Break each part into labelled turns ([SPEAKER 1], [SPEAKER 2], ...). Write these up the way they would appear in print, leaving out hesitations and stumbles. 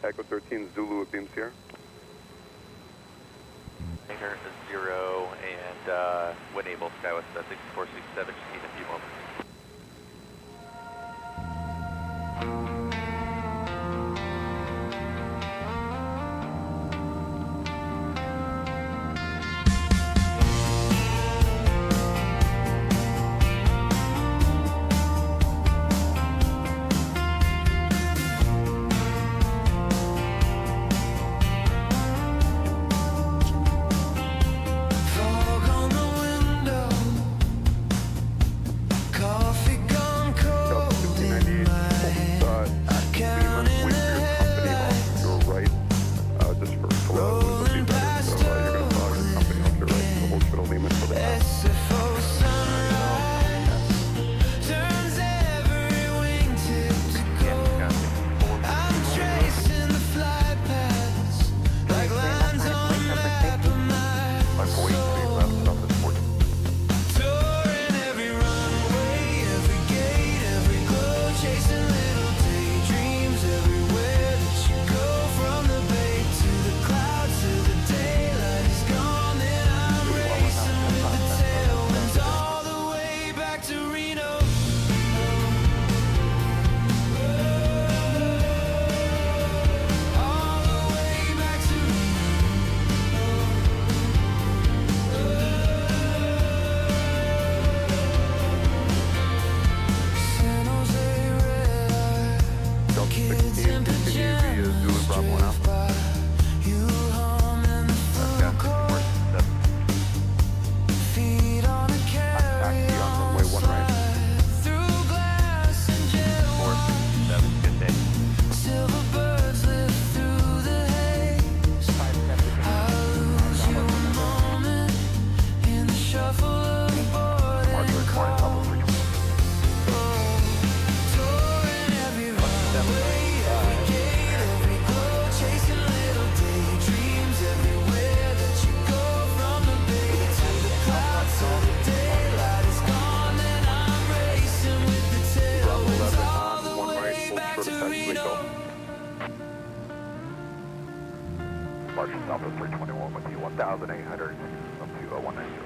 [SPEAKER 1] Echo 13, Zulu at beams here.
[SPEAKER 2] Hangar 0 and when able, Skywest 6467, just need a few moments.
[SPEAKER 3] SFO sunrise turns every wingtip to gold. I'm tracing the flight paths like lines on a map of my soul. Touring every runway, every gate, every glow, chasing little daydreams everywhere that you go. From the bay to the clouds to the daylight is gone, then I'm racing with the tailwinds all the way back to Reno. All the way back to San Jose red eye.
[SPEAKER 1] Delta 16, continue via Zulu Bravo 1 Alpha.
[SPEAKER 3] You humming the full chord. Feet on a carry
[SPEAKER 1] Taxi on runway 1 right.
[SPEAKER 3] through glass and gel.
[SPEAKER 2] 467, good day.
[SPEAKER 3] Silver birds lift through the haze. I lose you a moment in the shuffle of boarding calls. Touring every runway, every gate, every glow, chasing little daydreams everywhere that you go. From the bay to the clouds, so the daylight is gone, and I'm racing with the
[SPEAKER 1] Bravo
[SPEAKER 3] tailwinds
[SPEAKER 1] 11
[SPEAKER 3] all
[SPEAKER 1] on
[SPEAKER 3] the
[SPEAKER 1] 1
[SPEAKER 3] way
[SPEAKER 1] right,
[SPEAKER 3] back
[SPEAKER 1] full
[SPEAKER 3] to
[SPEAKER 1] short of taxi
[SPEAKER 3] Reno.
[SPEAKER 1] Marshall Southwest 321 with you, 1,800 up to 190.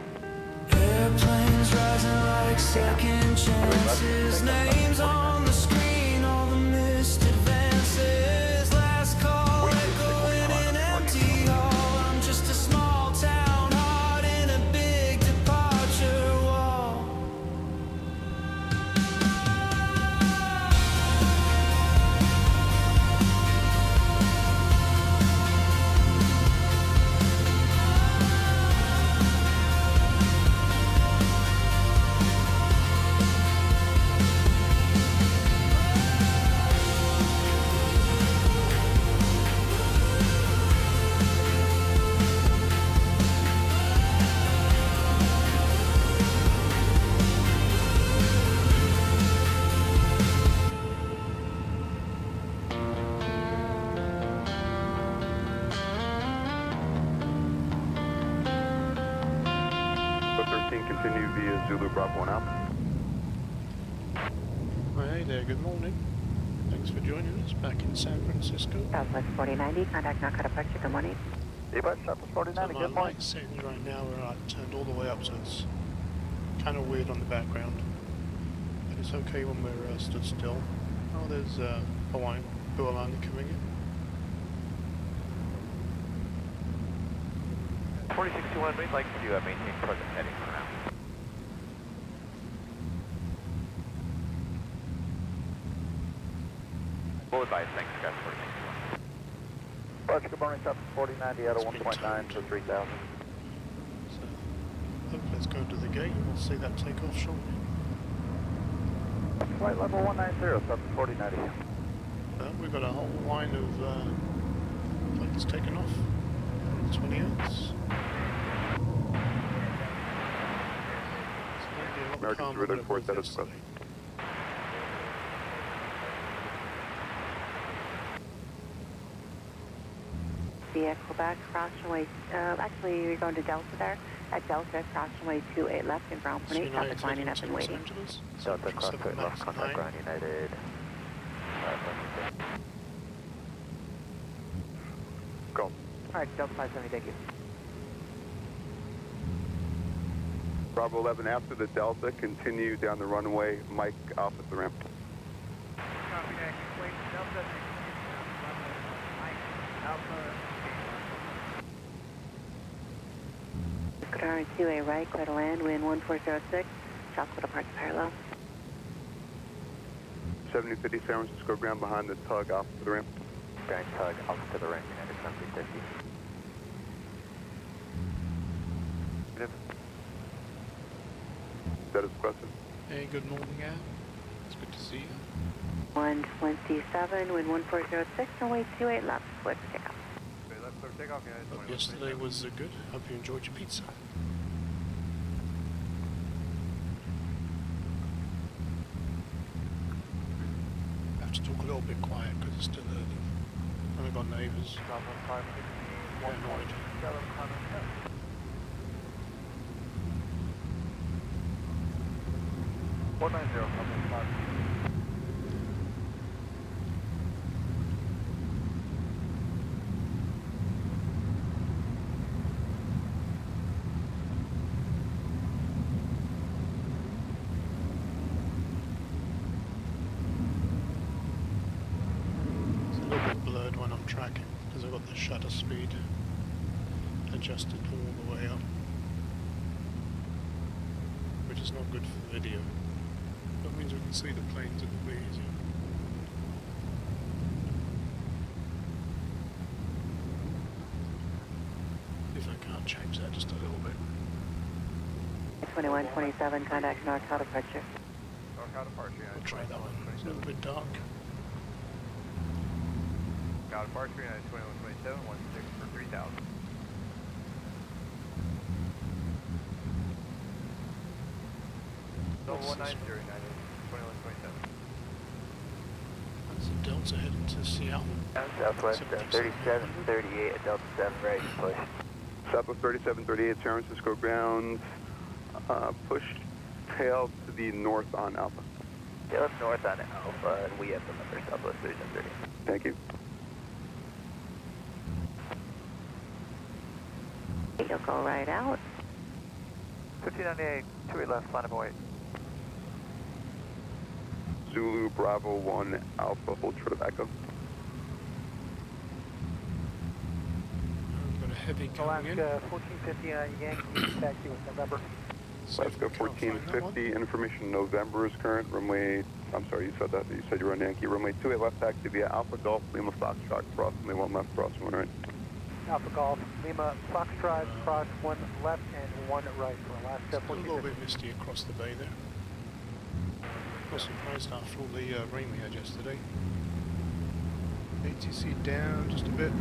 [SPEAKER 3] Airplanes rising like second chances. Names on the screen, all the missed advances. Last call echoing in empty hall. I'm just a small town heart in a big departure wall.
[SPEAKER 1] So 13, continue via Zulu Bravo 1 Alpha.
[SPEAKER 4] Hey there, good morning. Thanks for joining us back in San Francisco.
[SPEAKER 5] Southwest 4090, contact Narcotic Departure, good morning.
[SPEAKER 1] Southwest
[SPEAKER 4] So
[SPEAKER 1] 4090,
[SPEAKER 4] my
[SPEAKER 1] good morning.
[SPEAKER 4] light settings right now are turned all the way up, so it's kind of weird on the background. But it's okay when we're stood still. Oh, there's Hawaiian Hualani coming in.
[SPEAKER 2] 4621, we'd like to maintain present heading for now. We'll advise, thanks, guys, 4621.
[SPEAKER 1] Roger, good morning, Southwest 4090 out of 1.9 to 3,000.
[SPEAKER 4] So let's go to the gate and we'll see that take off shortly.
[SPEAKER 1] Flight level 190, Southwest 4090.
[SPEAKER 4] We've got a whole line of planes taken off. 28s.
[SPEAKER 1] American Zulu 4 status quo.
[SPEAKER 5] Via Quebec, cross runway, actually you're going to Delta there. At Delta, cross runway 28 left and ground point 8, traffic lining up and waiting.
[SPEAKER 1] Delta cross 28 left, contact ground United.
[SPEAKER 2] Alright, Delta 570, thank you.
[SPEAKER 1] Bravo 11, after the Delta, continue down the runway, Mike off at the ramp.
[SPEAKER 2] Copy that. Wait, Delta. Mike, Alpha.
[SPEAKER 5] Qatar 2A right, clear to land, wind 1406, chocolate apart parallel.
[SPEAKER 1] 7050 San Francisco ground behind the tug off to the ramp.
[SPEAKER 2] Grand tug, off to the ramp, United 7350.
[SPEAKER 1] That is the question.
[SPEAKER 4] Hey, good morning, Al. It's good to see you.
[SPEAKER 5] 127, wind 1406, runway 28 left, clear for takeoff.
[SPEAKER 4] Hope yesterday was good. Hope you enjoyed your pizza. I have to talk a little bit quiet because it's still early. And I've got neighbours. Get annoyed.
[SPEAKER 2] 490,
[SPEAKER 4] It's a little bit blurred when I'm tracking because I've got the shutter speed adjusted all the way up, which is not good for video. That means we can see the planes a little bit easier. If I can't change that just a little bit.
[SPEAKER 5] 2127, contact north out departure.
[SPEAKER 2] North departure,
[SPEAKER 4] I'll try that one. It's a little bit dark.
[SPEAKER 2] Got departure, United 2127, 16 for 3000. So
[SPEAKER 4] What's
[SPEAKER 2] 190,
[SPEAKER 4] this?
[SPEAKER 2] United 2127.
[SPEAKER 4] That's the Delta heading to Seattle.
[SPEAKER 2] Southwest
[SPEAKER 4] 77.
[SPEAKER 2] 3738 at Delta 7, ready to push.
[SPEAKER 1] Southwest 3738 San Francisco ground, push tail to the north on Alpha.
[SPEAKER 2] Yeah, let's north on Alpha, and we have the number Southwest 3738.
[SPEAKER 1] Thank you.
[SPEAKER 5] You'll go right out.
[SPEAKER 2] 1598, 28 left, line of white.
[SPEAKER 1] Zulu Bravo 1 Alpha, hold short of echo.
[SPEAKER 4] I've got a heavy coming in.
[SPEAKER 2] Alaska 1459 Yankee, taxi with November.
[SPEAKER 4] See if
[SPEAKER 1] Alaska
[SPEAKER 4] we can't find that one.
[SPEAKER 1] 1450, information November is current, runway, I'm sorry, you said that, you said you were on Yankee, runway 28 left taxi via Alpha Golf, Lima Foxtrot, cross, runway 1 left, cross, 1 right.
[SPEAKER 2] Alpha Golf, Lima Foxtrot, cross 1 left and 1 right for Alaska
[SPEAKER 4] It's a little
[SPEAKER 2] 1450.
[SPEAKER 4] bit misty across the bay there. I was surprised after all the rain we had yesterday. ATC down just a bit.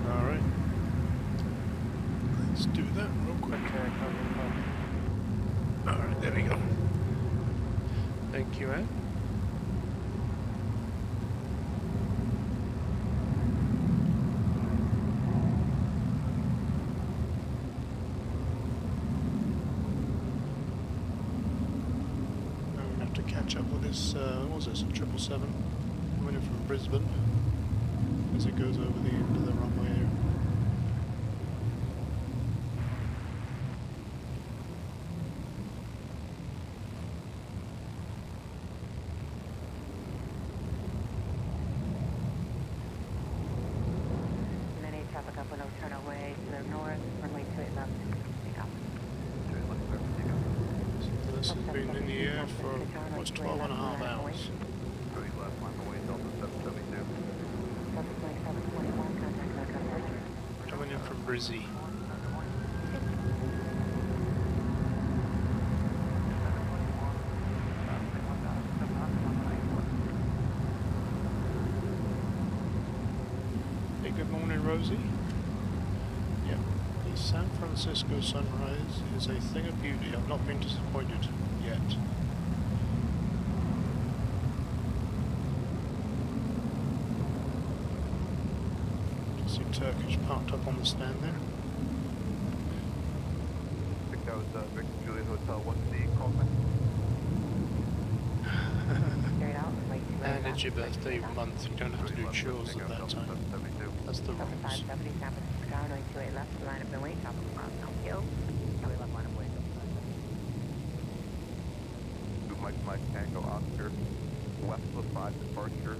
[SPEAKER 4] Alright. Let's do that real quick. Alright, there we go. Thank you, Ed. Now we're going to have to catch up with this, what was this, a 777 coming in from Brisbane as it goes over the end of the runway here.
[SPEAKER 5] And then a traffic up window, turn away to the north, runway 28 left, takeoff.
[SPEAKER 4] So this has been in the air for almost 12 and a half hours.
[SPEAKER 5] Subsequent 721, contact north out departure.
[SPEAKER 4] Coming in from Brizzy. Hey, good morning, Rosie. Yeah, the San Francisco sunrise is a thing of beauty. I've not been disappointed yet. See Turkish parked up on the stand there.
[SPEAKER 1] I think that was Victor Juliet Hotel, what's the call sign?
[SPEAKER 5] Straight out, runway
[SPEAKER 4] And it's your birthday month, you don't have to do chores at that time. That's the rules.
[SPEAKER 5] 570 San Francisco Tower, runway 28 left, line up and wait, top of cross, thank you. 28 left, line up and wait.
[SPEAKER 1] Mike Tango Oscar, west of 5 departure,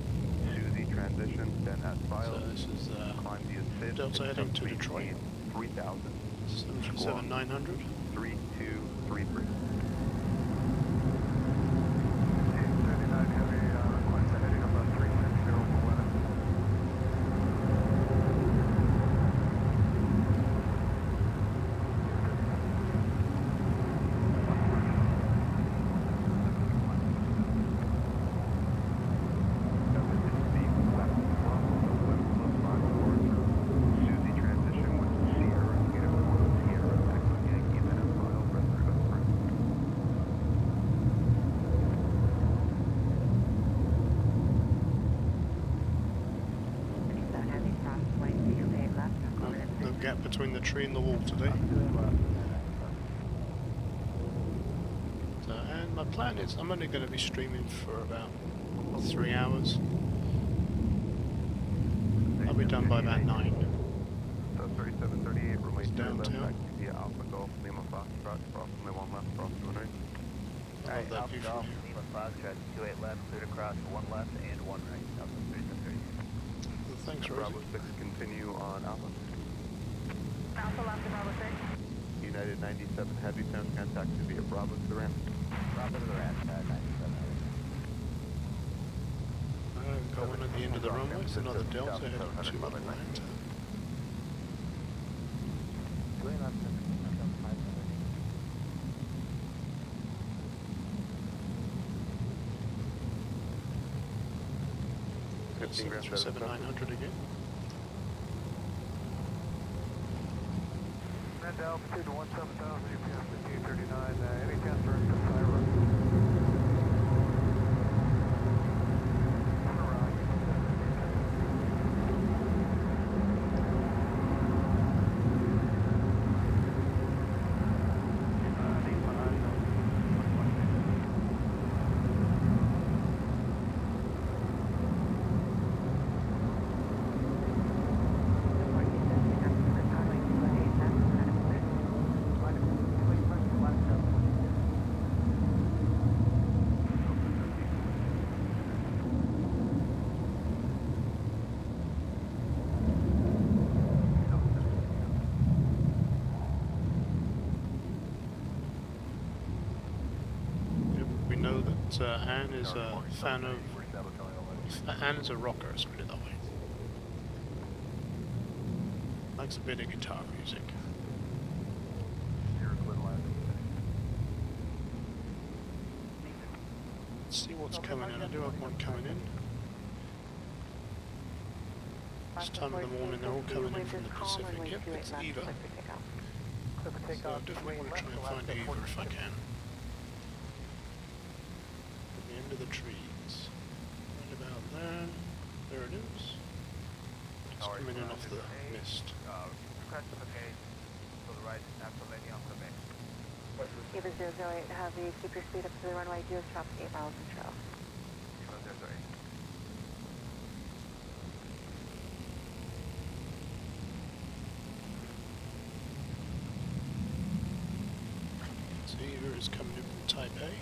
[SPEAKER 1] Susie transition, then at file.
[SPEAKER 4] So this is
[SPEAKER 1] Climb the assist.
[SPEAKER 4] Delta heading to Detroit.
[SPEAKER 1] 3000.
[SPEAKER 4] 737-900.
[SPEAKER 1] 3233.
[SPEAKER 4] No gap between the tree and the wall today. So, and my plan is I'm only going to be streaming for about 3 hours. I'll be done by about 9.
[SPEAKER 1] So 3738, runway
[SPEAKER 4] It's
[SPEAKER 1] 2 left,
[SPEAKER 4] downtown.
[SPEAKER 1] back to via Alpha Golf, Lima Foxtrot, cross runway 1 left, cross 209.
[SPEAKER 4] I love that view from here.
[SPEAKER 2] Lima Foxtrot, 28 left, clear to cross, 1 left and 1 right. Delta 3738.
[SPEAKER 4] Well, thanks,
[SPEAKER 1] Bravo
[SPEAKER 4] Rosie.
[SPEAKER 1] 6, continue on Alpha.
[SPEAKER 5] Alpha left to Bravo 6.
[SPEAKER 1] United 97 Heavy, sound contact to via Bravo to the ramp.
[SPEAKER 2] Bravo to the ramp, 97 Heavy.
[SPEAKER 4] Got one at the end of the runway, it's another Delta heading to Atlanta. That's 737-900 again.
[SPEAKER 6] Red altitude to 17,000, GPS 5839, any chance for into Cyra?
[SPEAKER 4] We know that Anne is a fan of... Anne is a rocker, let's put it that way. Likes a bit of guitar music. Let's see what's coming in. I do have one coming in. This time of the morning they're all coming in from the Pacific. Yep, it's Eva. So I definitely want to try and find Eva if I can. At the end of the trees. Right about there. There it is. It's coming in off the mist.
[SPEAKER 5] Eva 008, have you keep your speed up to the runway, do drop 8 miles intro.
[SPEAKER 4] So Eva is coming in from Taipei.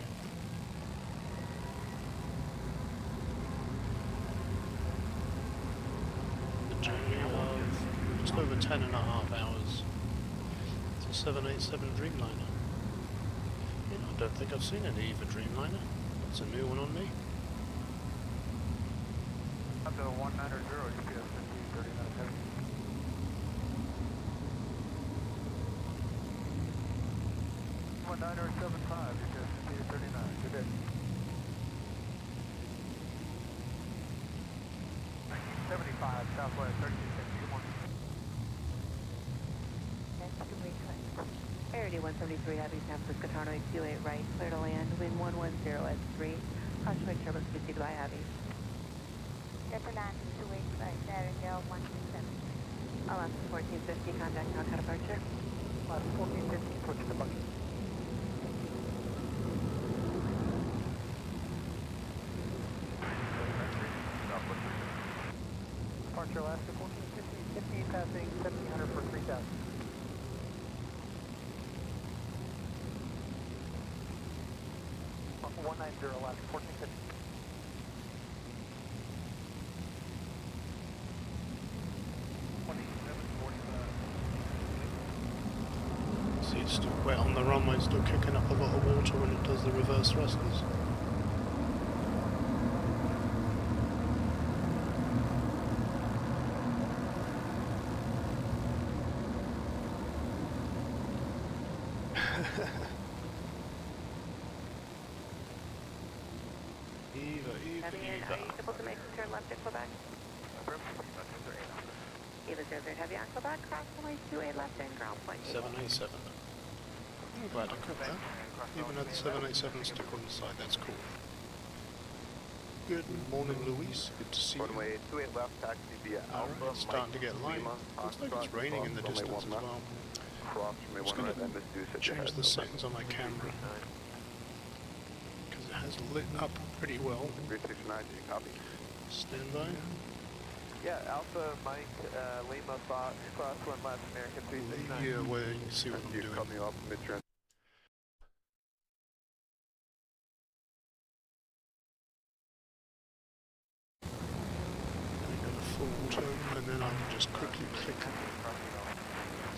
[SPEAKER 4] The journey of just over 10.5 hours. It's a 787 Dreamliner. You know, I don't think I've seen an Eva Dreamliner. That's a new one on me.
[SPEAKER 6] Up to 190, GPS 5839. 1975, GPS 5839, good day. 1975, Southwest 3260, good morning.
[SPEAKER 5] Air 173, Heavy, San Francisco Tower, 28 right, clear to land, wind 110 at 3, crossway turbo speed, goodbye, Heavy.
[SPEAKER 7] Delta 928 right, Arendelle 127.
[SPEAKER 5] Alaska 1450, contact Alca departure.
[SPEAKER 6] Alaska 1450, approach the bucket. departure Alaska 1450, 15 passing 1700 for 3000. 190 Alaska 1450.
[SPEAKER 4] See, it's still wet on the runway, still kicking up a lot of water when it does the reverse thrusters. Eva.
[SPEAKER 5] Are you supposed to make a turn left at Quebec? Eva 00 Heavy on Quebec, cross runway 28 left and ground point.
[SPEAKER 4] 787. I'm glad I got that. Even had the 787 sticker on the side, that's cool. Good morning, Luis. Good to see you.
[SPEAKER 1] Runway 28 left, taxi via Alpha.
[SPEAKER 4] Alright, it's starting to get light. Looks like it's raining in the distance as well.
[SPEAKER 1] Cross runway
[SPEAKER 4] Just
[SPEAKER 1] 1 right,
[SPEAKER 4] gonna
[SPEAKER 1] and this is
[SPEAKER 4] change the settings on my camera because it has lit up pretty well.
[SPEAKER 1] 369, do you copy?
[SPEAKER 4] Stand by.
[SPEAKER 6] Yeah, Alpha Mike Lima Fox cross 1 left American 369.
[SPEAKER 4] Yeah, where you can see what I'm
[SPEAKER 1] You
[SPEAKER 4] doing.
[SPEAKER 1] cut me off mid-trans.
[SPEAKER 4] I got a full turn and then I can just quickly click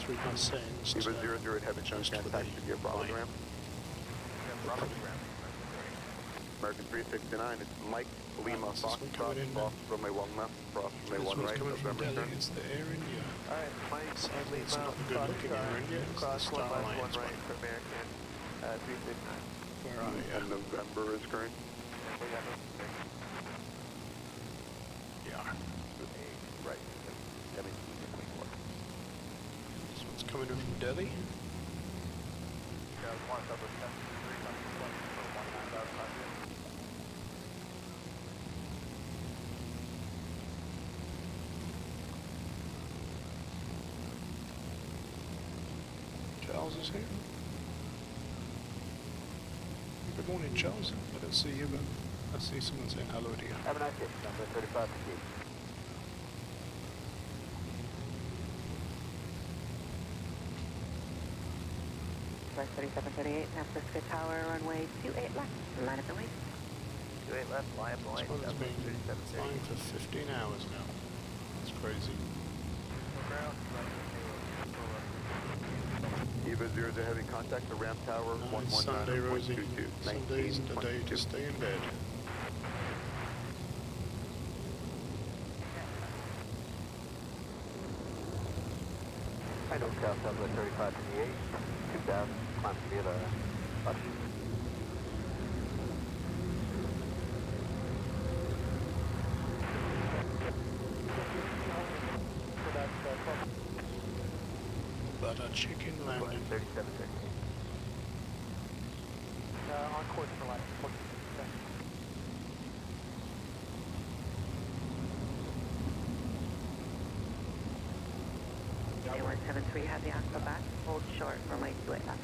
[SPEAKER 4] through my settings to
[SPEAKER 1] Eva 00 heavy
[SPEAKER 4] adjust
[SPEAKER 1] chunk
[SPEAKER 4] for
[SPEAKER 1] taxi via Bravo
[SPEAKER 4] the
[SPEAKER 1] ramp. American 369, it's Mike Lima
[SPEAKER 4] this
[SPEAKER 1] Fox
[SPEAKER 4] one
[SPEAKER 1] cross
[SPEAKER 4] coming in now?
[SPEAKER 1] runway 1 left, cross
[SPEAKER 4] This
[SPEAKER 1] runway 1
[SPEAKER 4] one's
[SPEAKER 1] right,
[SPEAKER 4] coming from
[SPEAKER 1] November
[SPEAKER 4] Delhi,
[SPEAKER 1] turn.
[SPEAKER 4] it's the Air India.
[SPEAKER 6] Alright, Mike
[SPEAKER 4] Sadly, it's
[SPEAKER 6] Lima
[SPEAKER 4] not the good
[SPEAKER 6] Fox
[SPEAKER 4] looking Air India, it's the
[SPEAKER 6] cross 1
[SPEAKER 4] Star
[SPEAKER 6] left 1
[SPEAKER 4] Alliance
[SPEAKER 6] right
[SPEAKER 4] one.
[SPEAKER 6] for American 369.
[SPEAKER 4] Where are
[SPEAKER 1] And
[SPEAKER 4] you?
[SPEAKER 1] November is current.
[SPEAKER 4] Yeah.
[SPEAKER 1] Right.
[SPEAKER 4] This one's coming in from Delhi. Charles is here. Good morning, Charles. I don't see you, but I see someone saying hello to you.
[SPEAKER 6] Have a nice day, number 35 feet.
[SPEAKER 5] West 3738, San Francisco Tower, runway 28 left, line up and wait.
[SPEAKER 6] 28 left, line up
[SPEAKER 4] This one has been flying for 15 hours now. That's crazy.
[SPEAKER 1] Eva 00 heavy contact the ramp tower,
[SPEAKER 4] No, it's Sunday, Rosie.
[SPEAKER 1] 119.22.
[SPEAKER 4] Sunday isn't a day to stay in bed.
[SPEAKER 6] I know South Southwest 3528, 2000, climb via the bus.
[SPEAKER 4] Butter chicken landing.
[SPEAKER 6] 3730. On course for line 14.
[SPEAKER 5] Okay, 173 Heavy on Quebec, hold short, runway 28 left.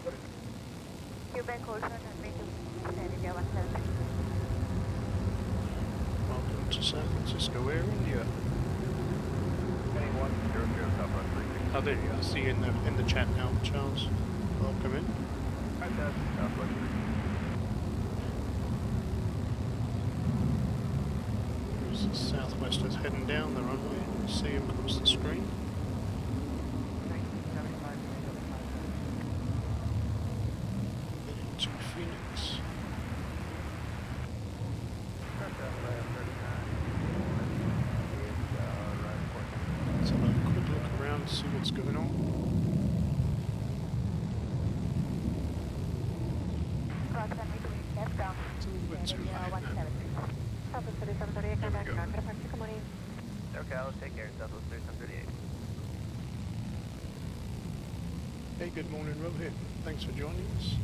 [SPEAKER 7] Quebec Ocean and make San India 170.
[SPEAKER 4] Welcome to San Francisco Air India.
[SPEAKER 1] Anyone 00 Southwest 360.
[SPEAKER 4] Oh, there you go. I see you in the chat now, Charles. Welcome in.
[SPEAKER 1] Southwest 360.
[SPEAKER 4] There's the Southwesters heading down the runway. See him across the screen. Heading to Phoenix. Let's have a quick look around to see what's going on.
[SPEAKER 7] Cross runway 28 left down.
[SPEAKER 4] It's a little bit
[SPEAKER 7] San
[SPEAKER 4] too
[SPEAKER 7] India
[SPEAKER 4] late.
[SPEAKER 7] 170.
[SPEAKER 5] Southwest 3738, come back,
[SPEAKER 4] There we go.
[SPEAKER 5] knock it apart, good morning.
[SPEAKER 6] Okay, I'll take care. Southwest 3738.
[SPEAKER 4] Hey, good morning, Rohit. Thanks for joining us.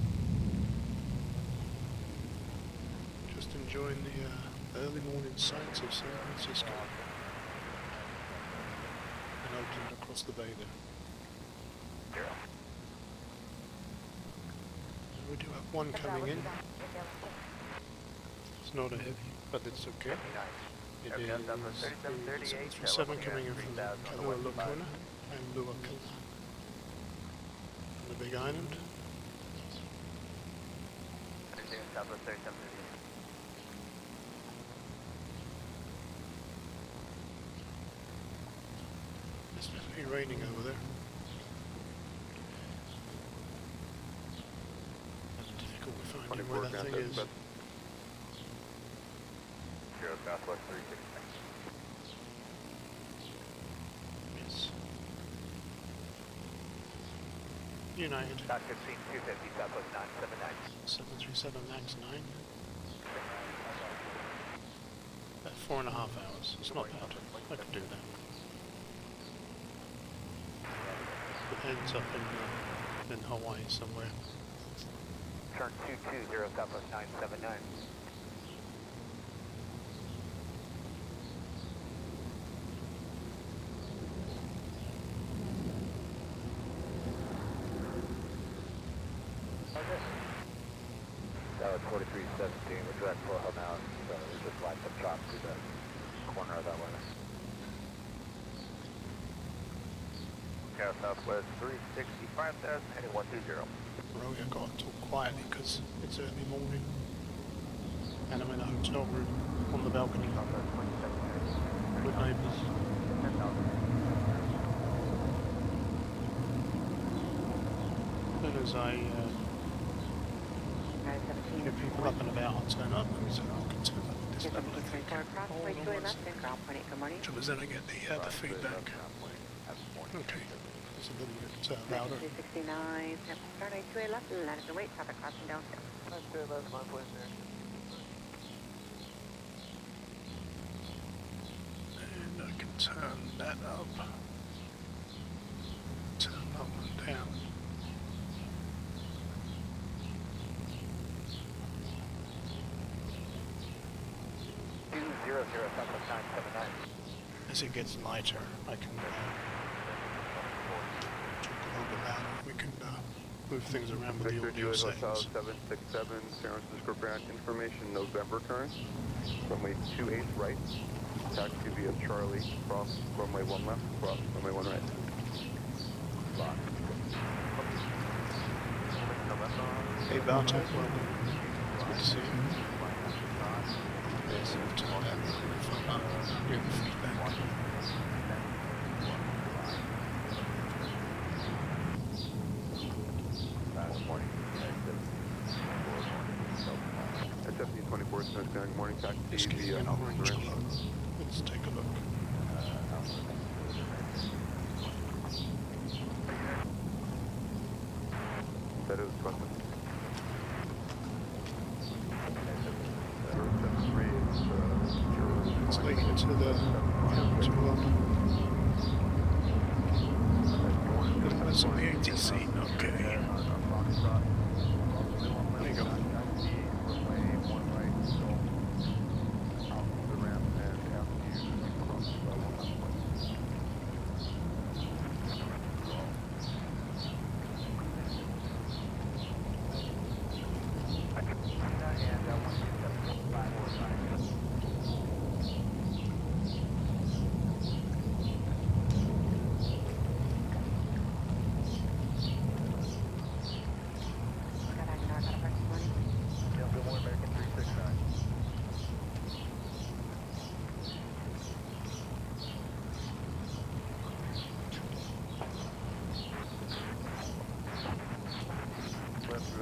[SPEAKER 4] Just enjoying the early morning sights of San Francisco. And Oakland across the bay there. So we do have one coming in. It's not a heavy, but it's okay. It is the 737 coming in from Kalua Lukuna and Luakula. The Big Island.
[SPEAKER 6] Southwest 3738.
[SPEAKER 4] It's definitely raining over there. It's difficult to find where that thing is.
[SPEAKER 6] 0 Southwest 369.
[SPEAKER 4] Yes. United.
[SPEAKER 6] Dock 15 250 Southwest 979.
[SPEAKER 4] 737 MAX 9. About 4.5 hours. It's not bad. I could do that. It ends up in Hawaii somewhere.
[SPEAKER 6] Turn 220 Southwest 979. That was 4317, we're direct for home out, so we just light some chop through the corner of that way. Southwest 365,000, heading 120.
[SPEAKER 4] Rowie, I've got to talk quietly because it's early morning. And I'm in a hotel room on the balcony with neighbours. As soon as I get people up and about, I'll turn up and so I can turn up this level, I think. Trouble is then I get the feedback. Okay, it's a little bit louder.
[SPEAKER 5] 269, start 28 left, let it wait, traffic crossing downstairs.
[SPEAKER 4] And I can turn that up. Turn up and down. As it gets lighter, I can talk a little bit louder. We can move things around with the
[SPEAKER 1] Victor
[SPEAKER 4] audio
[SPEAKER 1] Juliet Hotel
[SPEAKER 4] settings.
[SPEAKER 1] 767, San Francisco ground information, November current, runway 28 right, taxi via Charlie, cross runway 1 left, cross runway 1 right.
[SPEAKER 4] Hey Bartek, welcome. Good to see you. Yes, I've turned that microphone up. Get the feedback.
[SPEAKER 1] At 1724, Good morning, taxi
[SPEAKER 4] Just getting
[SPEAKER 1] via
[SPEAKER 4] an orange
[SPEAKER 1] Ranch.
[SPEAKER 4] glow. Let's take a look.
[SPEAKER 1] That is question.
[SPEAKER 4] It's leading to the It's on the ATC. Okay. There you go.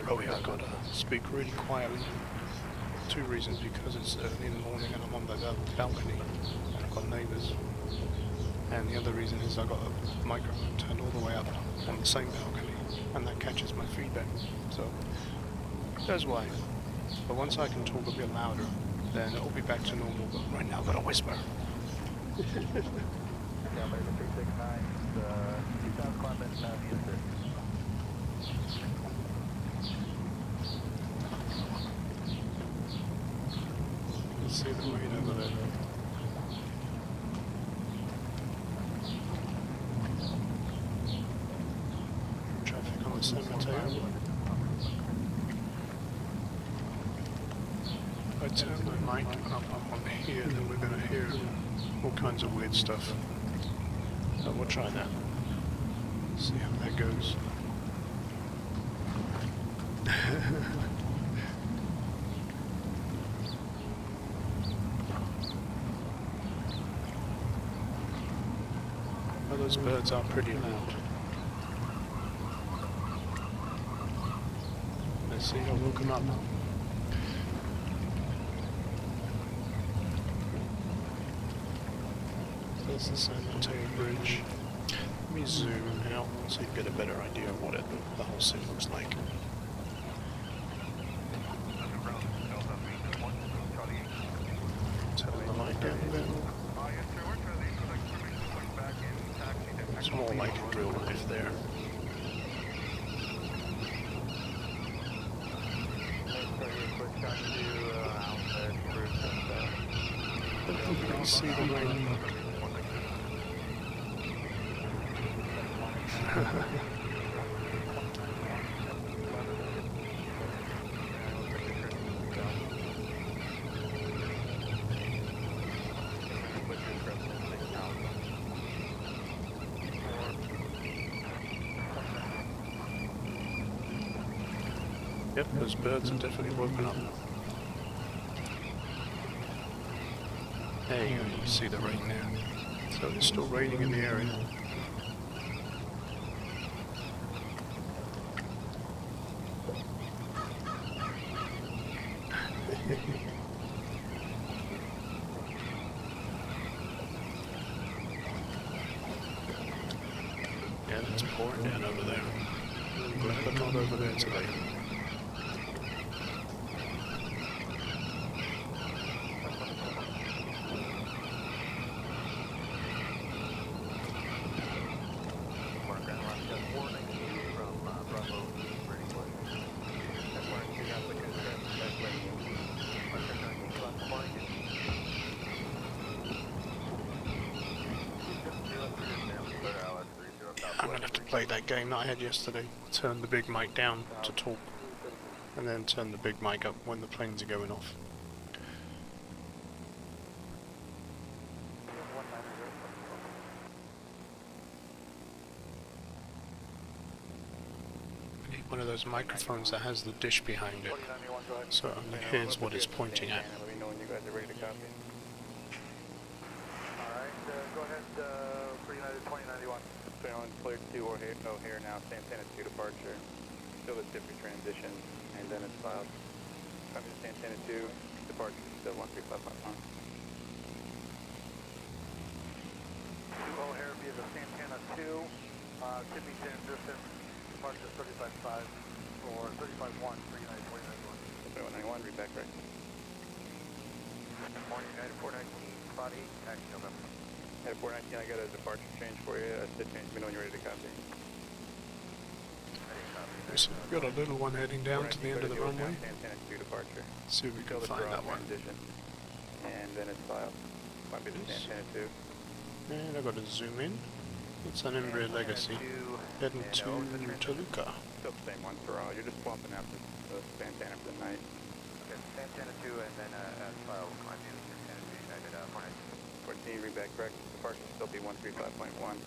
[SPEAKER 4] Oh yeah, I've got to speak really quietly. 2 reasons, because it's early in the morning and I'm on the balcony and I've got neighbours. And the other reason is I've got a microphone turned all the way up on the same balcony and that catches my feedback. So that's why. But once I can talk a bit louder, then it'll be back to normal. But right now I've got to whisper. See the rain over there. Traffic on the San Mateo. I I turn my mic up on here, then we're going to hear all kinds of weird stuff. So we'll try that. See how that goes. Well, those birds are pretty loud. Let's see, I'll look them up. There's the San Mateo Bridge. Let me zoom out so you get a better idea of what the whole scene looks like. Turn the light down a bit. It's more like real life there. Hopefully you can see the rain. Yep, those birds are definitely woken up. There you go, you can see the rain there. So it's still raining in the area. Yeah, it's pouring down over there. I'm glad I'm not over there today. I'm going to have to play that game that I had yesterday. Turn the big mic down to talk, and then turn the big mic up when the planes are going off. I need one of those microphones that has the dish behind it, so it only hears what it's pointing at.
[SPEAKER 1] Let me know when you guys are ready to copy.
[SPEAKER 6] Alright, go ahead, for United 2091.
[SPEAKER 1] Stay on clear 2 or here now, Santana 2 departure. Still the Tiffy transition, and then it's filed. Copy to Santana 2, departure still 13551.
[SPEAKER 6] 2 O'Hare via the Santana 2, Tiffy transition, departure 35.5 or 35.1 for United 2091.
[SPEAKER 1] 2191, read back right.
[SPEAKER 6] Morning, United 419, body, taxi November.
[SPEAKER 1] At 419, I got a departure change for you. Sit change, let me know when you're ready to copy.
[SPEAKER 4] So we've got a little one heading down to the end of the runway.
[SPEAKER 1] Santana 2 departure.
[SPEAKER 4] See if we can find that one.
[SPEAKER 1] Transition. And then it's filed. Might be the
[SPEAKER 4] Yes.
[SPEAKER 1] Santana 2.
[SPEAKER 4] And I've got to zoom in. It's an Embraer Legacy. Heading to Toluca.
[SPEAKER 1] Still the same one for all. You're just swapping out the Santana for the night.
[SPEAKER 6] Okay, Santana 2 and then as file, climb in Santana 2 United 419.
[SPEAKER 1] 14, read back correct. Departure still be 135.1.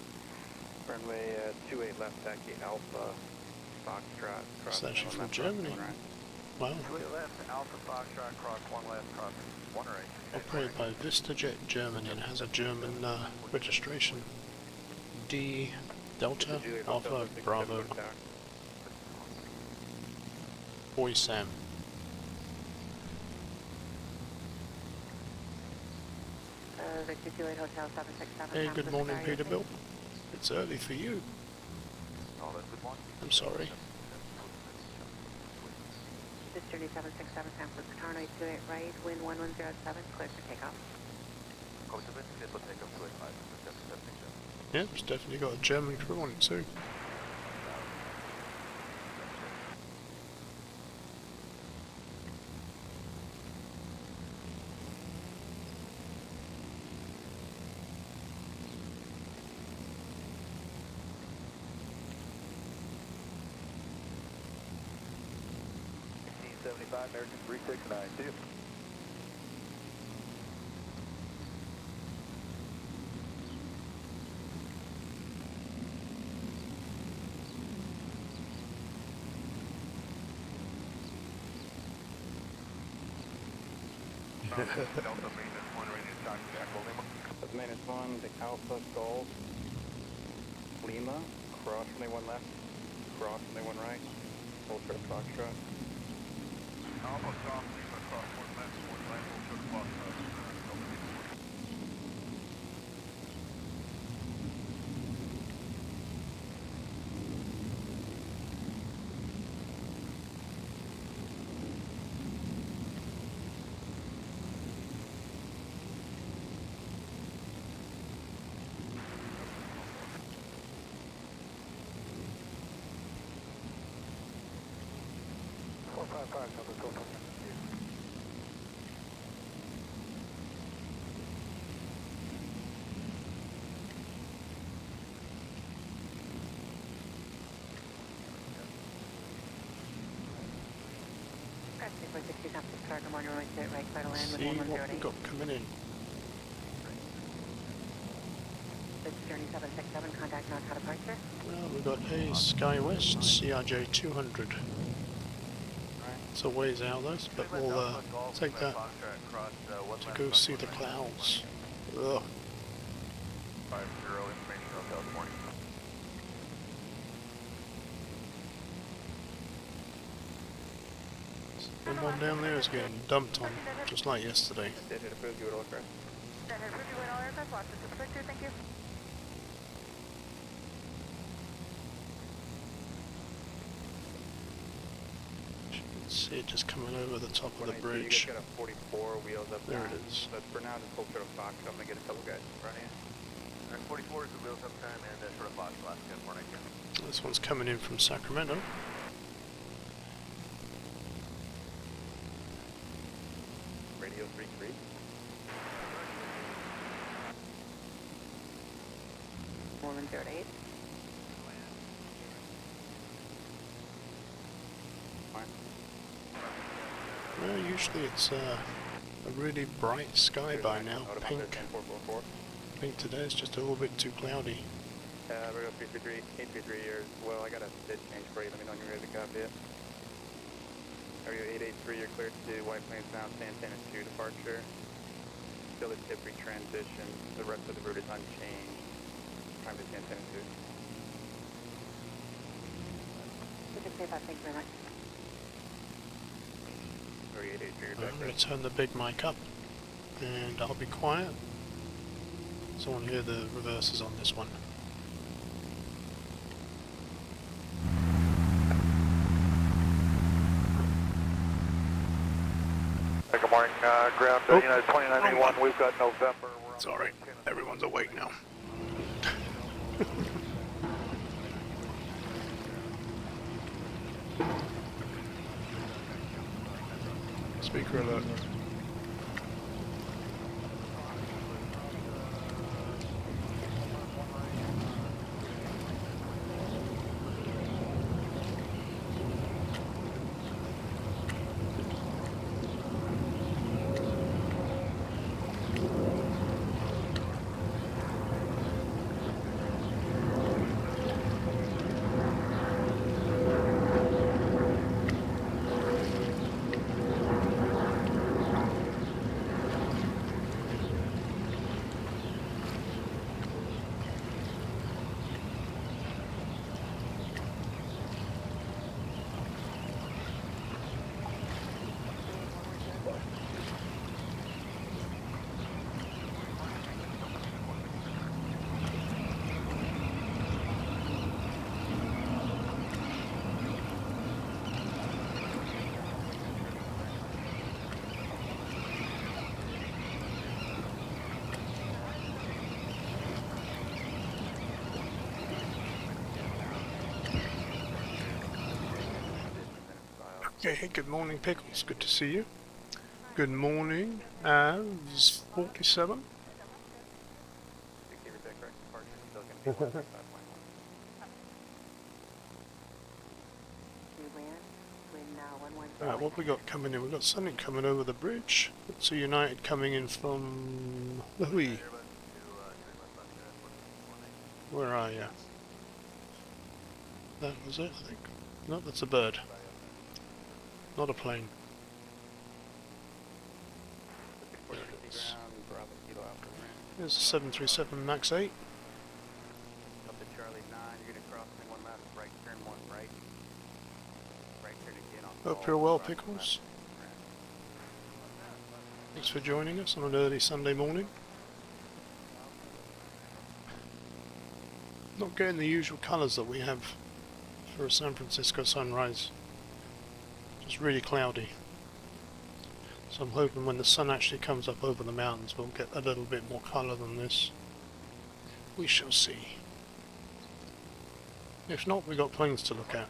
[SPEAKER 1] Runway 28 left, taxi Alpha, Foxtrot, cross.
[SPEAKER 4] It's actually from
[SPEAKER 1] left,
[SPEAKER 4] Germany.
[SPEAKER 1] right.
[SPEAKER 4] Wow.
[SPEAKER 6] 28 left, Alpha Foxtrot, cross 1 left, cross 1 right.
[SPEAKER 4] Operated by VistaJet Germany and has a German registration. D Delta
[SPEAKER 1] Juliet
[SPEAKER 4] Alpha
[SPEAKER 1] Hotel 67
[SPEAKER 4] Bravo
[SPEAKER 1] Tower.
[SPEAKER 4] Boy Sam.
[SPEAKER 5] Victor Juliet Hotel 767.
[SPEAKER 4] Hey,
[SPEAKER 5] San
[SPEAKER 4] good morning,
[SPEAKER 5] Francisco.
[SPEAKER 4] Peterbilt. It's early for you.
[SPEAKER 6] All that's good morning.
[SPEAKER 4] I'm sorry.
[SPEAKER 5] This journey 767 San Francisco, runway 28 right, wind 1107, clear for takeoff.
[SPEAKER 6] Copy to wind, clear for takeoff 285, 777.
[SPEAKER 4] Yeah, it's definitely got a German crew on it too.
[SPEAKER 6] American 3692.
[SPEAKER 1] Delta maintenance 1 ready to contact Echo Lima. That's maintenance 1 to Alpha Golf Lima, cross from the 1 left, cross from the 1 right, full trip Foxtrot. Alpha Golf Lima, cross 1 left, full trip Foxtrot.
[SPEAKER 4] See what we got coming in.
[SPEAKER 5] Journey 767, contact north out departure.
[SPEAKER 4] Well, we've got a SkyWest CRJ 200. It's a ways out though, but we'll take that to go see the clouds. Ugh.
[SPEAKER 1] 50 information Hotel morning.
[SPEAKER 4] The one down there is getting dumped on, just like yesterday.
[SPEAKER 1] Did it approve you at all correct?
[SPEAKER 7] That has approved you at all aircraft. Watch this perfect, thank you.
[SPEAKER 4] You can see it just coming over the top of the
[SPEAKER 1] You
[SPEAKER 4] bridge.
[SPEAKER 1] guys got a 44 wheels up
[SPEAKER 4] There
[SPEAKER 1] now.
[SPEAKER 4] it is.
[SPEAKER 1] But for now, just hold short of Fox. I'm gonna get a couple guys in front of you. 44 is the wheels up time and short of Fox last 10 morning.
[SPEAKER 4] This one's coming in from Sacramento.
[SPEAKER 1] Radio 33.
[SPEAKER 5] More than 08.
[SPEAKER 4] Well, usually it's a really bright sky by now. Pink. Pink today is just a little bit too cloudy.
[SPEAKER 1] Radio 333, 833 years. Well, I got a bid change for you. Let me know when you're ready to copy it. Area 883, you're cleared to White Plains Mount, Santana 2 departure. Still a tip retransition. The rest of the route is unchanged. Time to Santana 2.
[SPEAKER 5] You can say that, thank you very much.
[SPEAKER 1] Area 883, you're
[SPEAKER 4] I'm
[SPEAKER 1] back
[SPEAKER 4] going to turn the big mic up and I'll be quiet so I want to hear the reverses on this one.
[SPEAKER 1] Good morning, ground United 2991, we've got November.
[SPEAKER 4] It's alright, everyone's awake now. Speaker alert. Okay, hey, good morning, Pickles. Good to see you. Good morning, Avs 47. Alright, what we got coming in? We've got something coming over the bridge. It's a United coming in from Louis. Where are you? That was it, I think. No, that's a bird. Not a plane. Nice.
[SPEAKER 1] ground, Bravo Kilo Alpha Ramp.
[SPEAKER 4] There's a 737 MAX 8.
[SPEAKER 1] Up to Charlie 9, you're gonna cross in 1 left, right turn 1 right. Right turn again on
[SPEAKER 4] Hope
[SPEAKER 1] call,
[SPEAKER 4] you're well,
[SPEAKER 1] Bravo
[SPEAKER 4] Pickles.
[SPEAKER 1] left.
[SPEAKER 4] Thanks for joining us on an early Sunday morning. Not getting the usual colours that we have for a San Francisco sunrise. Just really cloudy. So I'm hoping when the sun actually comes up over the mountains we'll get a little bit more colour than this. We shall see. If not, we've got planes to look at.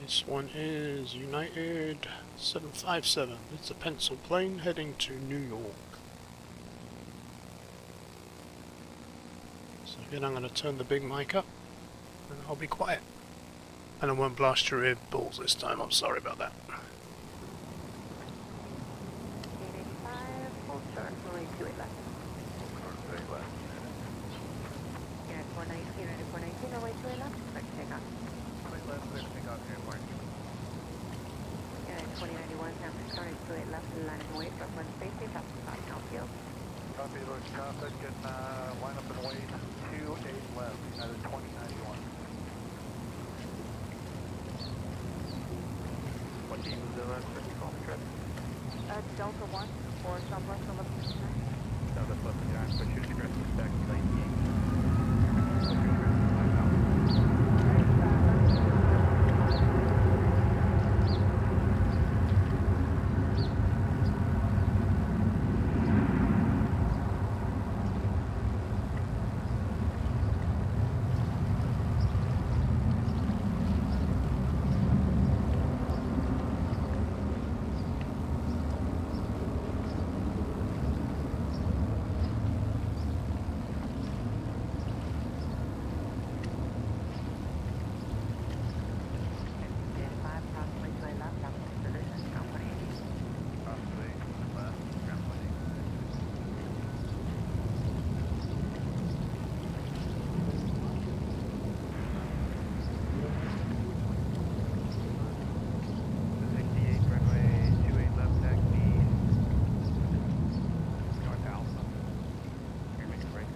[SPEAKER 4] This one is United 757. It's a pencil plane heading to New York. So again, I'm going to turn the big mic up and I'll be quiet. And I won't blast your earballs this time, I'm sorry about that.
[SPEAKER 5] 885, full short, runway 28 left. United 419, United 419, runway 28 left, correct takeoff. United 2091, San Francisco, runway 28 left, line and wait, Brooklyn safety, top of South Southfield.
[SPEAKER 6] Copy, Lord Costa, get line up and wait, 28 left, United 2091.
[SPEAKER 1] What team is the last person calling the trip?
[SPEAKER 7] Delta 1 or Southwest 1159.
[SPEAKER 1] Southwest 1159, push your address back to Lake King. Push your address to 5,000.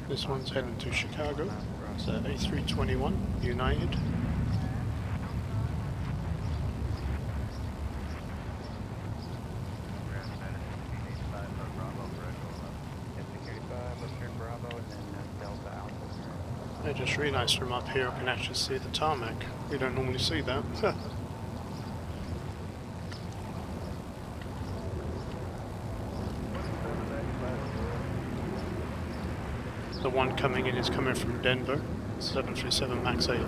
[SPEAKER 4] This one's heading to Chicago. It's A321 United. I just realised from up here I can actually see the tarmac. We don't normally see that. The one coming in is coming from Denver, 737 MAX 8.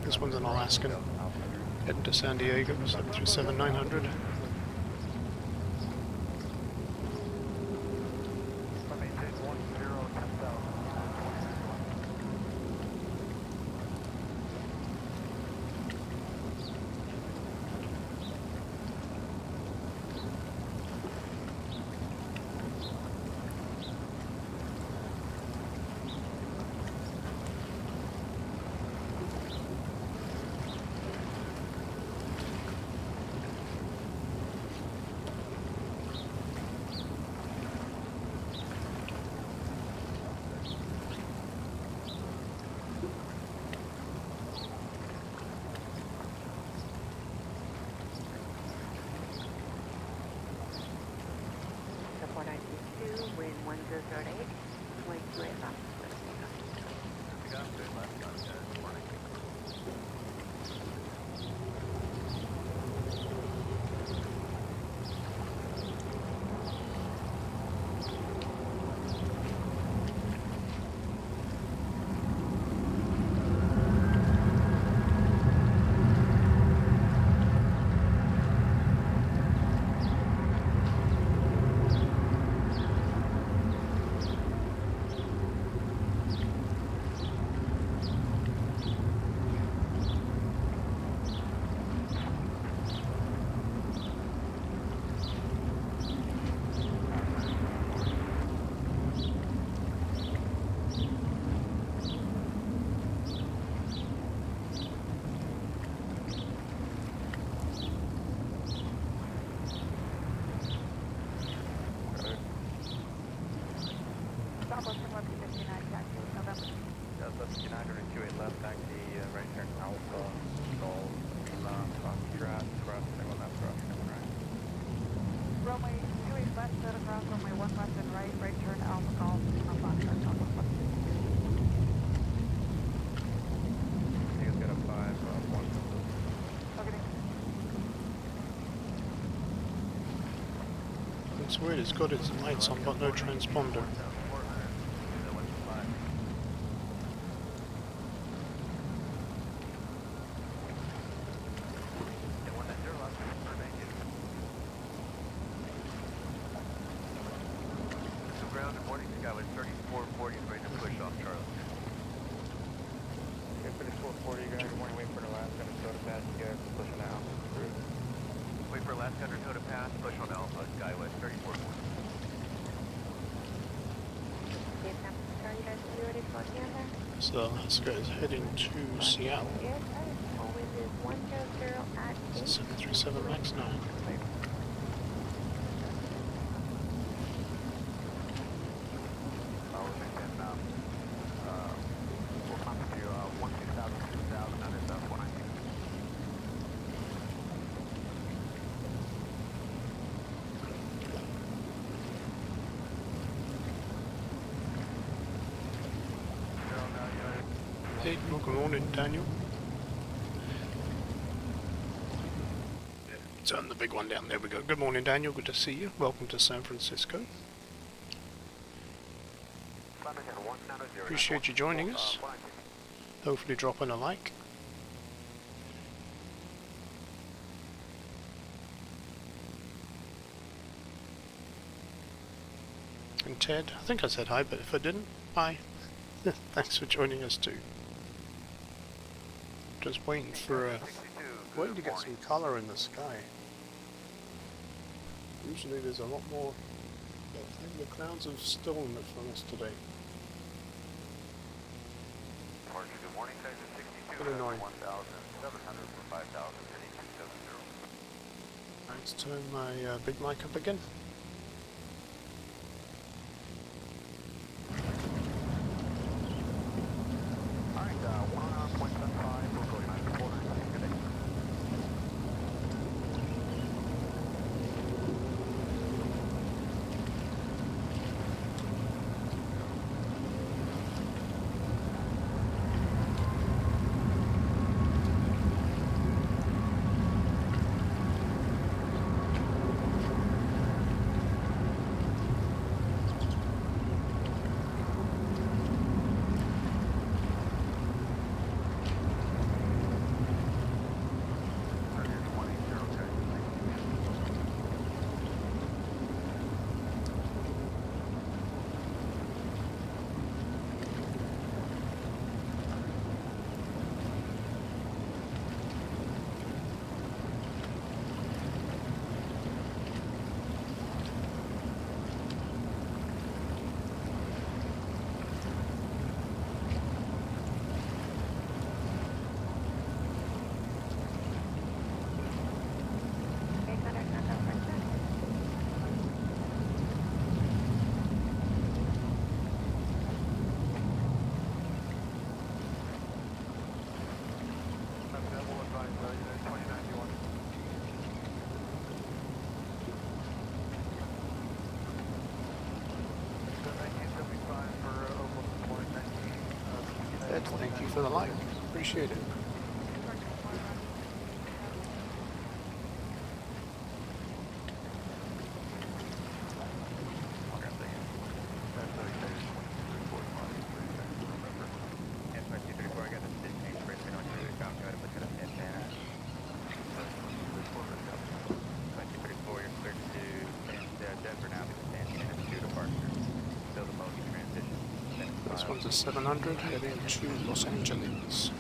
[SPEAKER 4] This one's an Alaskan. Heading to San Diego, 737-900.
[SPEAKER 5] Wind 1008, way 28 left. It's weird, it's got its lights on but no transponder. So this guy's heading to Seattle. 737 Max 9. Hey, well, good morning, Daniel. Turn the big one down. There we go. Good morning, Daniel. Good to see you. Welcome to San Francisco. Appreciate you joining us. Hopefully dropping a like. And Ted, I think I said hi, but if I didn't, hi. Thanks for joining us too. Just waiting for waiting to get some colour in the sky. Usually there's a lot more. I think the clouds have stolen it from us today.
[SPEAKER 6] Good morning, Texas 62.
[SPEAKER 4] Bit annoying.
[SPEAKER 6] 1,700 for 5,000.
[SPEAKER 4] Let's turn my big mic up again. you for the like. Appreciate it. This one's a 700 heading to Los Angeles.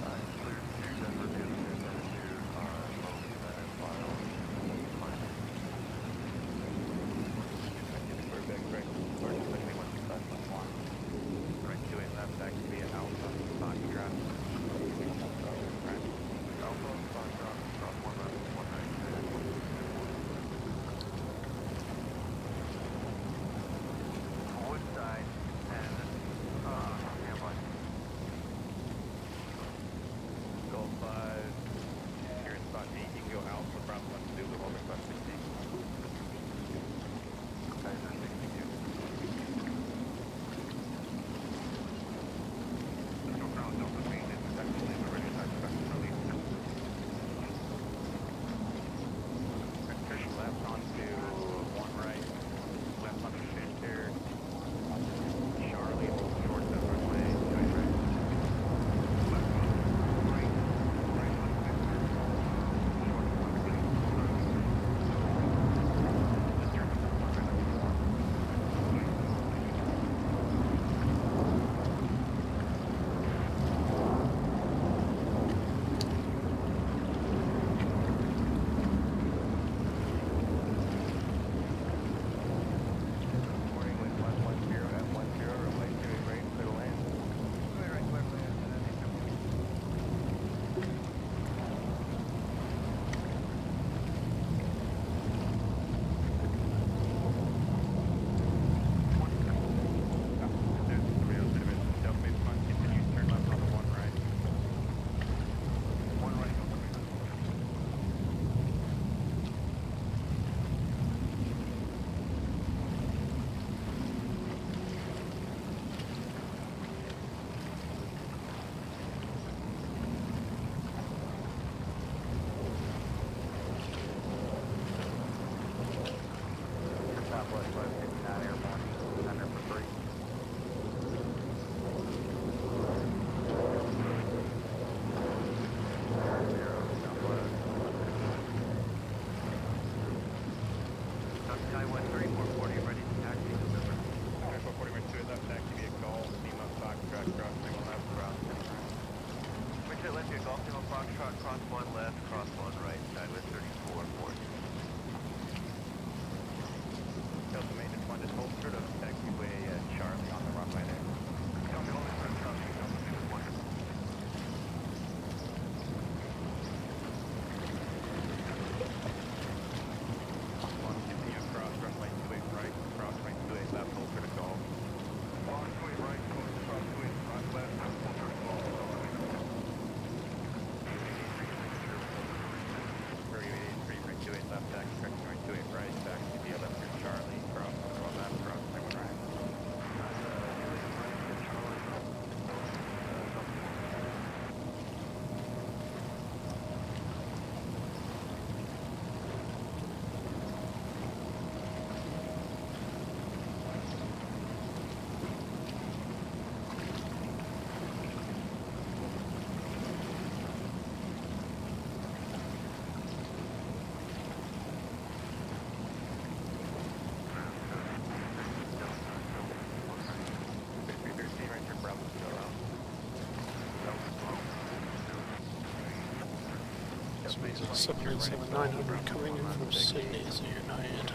[SPEAKER 4] This means it's 797-900 coming in from Sydney as a United.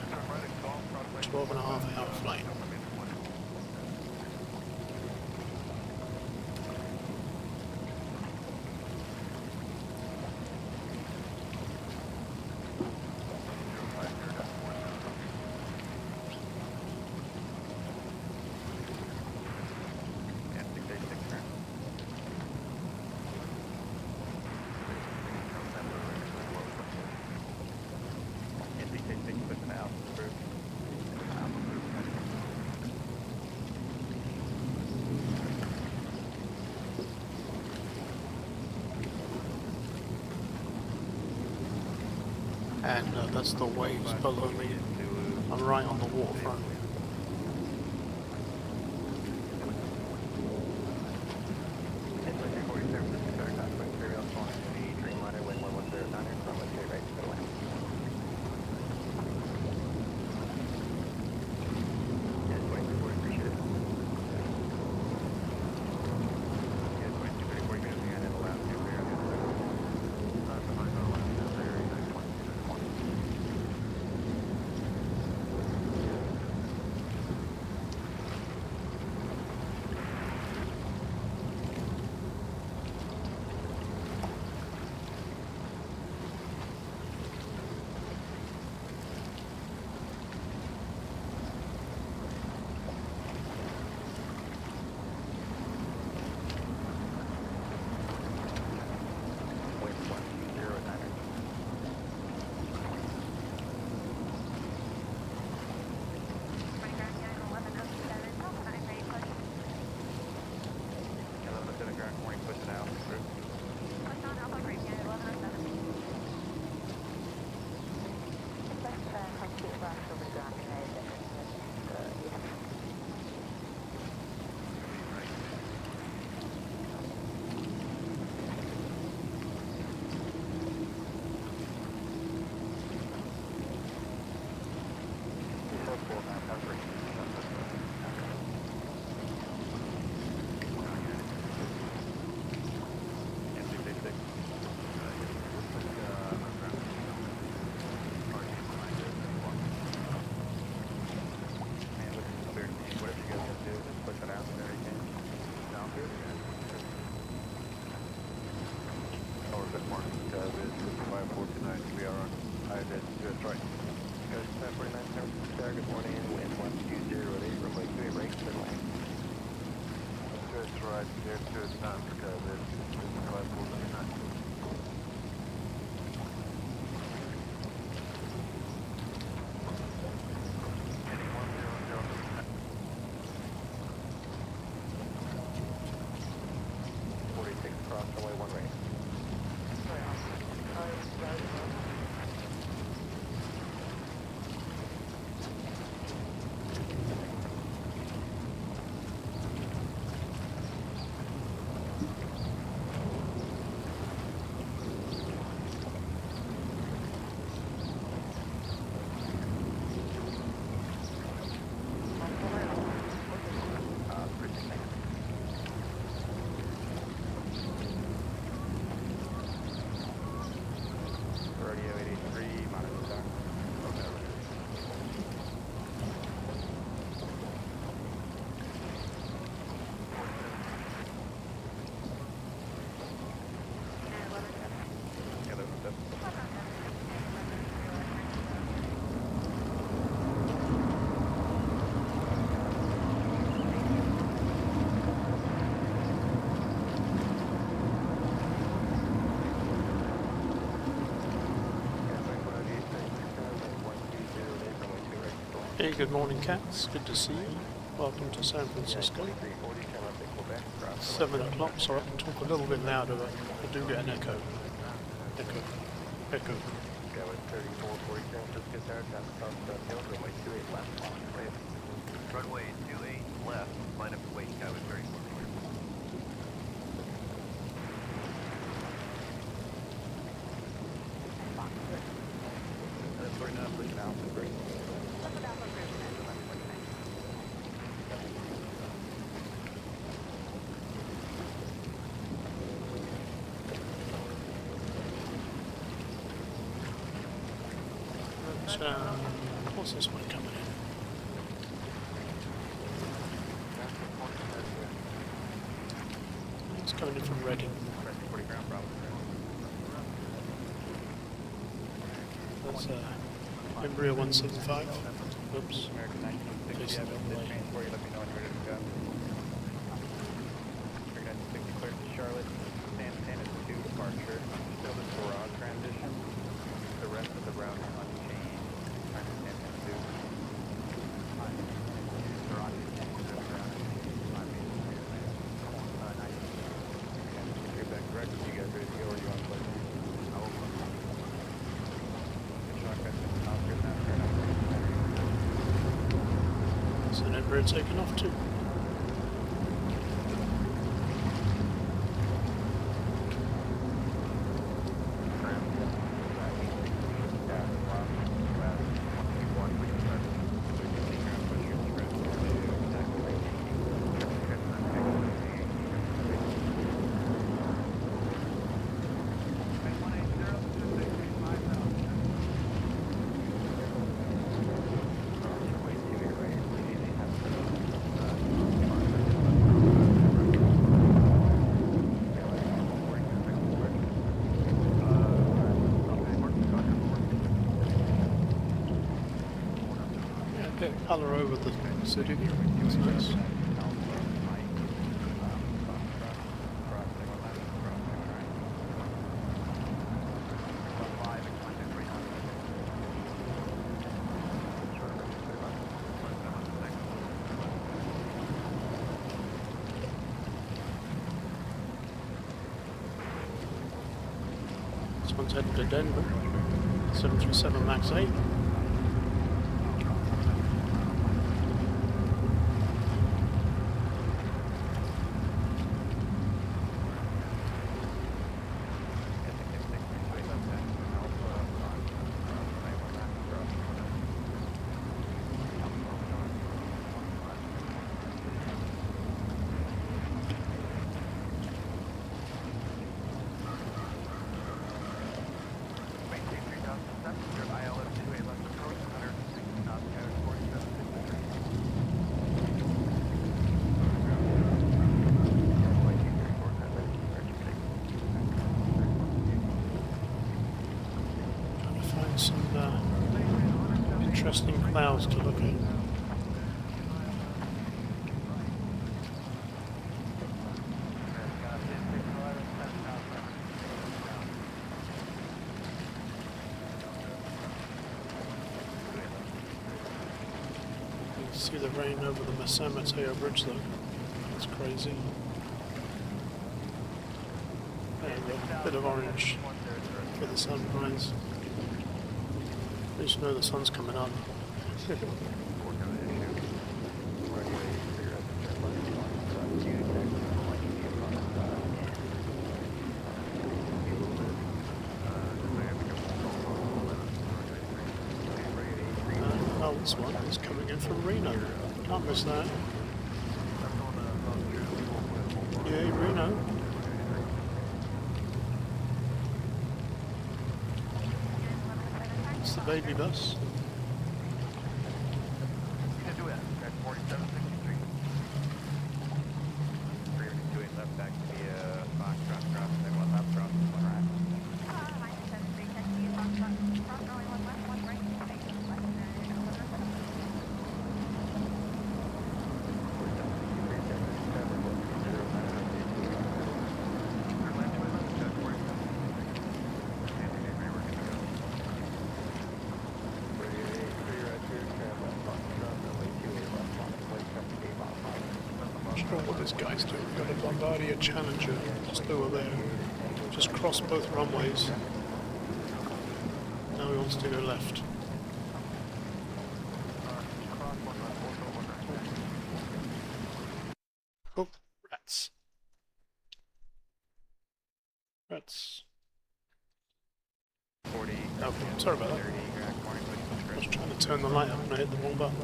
[SPEAKER 4] 12.5-hour flight. and that's the waves below me. I'm right on the waterfront. Hey, good morning, cats. Good to see you. Welcome to San Francisco. 7 o'clock, so I can talk a little bit louder, but I do get an echo. Echo.
[SPEAKER 2] Runway 28 left, line up to wait, Skyway 34.
[SPEAKER 4] What's this one coming in? It's coming in from Reading. That's Embraer 175. Oops. Facing the wrong way.
[SPEAKER 1] Clear to Charlotte, San Antonio 2 departure, still the garage transition, the rest of the route unchanged.
[SPEAKER 4] Is an Embraer taken off too? Colour over the city. It's nice. This one's heading to Denver. 737 MAX 8. Some interesting clouds to look at. You can see the rain over the San Mateo Bridge though. It's crazy. And a bit of orange for the sunrise. At least you know the sun's coming up. Oh, this one is coming in from Reno. Can't miss that. Yay, Reno. It's the baby bus. What this guy's doing. We've got a Bombardier Challenger just over there. Just crossed both runways. Now he wants to go left. Oh, rats. Rats.
[SPEAKER 1] 40.
[SPEAKER 4] Oh, sorry about that. I was trying to turn the light up and I hit the wrong button.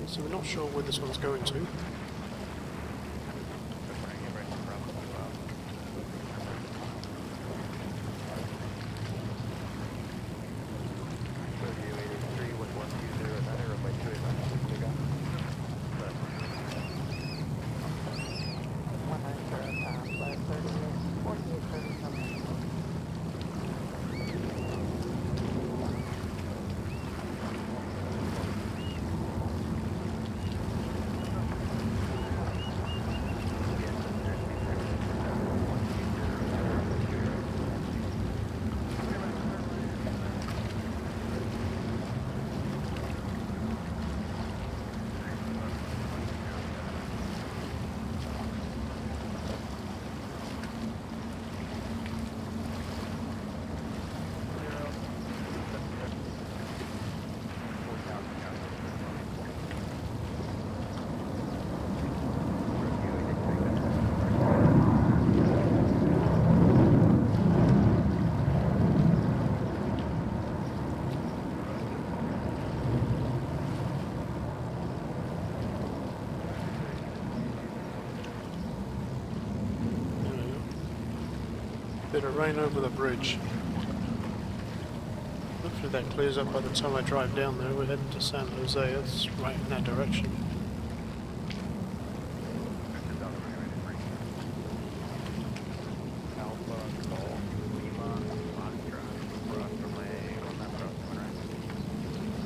[SPEAKER 4] So we're not sure where this one's going to. rain over the bridge. Hopefully that clears up by the time I drive down there. We're heading to San Jose. It's right in that direction.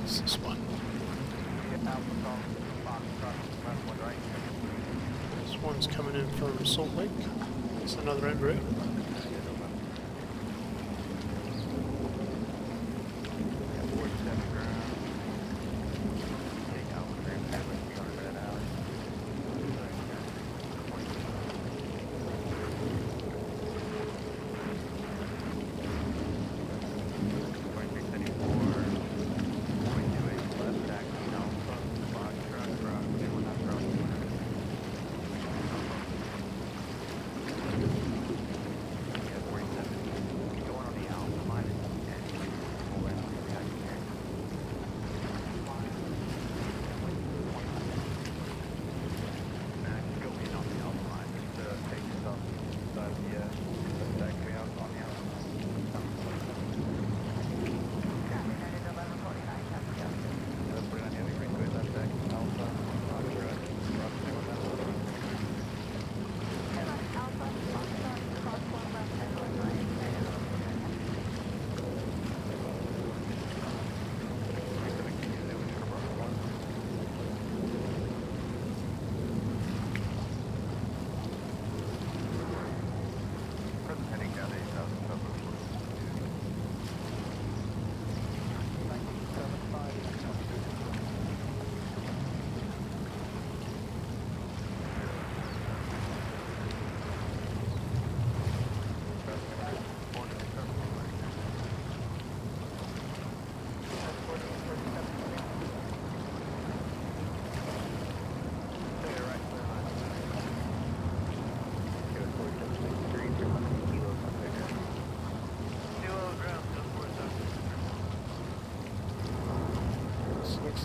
[SPEAKER 4] It's this one. This one's coming in from Salt Lake. It's another embryo.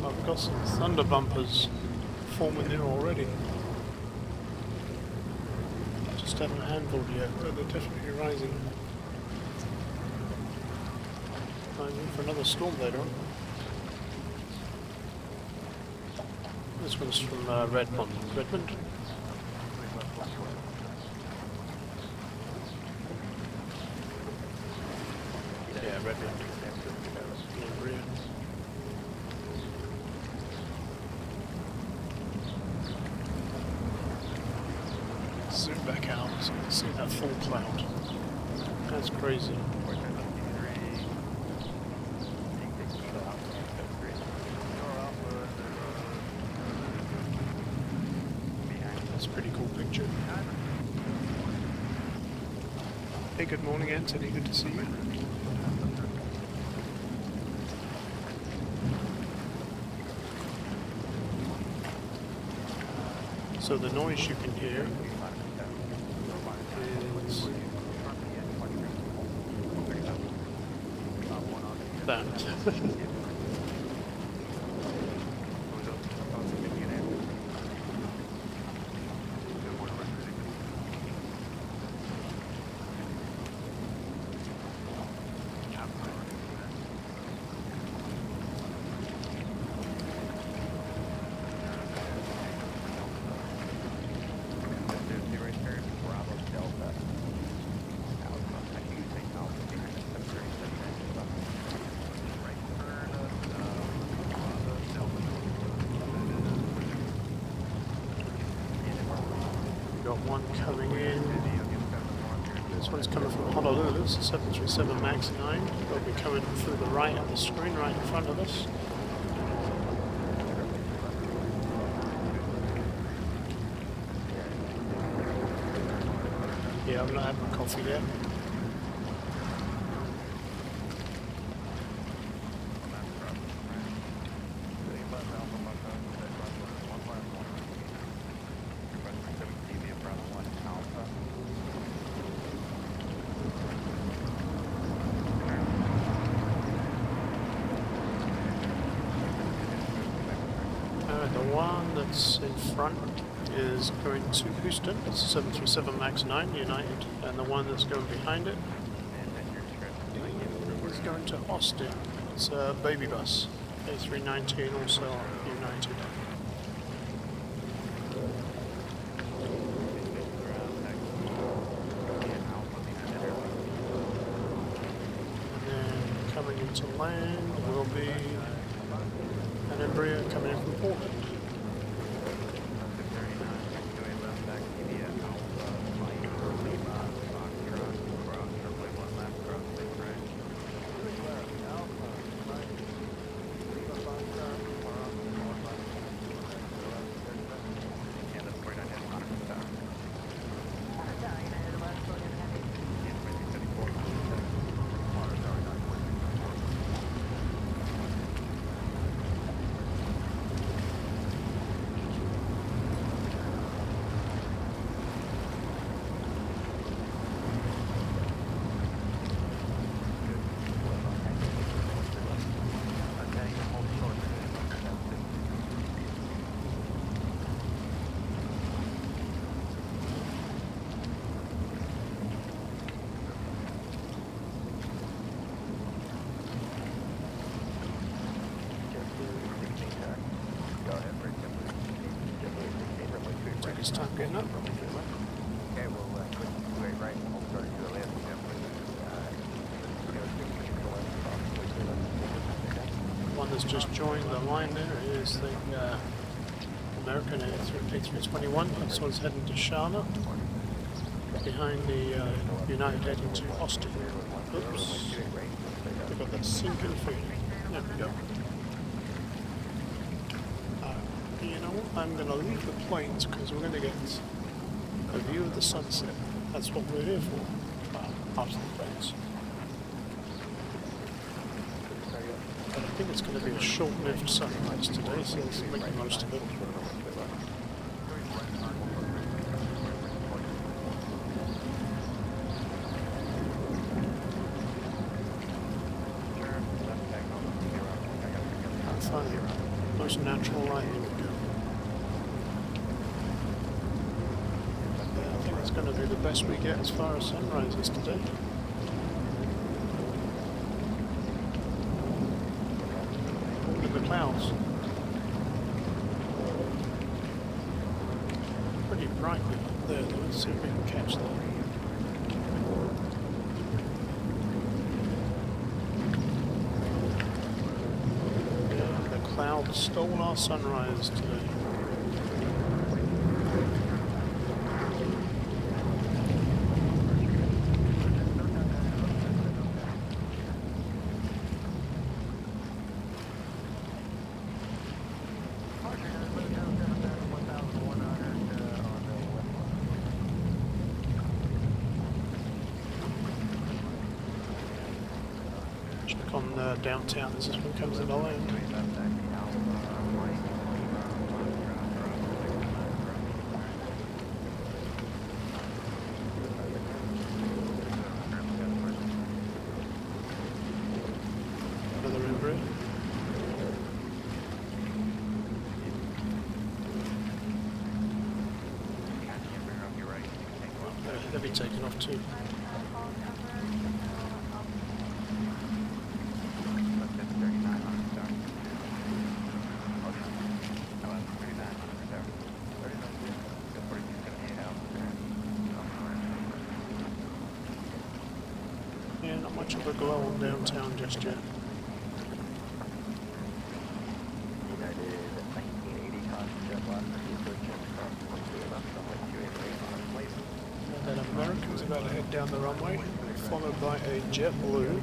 [SPEAKER 4] I've got some thunder bumpers forming there already. Just haven't handled yet, but they're definitely rising. I'm in for another storm later on. This one's from Redmond. Yeah, Redmond. Zoom back out so you can see that full cloud. That's crazy. That's a pretty cool picture. Hey, good morning, Anthony. Good to see you. So the noise you can hear is that. Got one coming in. This one's coming from Honolulu. It's a 737 MAX 9. They'll be coming through the right of the screen, right in front of us. Yeah, I've not had my coffee yet. The one that's in front is going to Houston. It's a 737 MAX 9 United, and the one that's going behind it going to Austin. It's a baby bus. A319 also United. And then coming into land will be an Embraer coming in from Portland. Take his time getting up.
[SPEAKER 6] Okay, we'll switch to a right and we'll start to a left.
[SPEAKER 4] One that's just joined the line there is the American A321. This one's heading to Charlotte. Behind the United heading to Austin. Oops. We've got that sinking feeling. There we go. You know what? I'm going to leave the planes because we're going to get a view of the sunset. That's what we're here for. After the planes. But I think it's going to be a short-lived sunrise today, so let's make the most of it. Funny. Most natural light here we go. Yeah, I think it's going to be the best we get as far as sunrises today. Look at the clouds. Pretty brightly up there though. Let's see if we can catch that. Clouds stole our sunrise today. Check on downtown as this one comes into land. They'll be taken off too. Yeah, not much of a glow on downtown just yet. And then American's about to head down the runway, followed by a JetBlue.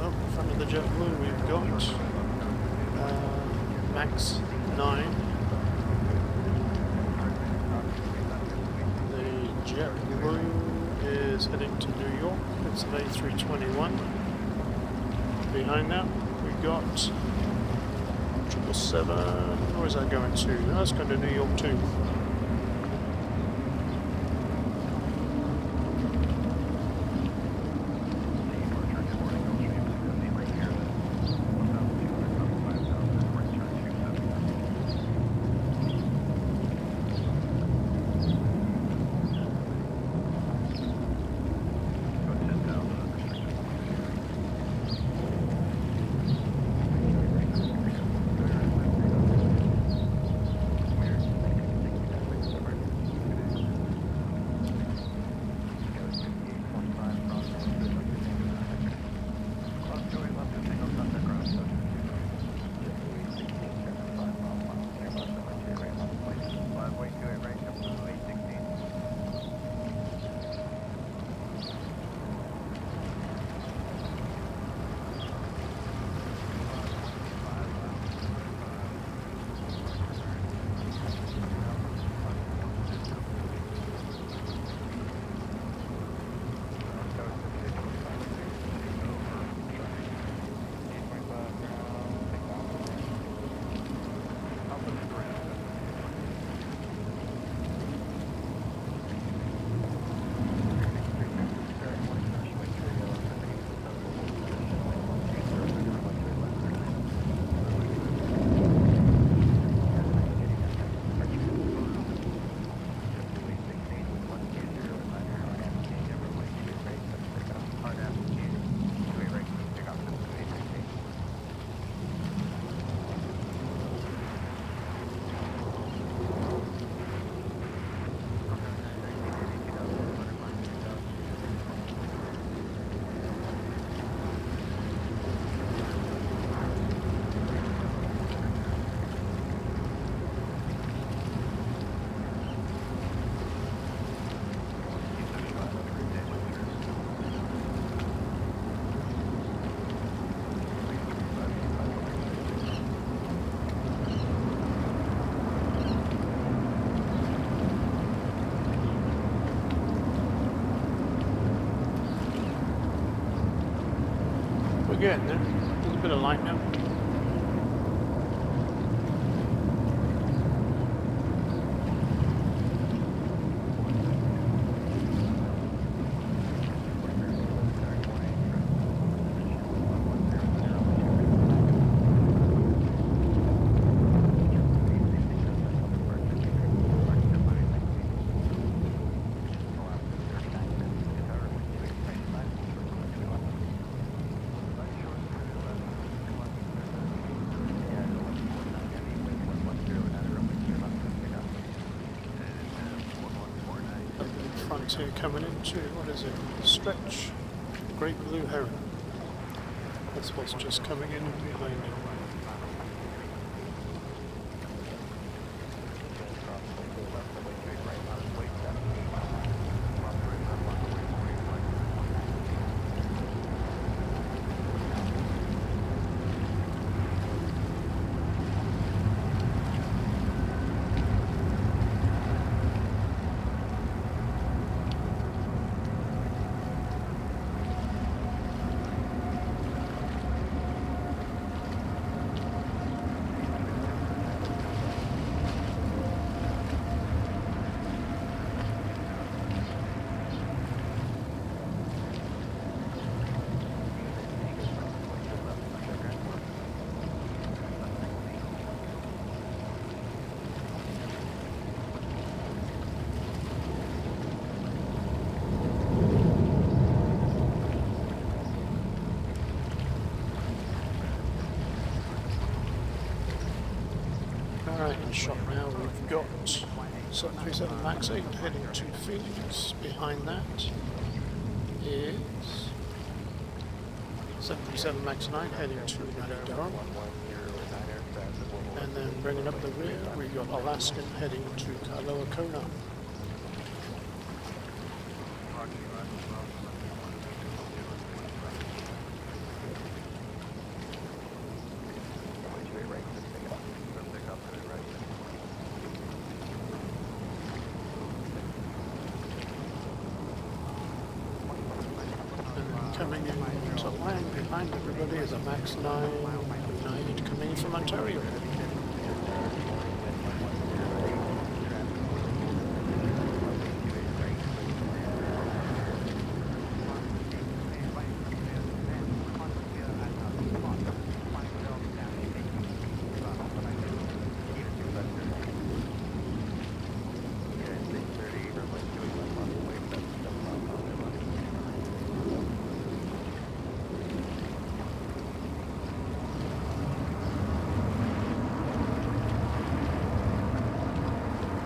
[SPEAKER 4] Oh, in front of the JetBlue we've got Max 9. The JetBlue is heading to New York. It's an A321. Behind that we've got 777. Where is that going to? No, that's going to New York too. We're getting there. There's a bit of light now. Frontier coming into, what is it? Stretch. Great Blue Heron. That's what's just coming in behind it. Alright, in shot now we've got 737 MAX 8 heading to Phoenix. Behind that is 737 MAX 9 heading to Durham. And then bringing up the rear, we've got Alaskan heading to Kailua Kona. Coming in to land behind everybody is a MAX 9 coming in from Ontario.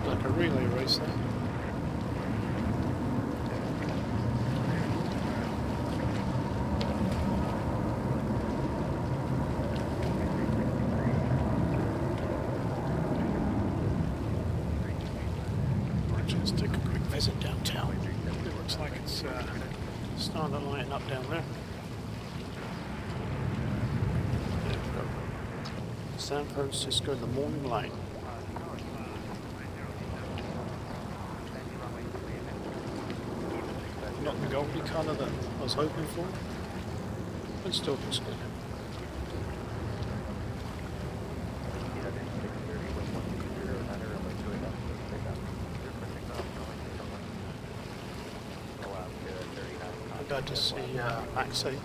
[SPEAKER 4] Like a relay race there. Just take a quick visit downtown. It looks like it's starting to line up down there. There we go. San Francisco in the morning light. Not the goldy colour that I was hoping for, but still looks good. I'm glad to see MAX 8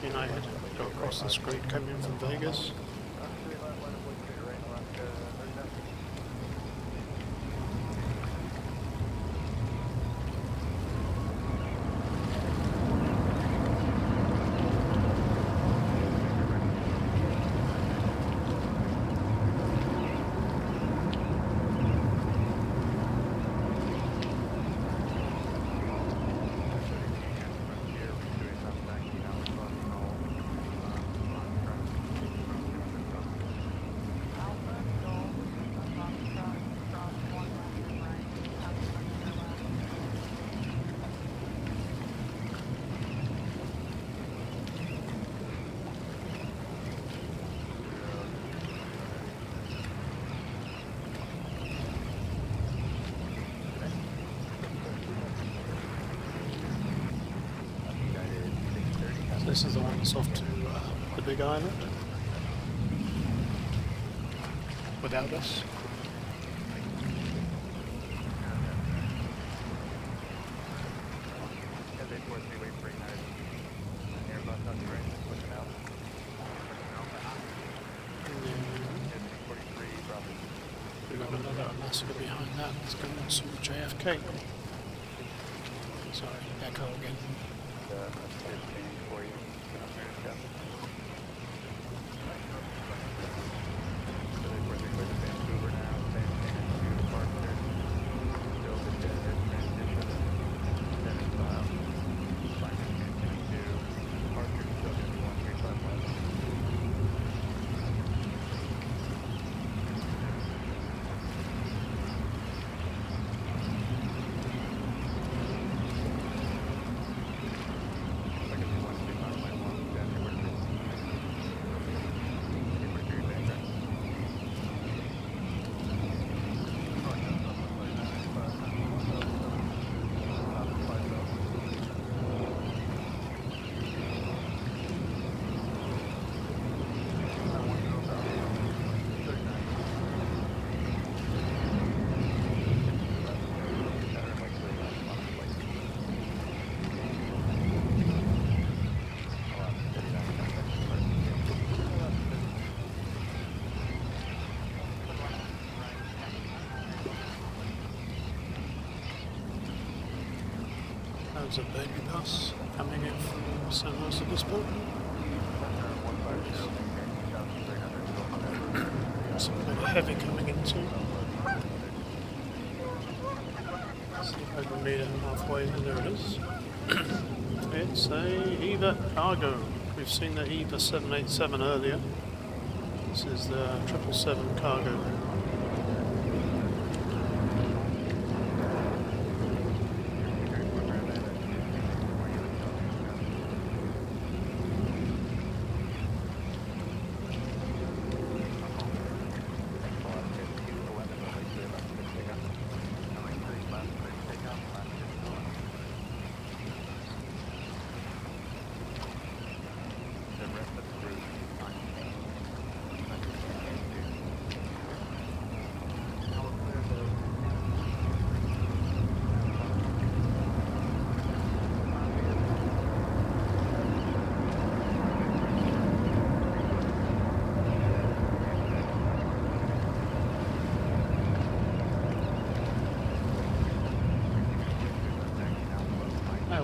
[SPEAKER 4] United go across the street coming in from Vegas. This is the one that's off to The big island? Without us? We've got another Alaska behind that. Let's go to JFK. Sorry, echo again. There's a baby bus coming in from San Luis Obispo. Something heavy coming in too. See if I can meet it halfway. There it is. It's a EVA cargo. We've seen the EVA 787 earlier. This is the 777 cargo.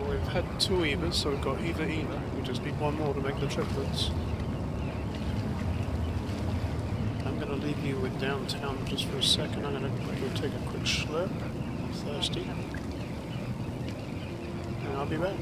[SPEAKER 4] We've had 2 EVAs, so we've got EVA. We just need one more to make the triplets. I'm going to leave you with downtown just for a second. I'm going to go take a quick slurp. I'm thirsty. And I'll be back.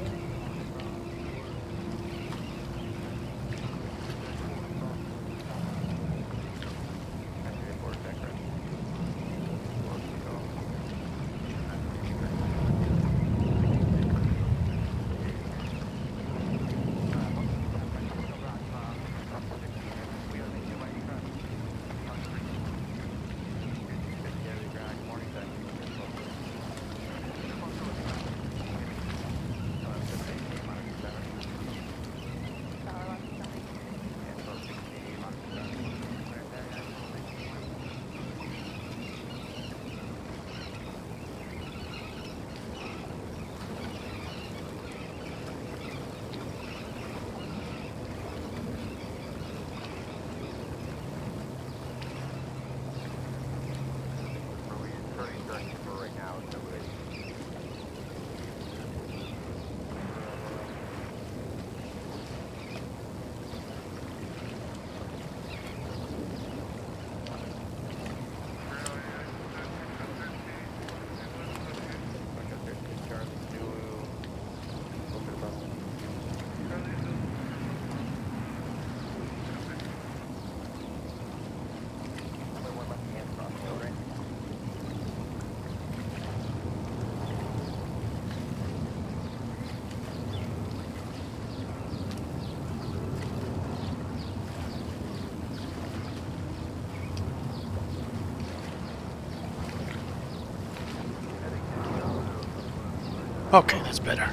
[SPEAKER 4] Okay, that's better.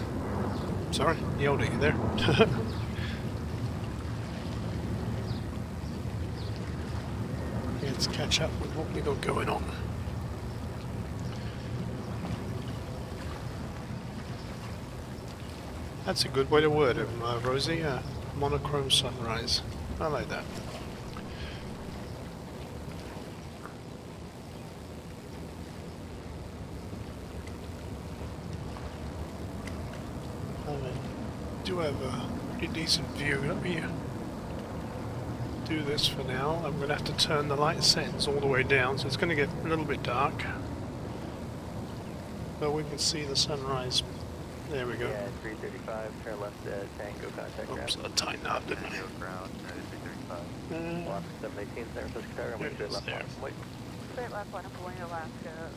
[SPEAKER 4] Sorry, yelled at you there. Let's catch up with what we got going on. That's a good way to word it, Rosie. Monochrome sunrise. I like that. I do have a pretty decent view. Let me do this for now. I'm going to have to turn the light settings all the way down, so it's going to get a little bit dark. But we can see the sunrise. There we go.
[SPEAKER 6] Yeah, 335, turn left at Tango, contact ground.
[SPEAKER 4] Oops, I tightened up, didn't I?
[SPEAKER 2] Ground, 335.
[SPEAKER 6] Lock 718, San Francisco Tower, and
[SPEAKER 4] There
[SPEAKER 6] we
[SPEAKER 4] it
[SPEAKER 6] should
[SPEAKER 4] is,
[SPEAKER 6] left
[SPEAKER 4] there.
[SPEAKER 6] one. Wait.
[SPEAKER 7] Straight left one, Point Alaska.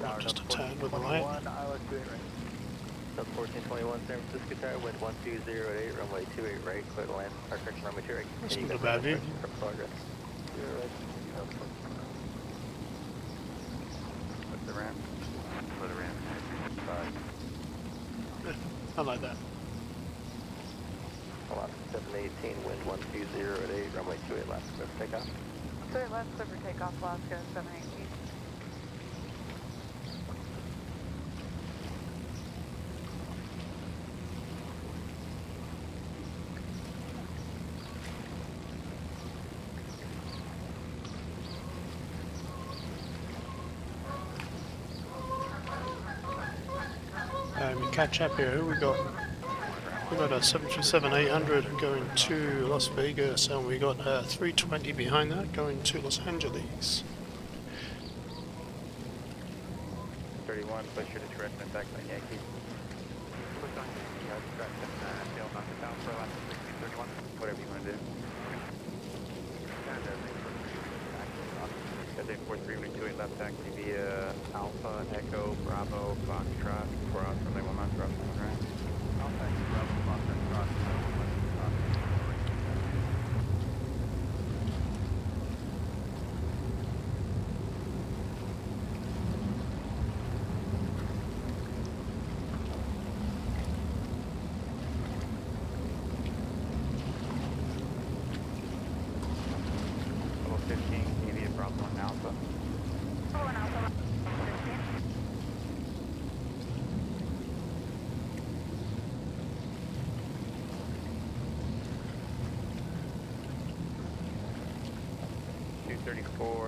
[SPEAKER 6] Tower
[SPEAKER 4] Just a
[SPEAKER 6] number
[SPEAKER 4] tad with the
[SPEAKER 6] 1421,
[SPEAKER 4] light.
[SPEAKER 6] ILS 28 right. Sub 1421, San Francisco Tower, wind 120 at 8, runway 28 right, clear to land. Our correction runway 2 right.
[SPEAKER 4] That's
[SPEAKER 6] Continue
[SPEAKER 4] not a
[SPEAKER 6] to
[SPEAKER 4] bad view.
[SPEAKER 6] From progress. 0 right.
[SPEAKER 1] What's the ramp?
[SPEAKER 2] For the ramp, 335.
[SPEAKER 4] I like that.
[SPEAKER 6] Alaska 718, wind 120 at 8, runway 28 left, clear for takeoff.
[SPEAKER 7] Straight left, clear for takeoff, Alaska 718.
[SPEAKER 4] We catch up here. Who we got? We got a 737-800 going to Las Vegas, and we got a 320 behind that going to Los Angeles.
[SPEAKER 1] 31, push your discretion and back line Yankee.
[SPEAKER 2] Push on discretion, tail knock it down for Alaska 1631.
[SPEAKER 1] Whatever you want to do. SA43, we 28 left taxi via Alpha, Echo, Bravo, Foxtrot, cross from runway 19, cross runway 1 right.
[SPEAKER 2] Alpha, Bravo, Foxtrot, cross,
[SPEAKER 1] Level 15, can you be at Bravo 1 Alpha?
[SPEAKER 7] Oh, and Alpha 15.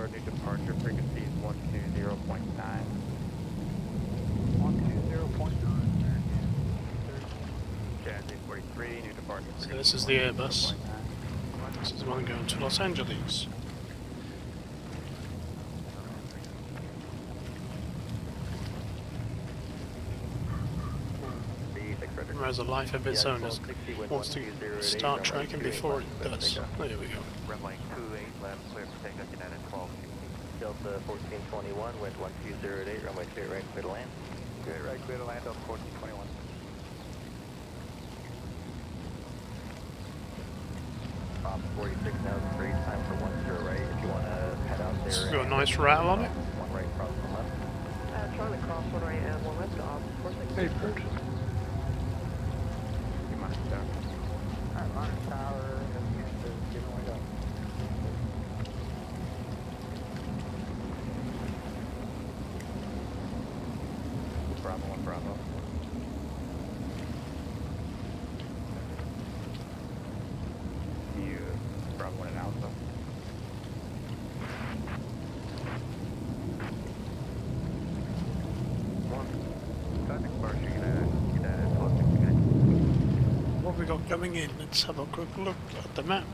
[SPEAKER 1] New departure frequency is 120.9.
[SPEAKER 6] 120.9.
[SPEAKER 1] Jazz 43, new departure.
[SPEAKER 4] So this is the Airbus. This is the one going to Los Angeles. Has a life of its own. It wants to start tracking before it does. There we go.
[SPEAKER 2] runway 28 left, clear for takeoff, United 12.
[SPEAKER 6] Delta 1421, wind 120 at 8, runway 2 right, clear to land.
[SPEAKER 1] Good, right, clear to land on 1421.
[SPEAKER 6] Bob 46 now is great time for 10 right. If you want to head out there.
[SPEAKER 4] This has got a nice rattle on it.
[SPEAKER 6] One right, cross one left.
[SPEAKER 5] Charlie cross, one right, and one left off.
[SPEAKER 4] Hey, bird.
[SPEAKER 1] You mind, sir?
[SPEAKER 6] Alright, Monitor Tower, is giving way up.
[SPEAKER 1] Bravo 1, Bravo. You, Bravo 1 and Alpha.
[SPEAKER 2] Traffic departure, United 12.
[SPEAKER 4] What we got coming in? Let's have a quick look at the map.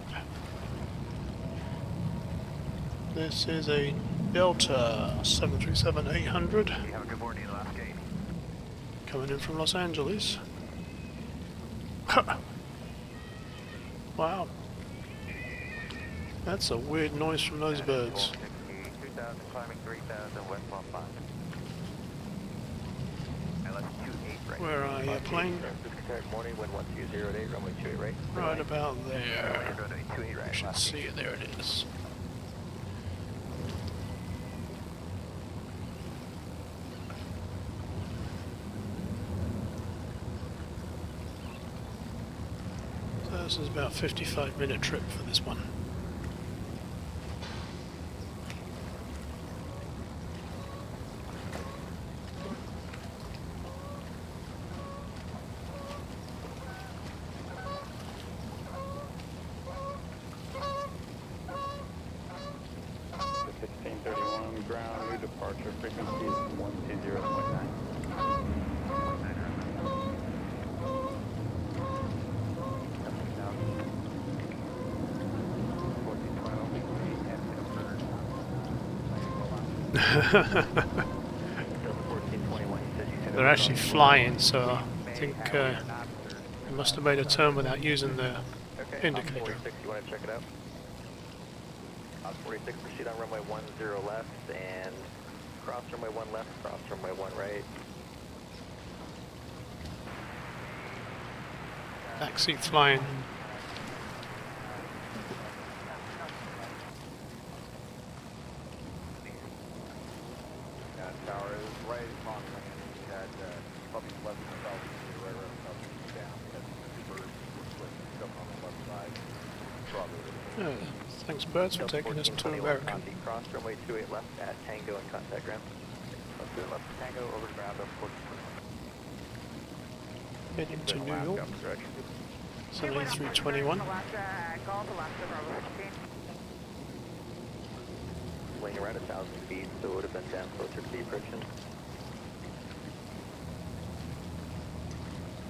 [SPEAKER 4] This is a Delta 737-800
[SPEAKER 2] You have a good morning, Alaska 80.
[SPEAKER 4] coming in from Los Angeles. Wow. That's a weird noise from those birds.
[SPEAKER 2] 2000, climbing 3000, west 15. LS 28 right.
[SPEAKER 4] Where are you, plane?
[SPEAKER 6] Morning, wind 120 at 8, runway 28 right.
[SPEAKER 4] Right about there.
[SPEAKER 2] You're going to 28
[SPEAKER 4] I
[SPEAKER 2] right.
[SPEAKER 4] should see it. There it is. This is about a 55-minute trip for this one.
[SPEAKER 1] The 1631 ground, new departure frequency is 120.9.
[SPEAKER 4] They're actually flying, so I think they must have made a turn without using the indicator.
[SPEAKER 2] 46, you want to check it out? 46, proceed on runway 10 left and cross runway 1 left, cross runway 1 right.
[SPEAKER 4] Backseat flying.
[SPEAKER 6] Tower is right on land. We had probably less than 1,000 feet right around down. We had two birds coming on the left side. Probably.
[SPEAKER 4] Thanks, birds, for taking us to American.
[SPEAKER 2] Cross runway 28 left at Tango and contact ground.
[SPEAKER 6] Let's do left Tango over to ground up 14.
[SPEAKER 4] Heading to New York. 7321.
[SPEAKER 2] Laying around 1,000 feet, so it would have been down closer to the approaching.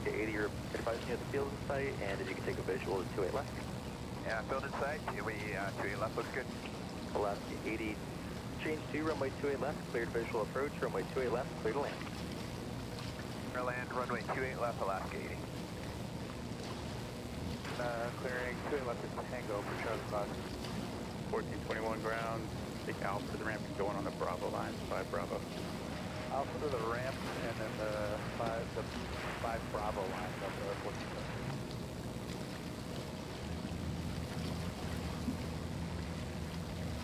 [SPEAKER 2] Okay, 80, you're advising you at the field in sight, and if you can take a visual to 28 left.
[SPEAKER 6] Yeah, field in sight. We 28 left looks good.
[SPEAKER 2] Alaska 80, change to runway 28 left, cleared visual approach, runway 28 left, clear to land.
[SPEAKER 6] Clear land, runway 28 left, Alaska 80. Clearing 28 left is Tango for Charlie 5.
[SPEAKER 1] 1421 ground, take Alpha to the ramp and going on the Bravo line, 5 Bravo.
[SPEAKER 6] Alpha to the ramp, and then the 5 Bravo lines up there, 14.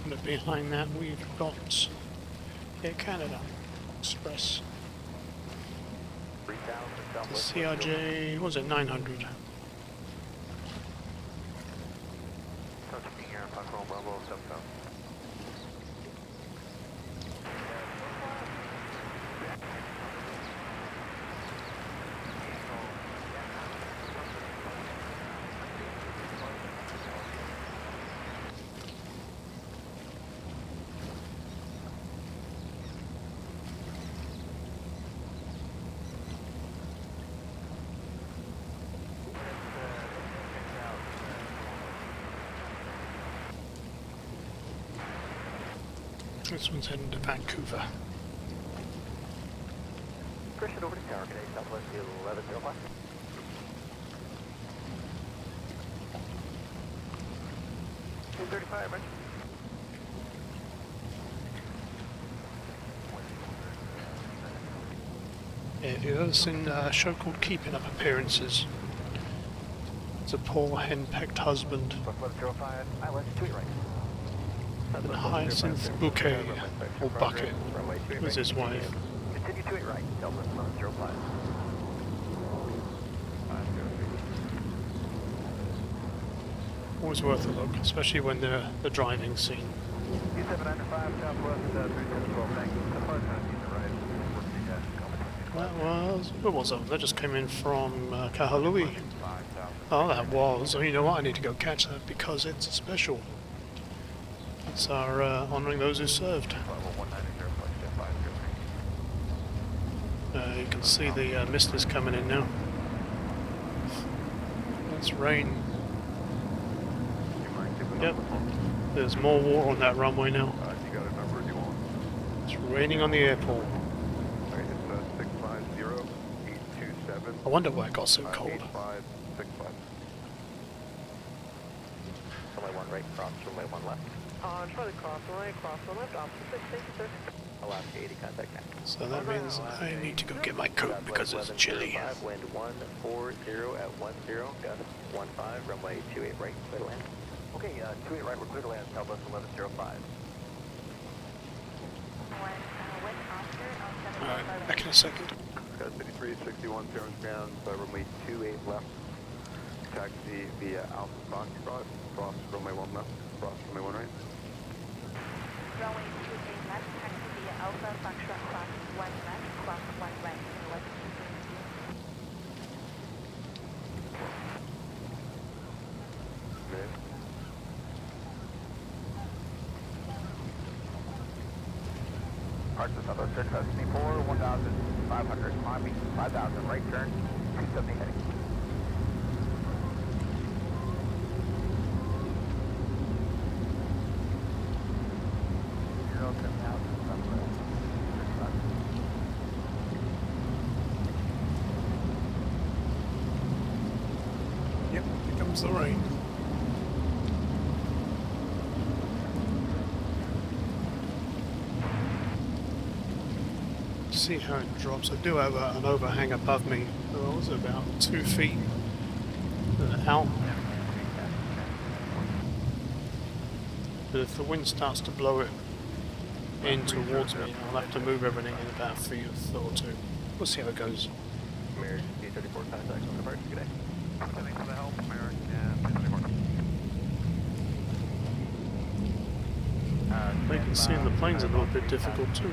[SPEAKER 4] And behind that we've got Air Canada Express.
[SPEAKER 2] 3000 southwest.
[SPEAKER 4] CRJ, what was it, 900?
[SPEAKER 6] Here, Buckle, Bravo, South.
[SPEAKER 4] This one's heading to Vancouver.
[SPEAKER 2] Christian over to tower, today, southwest 1105. Right?
[SPEAKER 4] Yeah, if you've ever seen a show called Keeping Up Appearances, it's a poor henpecked husband
[SPEAKER 6] Southwest 05, island 2 right.
[SPEAKER 4] and Hyacinth Bouquet, or Bucket, was his wife.
[SPEAKER 6] Continue to 8 right, Southwest 1105.
[SPEAKER 4] Always worth a look, especially when they're the driving scene.
[SPEAKER 6] E795, Southwest 312, thank you. So far, it's not the right.
[SPEAKER 4] Where was that? That just came in from Kahului. Oh, that was. Oh, you know what? I need to go catch that because it's a special. It's our honouring those who served. You can see the mist is coming in now. It's rain. Yep. There's more water on that runway now.
[SPEAKER 6] You got a number you want?
[SPEAKER 4] It's raining on the airport.
[SPEAKER 6] Okay, it's 650-827.
[SPEAKER 4] I wonder why it got so cold.
[SPEAKER 6] 8565.
[SPEAKER 2] Runway 1 right, cross runway 1 left.
[SPEAKER 5] Charlie cross one left, officer 6, thank you, sir.
[SPEAKER 2] Alaska 80, contact now.
[SPEAKER 4] So that means I need to go get my coat because it's chilly.
[SPEAKER 2] Wind 140 at 10, gust 15, runway 28 right, clear to land.
[SPEAKER 6] Okay, 28 right, we're clear to land, Southwest 1105.
[SPEAKER 4] Alright, back in a second.
[SPEAKER 6] Got 5361, Terrence ground, runway 28 left.
[SPEAKER 1] Taxi via Alpha Foxtrot, cross runway 1 left, cross runway 1 right.
[SPEAKER 7] Runway 28 left, taxi via Alpha Foxtrot, cross 1 left, cross 1 right, North 260.
[SPEAKER 1] Good.
[SPEAKER 6] Parts of Southwest 674, 1,500 climbing, 5,000 right turn, 270 heading.
[SPEAKER 4] Yep, here comes the rain. See how it drops. I do have an overhang above me. Oh, it's about 2 feet out. But if the wind starts to blow it in towards me, I'll have to move everything in about a foot or two. We'll see how it goes.
[SPEAKER 1] Mirror B34 contact on the parts. Good day.
[SPEAKER 6] Thanks for the help, Merrick, and 34.
[SPEAKER 4] Making seeing the plane's a little bit difficult too.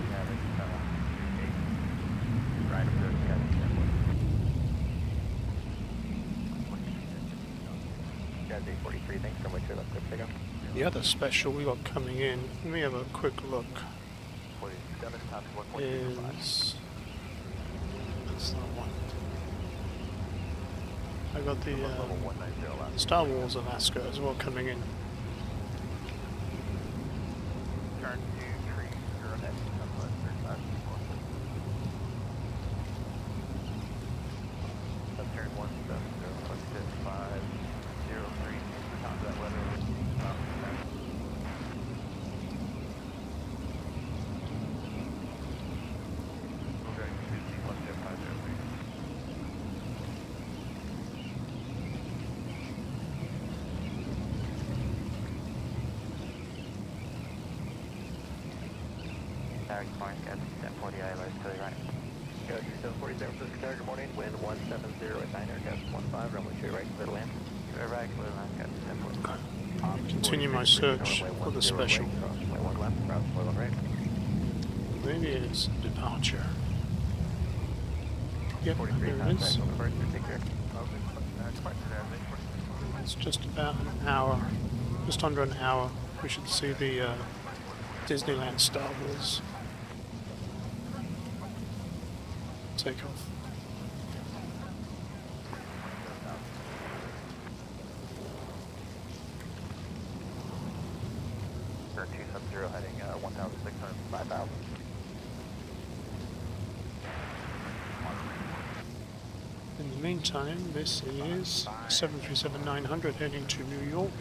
[SPEAKER 1] Thanks so much for that quick pickup.
[SPEAKER 4] The other special we got coming in, let me have a quick look, is... That's not one. I got the Star Wars Alaska as well coming in.
[SPEAKER 6] Turn 230 heading Southwest 35. Left turn 170, 503, that weather.
[SPEAKER 1] Target point, got 1040 ILS to the right. Go 740 San Francisco Tower, good morning. Wind 170 at 9 aircraft 15, runway 2 right, clear to land. Clear right, clear to land, got 1040.
[SPEAKER 4] Continue my search for the special.
[SPEAKER 1] Cross runway 1 left, cross runway 1 right.
[SPEAKER 4] Maybe it's departure. Yep,
[SPEAKER 1] 43
[SPEAKER 4] there it
[SPEAKER 1] contact
[SPEAKER 4] is.
[SPEAKER 1] on the first, take care.
[SPEAKER 4] It's just about an hour, just under an hour. We should see the Disneyland Star Wars take off.
[SPEAKER 6] Turn 270 heading 1,600, 5,000.
[SPEAKER 4] In the meantime, this is 737-900 heading to New York.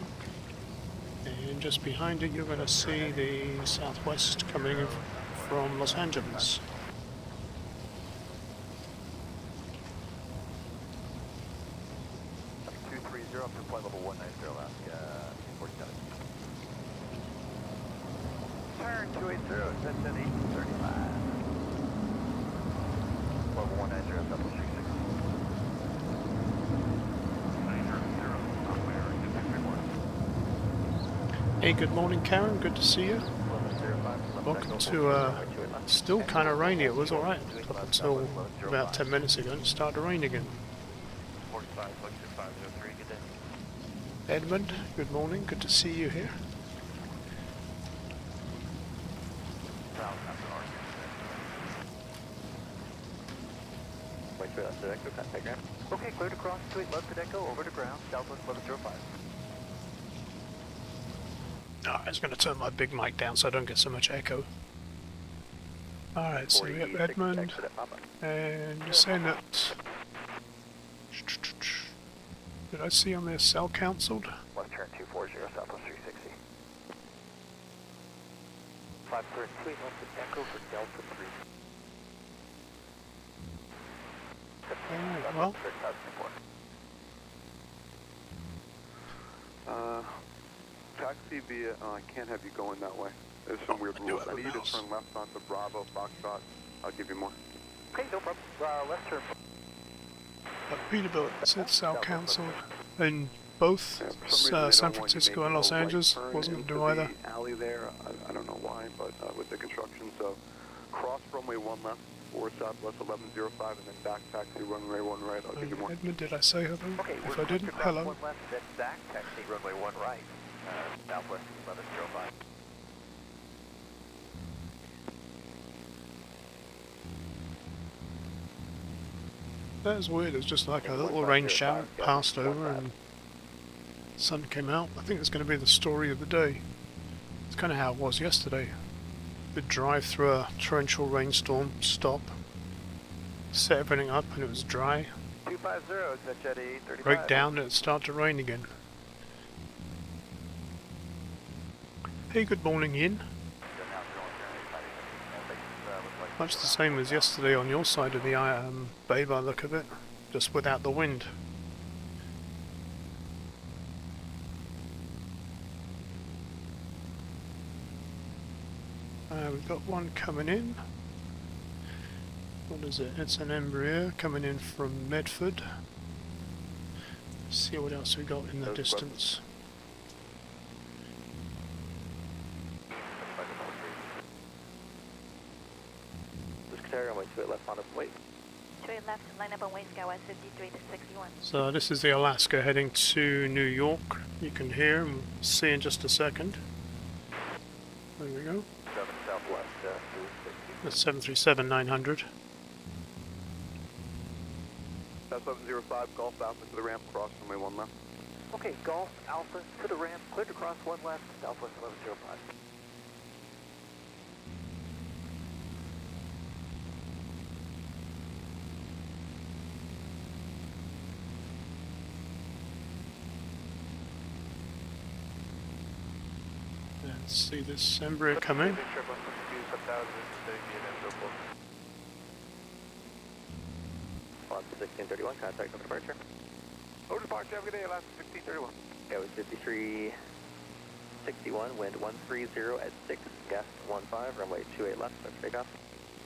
[SPEAKER 4] And just behind it, you're going to see the Southwest coming in from Los Angeles.
[SPEAKER 6] Up to flight level 190, Alaska 47. Turn 280, descend 835. Level 190, double 360. 900,
[SPEAKER 4] Hey, good morning, Karen. Good to see you.
[SPEAKER 6] 1105.
[SPEAKER 4] Welcome to still kind of rainy. It was all right up until about 10 minutes ago. It started to rain again.
[SPEAKER 6] 45, 503, good day.
[SPEAKER 4] Edmund, good morning. Good to see you here.
[SPEAKER 1] Wait for us to echo contact ground.
[SPEAKER 6] Okay, clear to cross 28 left to Echo, over to ground, Southwest 1105.
[SPEAKER 4] Oh, I was going to turn my big mic down so I don't get so much echo. Alright, so we got Edmund,
[SPEAKER 1] exit at Papa.
[SPEAKER 4] and you're saying that... Did I see on there cell cancelled?
[SPEAKER 6] Left turn 240, Southwest 360. 538 left to Echo for Delta 3.
[SPEAKER 4] Alright, well,
[SPEAKER 8] Taxi via, I can't have you going that way. There's some weird
[SPEAKER 4] I do
[SPEAKER 8] rules.
[SPEAKER 4] have
[SPEAKER 8] I
[SPEAKER 4] a
[SPEAKER 8] need you to
[SPEAKER 4] mouse.
[SPEAKER 8] turn left onto Bravo, Foxtrot. I'll give you more.
[SPEAKER 6] Okay, no problem. Left turn.
[SPEAKER 4] Peterbilt said cell cancelled. in both
[SPEAKER 8] Yeah, for some reason, they
[SPEAKER 4] San
[SPEAKER 8] don't want you
[SPEAKER 4] Francisco
[SPEAKER 8] making
[SPEAKER 4] and
[SPEAKER 8] a
[SPEAKER 4] Los
[SPEAKER 8] right
[SPEAKER 4] Angeles.
[SPEAKER 8] turn
[SPEAKER 4] Wasn't going to
[SPEAKER 8] into
[SPEAKER 4] do either.
[SPEAKER 8] the alley there. I don't know why, but with the construction, so cross runway 1 left, 4 southwest 1105, and then back taxi runway 1 right. I'll give you more.
[SPEAKER 4] Edmund, did I say hello?
[SPEAKER 2] Okay,
[SPEAKER 4] If
[SPEAKER 2] we're
[SPEAKER 4] I didn't,
[SPEAKER 2] across
[SPEAKER 4] hello.
[SPEAKER 2] 1 left, then back, taxi runway 1 right, southwest 1105.
[SPEAKER 4] That was weird. It was just like a little rain shower passed over and sun came out. I think it's going to be the story of the day. It's kind of how it was yesterday. The drive through a torrential rainstorm, stop, set everything up, and it was dry.
[SPEAKER 2] 250, it's at 835.
[SPEAKER 4] Break down and it started to rain again. Hey, good morning, Yin. Much the same as yesterday on your side of the bay by the look of it, just without the wind. We've got one coming in. What is it? It's an Embraer coming in from Medford. Let's see what else we got in the distance.
[SPEAKER 2] Runway 28 left, on up, wait.
[SPEAKER 7] 28 left, line up on West Skywest 53 to 61.
[SPEAKER 4] So this is the Alaska heading to New York. You can hear and see in just a second. There we go.
[SPEAKER 2] 7 southwest,
[SPEAKER 4] That's 737-900.
[SPEAKER 8] That's 1105, Golf Alpha to the ramp, cross runway 1 left.
[SPEAKER 2] Okay, Golf Alpha to the ramp, cleared to cross 1 left, southwest 1105.
[SPEAKER 4] Let's see this Embraer come in.
[SPEAKER 2] On 1631, contact on departure.
[SPEAKER 6] Oh, departure, have a good day, Alaska 1631.
[SPEAKER 2] Yeah, with 5361, wind 130 at 6, gust 15, runway 28 left, that's takeoff.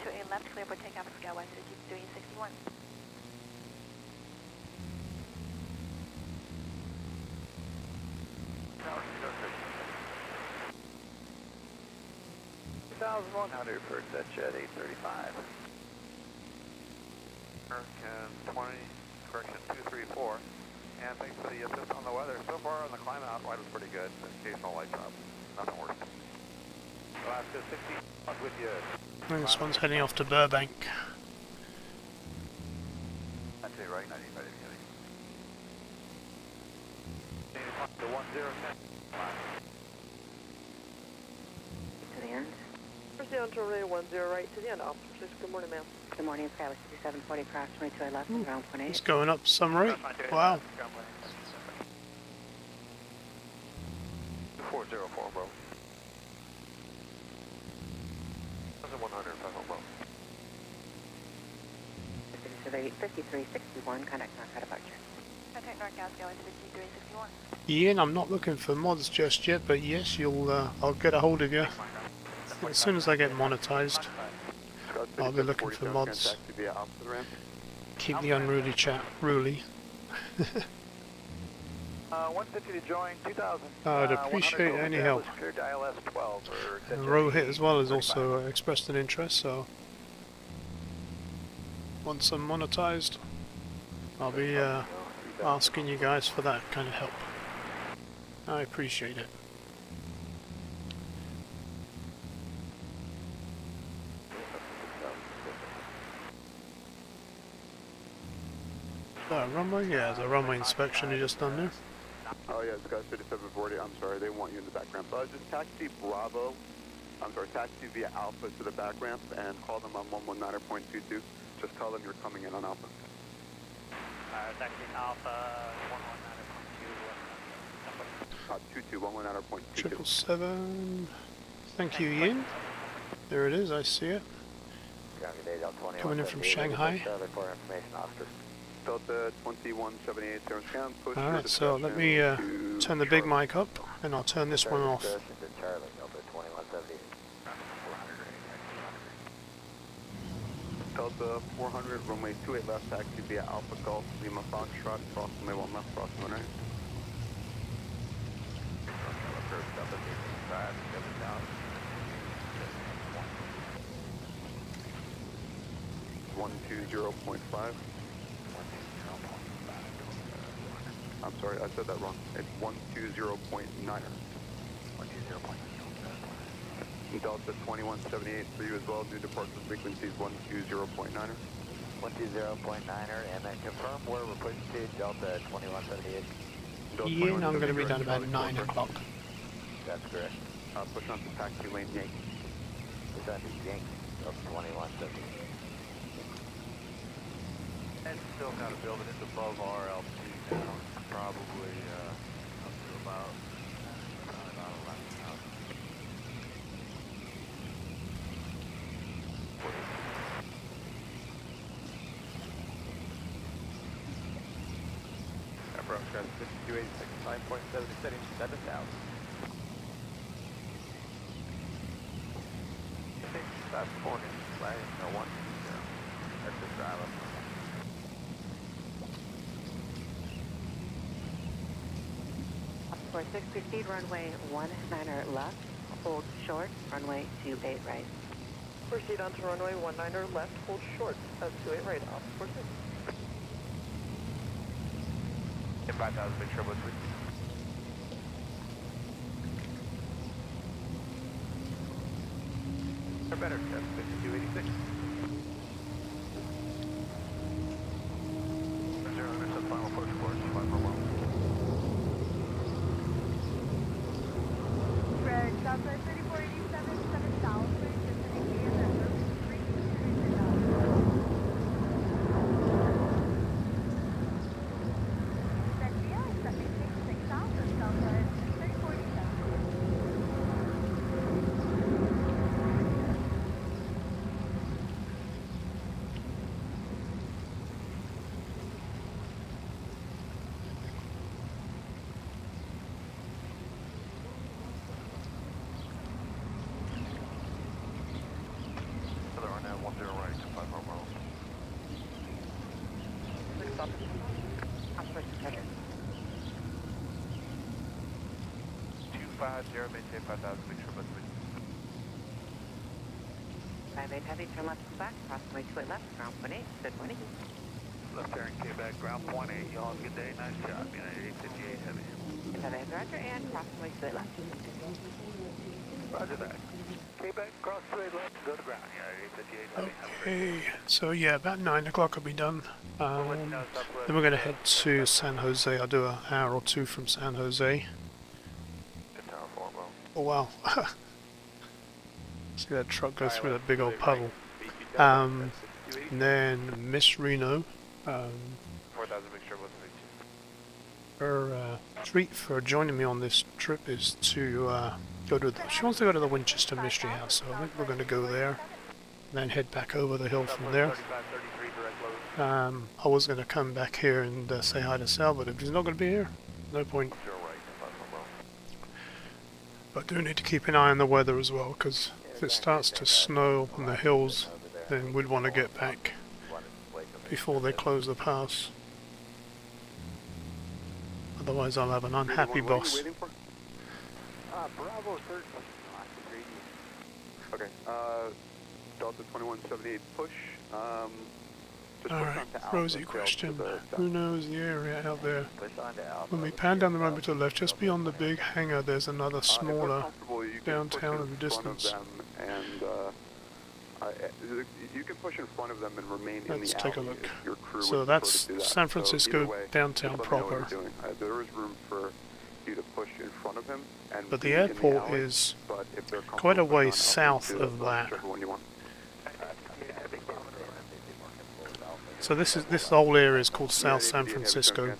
[SPEAKER 7] 28 left, clear for takeoff for Skywest 53 to 61.
[SPEAKER 2] $2,100 for that jet 835.
[SPEAKER 6] American 20, correction 234. And thanks for the assist on the weather. So far on the climb out, light was pretty good. Occasional light drop. Nothing worse. Alaska 60 with you.
[SPEAKER 4] I think this one's heading off to Burbank.
[SPEAKER 6] I'd say right, 90 by the beginning. The 1010.
[SPEAKER 5] To the end.
[SPEAKER 9] First down to runway 10 right to the end, officers. Good morning, ma'am.
[SPEAKER 5] Good morning, Skywest 5740, cross 22 left, ground 18.
[SPEAKER 4] It's going up some rate. Wow.
[SPEAKER 6] 404, bro. 100, bro.
[SPEAKER 5] 5361, contact North departure.
[SPEAKER 7] Contact North Gal Skywest 53 to 61.
[SPEAKER 4] Ian, I'm not looking for mods just yet, but yes, I'll get a hold of you. As soon as I get monetized, I'll be looking for mods. Keep the unruly chat ruly.
[SPEAKER 6] 150 to join, 2000.
[SPEAKER 4] I'd appreciate any help. And Rohit as well has also expressed an interest, so once I'm monetized, I'll be asking you guys for that kind of help. I appreciate it. Runway? Yeah, the runway inspection you just done there.
[SPEAKER 8] Oh yeah, it's got 5740. I'm sorry, they want you in the back ramp. Just taxi Bravo. I'm sorry, taxi via Alpha to the back ramp and call them on 119.22. Just tell them you're coming in on Alpha.
[SPEAKER 1] Taxi Alpha 119.2.
[SPEAKER 8] 119.22.
[SPEAKER 4] 777. Thank you, Ian. There it is, I see it. Coming in from Shanghai.
[SPEAKER 8] Delta 2178 San Francisco.
[SPEAKER 4] Alright, so let me turn the big mic up and I'll turn this one off.
[SPEAKER 8] Delta 400, runway 28 left, taxi via Alpha Golf, Lima Foxtrot, cross runway 1 left, cross 1 right.
[SPEAKER 6] Delta 5, 7,000.
[SPEAKER 8] 120.5. I'm sorry, I said that wrong. It's 120.9er. 120.9. Delta 2178 for you as well. New departure frequencies 120.9er.
[SPEAKER 6] 120.9er, and then confirm where we're pushing to Delta 2178.
[SPEAKER 4] Yeah, and I'm going to be done about 9 o'clock.
[SPEAKER 6] That's correct.
[SPEAKER 8] Push on to taxi lane Yankee.
[SPEAKER 6] Push on to Yankee, Delta 2178. And still kind of building it above our altitude now, probably up to about 11,000. Approach 5286, 9.7, setting 7,000. 540, flag, no 120. That's the driver.
[SPEAKER 5] For 60 feet, runway 19er left, hold short, runway 28 right.
[SPEAKER 9] Proceed onto runway 19er left, hold short, 28 right, off 46.
[SPEAKER 6] Hit 5,000, make sure what's with you. Or better, 5286. 0, there's a final approach course, 541.
[SPEAKER 7] Red, Delta 3487, 7,000, descending via the Centria, 6,000, Delta 3487.
[SPEAKER 6] Further on now, 10 right, 5 miles. 250, maintain 5,000, make sure what's with you.
[SPEAKER 5] 58 heavy, turn left and back, cross runway 28 left, ground 18, good morning.
[SPEAKER 6] Left turn, K-back, ground 18, y'all have a good day, nice job, United 858 heavy.
[SPEAKER 5] 58 roger, and cross runway 28 left.
[SPEAKER 6] Roger that. K-back, cross 28 left, go to ground, United 858 heavy.
[SPEAKER 4] Okay, so yeah, about 9 o'clock I'll be done. Then we're going to head to San Jose. I'll do an hour or two from San Jose.
[SPEAKER 6] Good tower 4, well.
[SPEAKER 4] Oh wow. See that truck go through that big old puddle. And then Miss Reno,
[SPEAKER 6] 4,000, make sure what's with you.
[SPEAKER 4] her treat for joining me on this trip is to go to she wants to go to the Winchester Mystery House, so I think we're going to go there and then head back over the hill from there.
[SPEAKER 6] 3533, direct load.
[SPEAKER 4] I was going to come back here and say hi to Sal, but if he's not going to be here, no point.
[SPEAKER 6] 0 right, 5 well.
[SPEAKER 4] But I do need to keep an eye on the weather as well, because if it starts to snow up on the hills, then we'd want to get back before they close the pass. Otherwise I'll have an unhappy boss.
[SPEAKER 6] Bravo 13.
[SPEAKER 8] Okay, Delta 2178 push. Just push
[SPEAKER 4] Alright,
[SPEAKER 8] on to Alpha,
[SPEAKER 4] Rosie
[SPEAKER 8] sail to
[SPEAKER 4] question.
[SPEAKER 6] uh,
[SPEAKER 8] the
[SPEAKER 4] Who
[SPEAKER 8] south.
[SPEAKER 4] knows the area out there?
[SPEAKER 6] Push on to Alpha.
[SPEAKER 4] When we pan down the runway to the left, just beyond the big hangar, there's another
[SPEAKER 8] If they're
[SPEAKER 4] smaller
[SPEAKER 8] comfortable, you can
[SPEAKER 4] downtown
[SPEAKER 8] push
[SPEAKER 4] in the
[SPEAKER 8] front of
[SPEAKER 4] distance.
[SPEAKER 8] them and, you can push in front of them and remain in
[SPEAKER 4] Let's
[SPEAKER 8] the
[SPEAKER 4] take a
[SPEAKER 8] alley
[SPEAKER 4] look.
[SPEAKER 8] if your crew
[SPEAKER 4] So
[SPEAKER 8] would
[SPEAKER 4] that's
[SPEAKER 8] prefer to do that.
[SPEAKER 4] San
[SPEAKER 8] So
[SPEAKER 4] Francisco
[SPEAKER 8] either way,
[SPEAKER 4] downtown
[SPEAKER 8] just let me know what
[SPEAKER 4] proper.
[SPEAKER 8] you're doing. There is room for you to push in front of him and
[SPEAKER 4] But the
[SPEAKER 8] be in
[SPEAKER 4] airport
[SPEAKER 8] alley,
[SPEAKER 4] is
[SPEAKER 8] but if they're
[SPEAKER 4] quite a
[SPEAKER 8] comfortable
[SPEAKER 4] way
[SPEAKER 8] pushing on
[SPEAKER 4] south
[SPEAKER 8] Alpha,
[SPEAKER 4] of that.
[SPEAKER 8] whichever one you want.
[SPEAKER 4] So this whole area is called South San Francisco.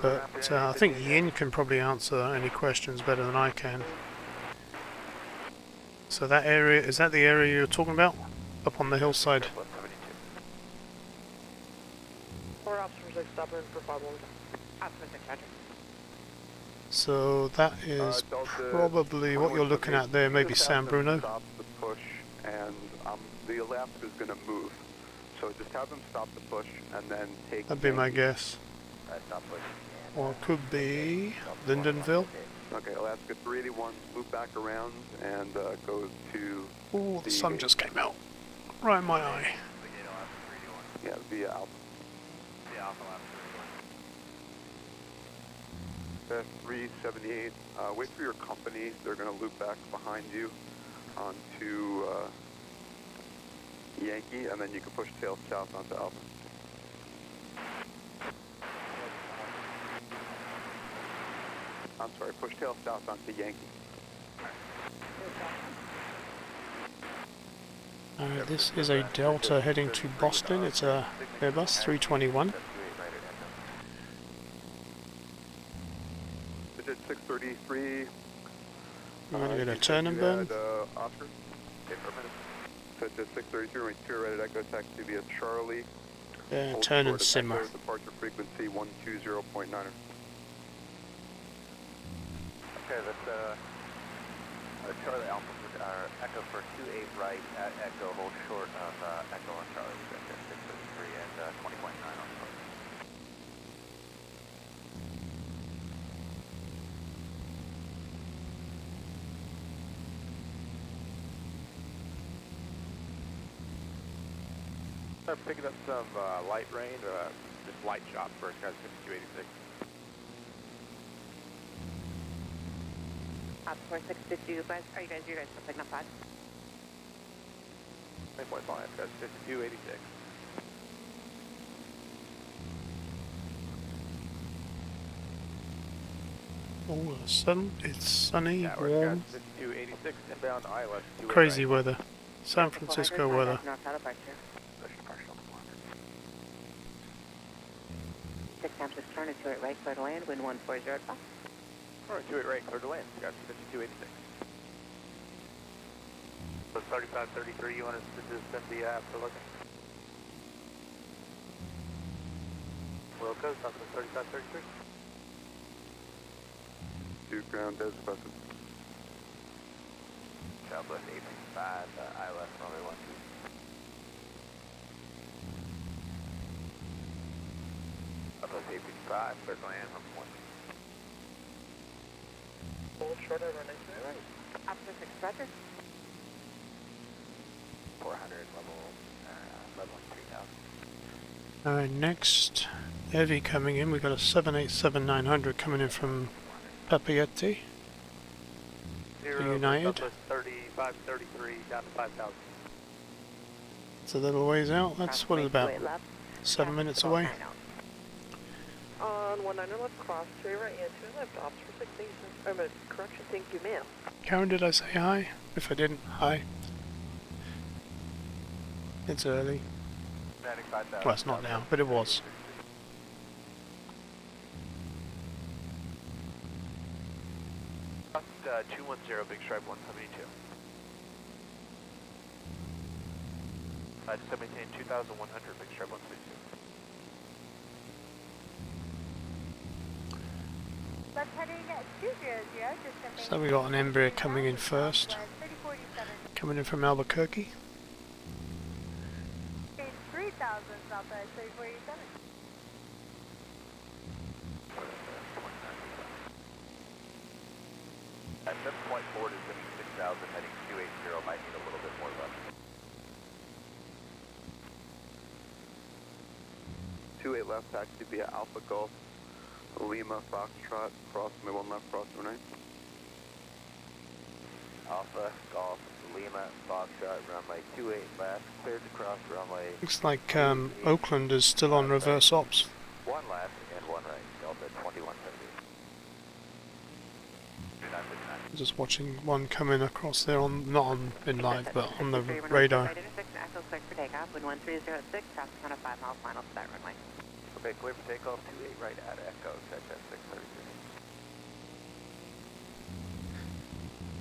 [SPEAKER 4] But I think Yin can probably answer any questions better than I can. So that area, is that the area you're talking about? Up on the hillside?
[SPEAKER 9] 4 officers 6, stop in for 5-1.
[SPEAKER 4] So that is
[SPEAKER 8] Delta
[SPEAKER 4] probably what you're looking at there, maybe
[SPEAKER 8] just have
[SPEAKER 4] San
[SPEAKER 8] them
[SPEAKER 4] Bruno.
[SPEAKER 8] Stop the push and the Alaska is going to move. So just have them stop the push and then take...
[SPEAKER 4] That'd be my guess.
[SPEAKER 2] Stop push.
[SPEAKER 4] Or it could be Lindenville.
[SPEAKER 8] Okay, Alaska 381, loop back around and go to...
[SPEAKER 4] Ooh, the sun just came out. Right in my eye.
[SPEAKER 8] Yeah, via Alpha.
[SPEAKER 6] Yeah, Alpha Lab
[SPEAKER 8] 378, wait for your company. They're going to loop back behind you onto Yankee, and then you can push tail south onto Alpha. I'm sorry, push tail south onto Yankee.
[SPEAKER 4] This is a Delta heading to Boston. It's a Airbus 321.
[SPEAKER 8] Digit 633.
[SPEAKER 4] We're going to get a turn and burn.
[SPEAKER 8] Oscar. Digit 633, right to right at Echo taxi via Charlie.
[SPEAKER 4] Yeah,
[SPEAKER 8] Hold
[SPEAKER 4] turn and
[SPEAKER 8] short at
[SPEAKER 4] simmer.
[SPEAKER 8] Echo, departure frequency 120.9.
[SPEAKER 2] Okay, that's Charlie Alpha, Echo for 28 right at Echo, hold short of Echo on Charlie, at 633 and 20.9 on short.
[SPEAKER 6] I'm picking up some light rain, just light shot first, guys, 5286.
[SPEAKER 5] Up 46, did you guys, are you guys still picking up 5?
[SPEAKER 6] 9.5, guys, 5286.
[SPEAKER 4] Oh, it's sunny,
[SPEAKER 6] Yeah, we're
[SPEAKER 4] warm,
[SPEAKER 6] 5286, inbound ILS.
[SPEAKER 4] crazy weather. San Francisco weather.
[SPEAKER 5] North out of Archer. 6 times this turn is 28 right, clear to land, wind 140 at 5.
[SPEAKER 6] Alright, 28 right, clear to land, guys, 5286. So 3533, you want us to just send the app for looking? Wilco, something 3533.
[SPEAKER 8] To ground as busted.
[SPEAKER 2] Southwest 865, ILS runway 12. Southwest 865, clear to land, runway 1.
[SPEAKER 9] Hold short over next to right.
[SPEAKER 5] Up 6, Roger.
[SPEAKER 2] 400, level 3000.
[SPEAKER 4] Alright, next heavy coming in. We've got a 787-900 coming in from Papeete. United.
[SPEAKER 6] 3533, down to 5000.
[SPEAKER 4] It's a little ways out. That's what, about 7 minutes away.
[SPEAKER 9] On 19 left, cross 3 right and 2 left, ops for 6 east. Correction, thank you, ma'am.
[SPEAKER 4] Karen, did I say hi? If I didn't, hi. It's early.
[SPEAKER 2] 95,000.
[SPEAKER 4] Well, it's not now, but it was.
[SPEAKER 2] Cross 210, big stripe 172. Just maintain 2100, big stripe 172.
[SPEAKER 7] Let's heading at 200, just
[SPEAKER 4] So we got an Embraer coming in first.
[SPEAKER 7] 3047.
[SPEAKER 4] Coming in from Albuquerque.
[SPEAKER 7] 3000 Southwest 3047.
[SPEAKER 2] At 7.4 to 6,000, heading 280, might need a little bit more left.
[SPEAKER 8] 28 left, taxi via Alpha Golf, Lima, Foxtrot, cross, my 1 left, cross 09.
[SPEAKER 2] Alpha, Golf, Lima, Foxtrot, runway 28 left, cleared to cross runway
[SPEAKER 4] Looks like Oakland is still on reverse ops.
[SPEAKER 2] 1 left and 1 right, Delta 2170.
[SPEAKER 4] Just watching one come in across there on, not on in live, but on the radar.
[SPEAKER 5] Right intersection, Echo clear for takeoff, wind 1306, traffic on a 5 mile final to that runway.
[SPEAKER 2] Okay, clear for takeoff, 28 right at Echo, set at 633.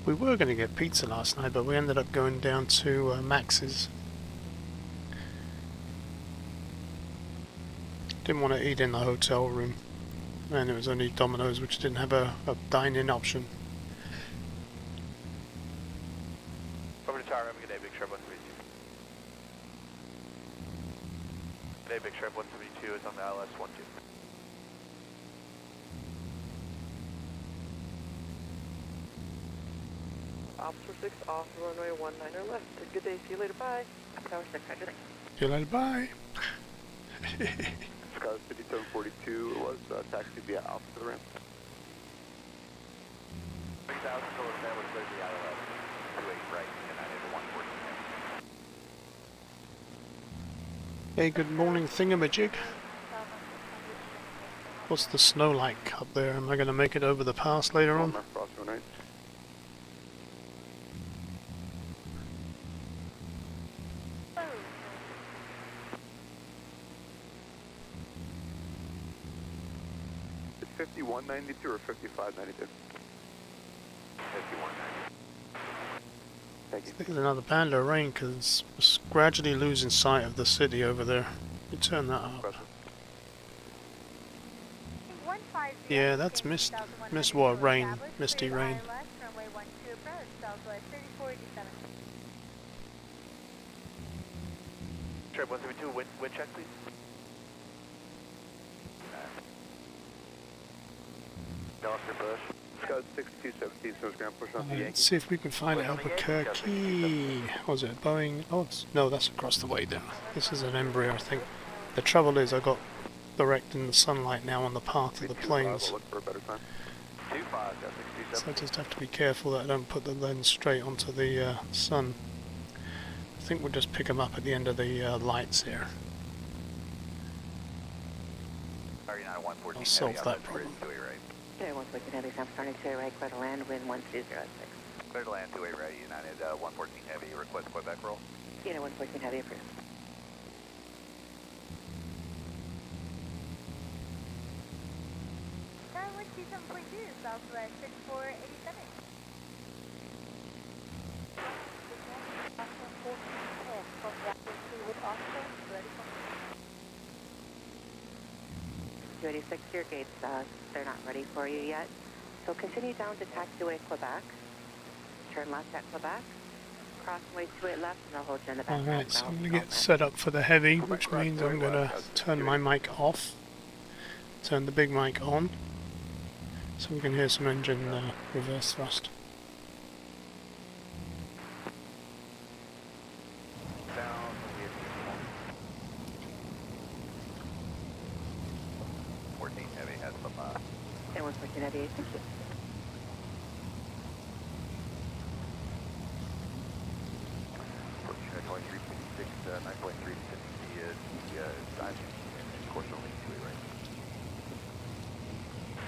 [SPEAKER 4] We were going to get pizza last night, but we ended up going down to Max's. Didn't want to eat in the hotel room, and it was only Domino's, which didn't have a dine-in option.
[SPEAKER 6] Over to tower, have a good day, big trouble.
[SPEAKER 2] Today, Big Stripe 172 is on the LS 12.
[SPEAKER 9] Officer 6 off runway 19 left. Good day, see you later, bye.
[SPEAKER 5] Tower 600.
[SPEAKER 4] See you later, bye.
[SPEAKER 8] Sky 5742 was taxi via Alpha to the ramp.
[SPEAKER 2] 3000 total that was clear the ILS 28 right, United 114.
[SPEAKER 4] Hey, good morning, thingamajig. What's the snow like up there? Am I going to make it over the pass later on?
[SPEAKER 8] Cross 09. It's 5192 or 5592?
[SPEAKER 2] 5190.
[SPEAKER 8] Thank you.
[SPEAKER 4] I think there's another band of rain because it's gradually losing sight of the city over there. You turn that up.
[SPEAKER 8] Question.
[SPEAKER 4] Yeah, that's mist what? Rain. Misty rain.
[SPEAKER 2] Stripe 172, wind check, please. Officer Bush.
[SPEAKER 8] Sky 6217, so it's going to push on the
[SPEAKER 4] Let's
[SPEAKER 8] Yankee.
[SPEAKER 4] see if we can find Albuquerque. Was it Boeing? Oh, no, that's across the way there. This is an Embraer, I think. The trouble is I got direct in the sunlight now on the path of the planes.
[SPEAKER 8] We'll look for a better time.
[SPEAKER 2] 25,
[SPEAKER 4] So I just have to be careful that I don't put the lens straight onto the sun. I think we'll just pick them up at the end of the lights here. I'll solve that problem.
[SPEAKER 5] Today, 114 Heavy, San Francisco, right, clear to land, wind 1206.
[SPEAKER 2] Clear to land, 2-8 right, United 114 Heavy, request Quebec roll.
[SPEAKER 5] Unit 114 Heavy, approved.
[SPEAKER 7] Sky 127.2, Southwest 6487. With Austin, ready for
[SPEAKER 5] 286, your gates, they're not ready for you yet. So continue down to taxiway Quebec. Turn left at Quebec. Crossway 28 left, and they'll hold you in the back.
[SPEAKER 4] Alright, so I'm going to get set up for the heavy, which means I'm going to turn my mic off. Turn the big mic on. So we can hear some engine reverse thrust.
[SPEAKER 2] Down, 14 Heavy has some,
[SPEAKER 5] And 114 Heavy, thank you.
[SPEAKER 2] Unit 2356, 9.3 the diving and course only 2-8 right.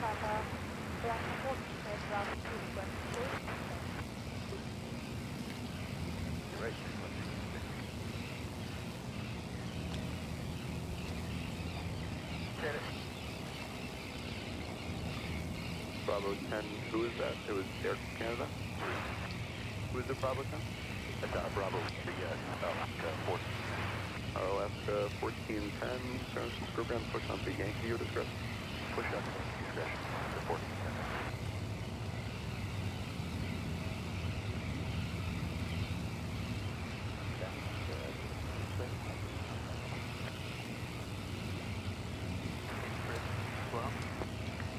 [SPEAKER 7] Papa, Black 14, Bravo 2, West 4.
[SPEAKER 2] Right,
[SPEAKER 8] Bravo 10, who is that? It was Air Canada? Who is it, Bravo 10?
[SPEAKER 2] That's Bravo, the 14.
[SPEAKER 8] Alaska 1410, San Francisco Grand, push on Big Yankee, your discretion.
[SPEAKER 2] Push up discretion, the 14.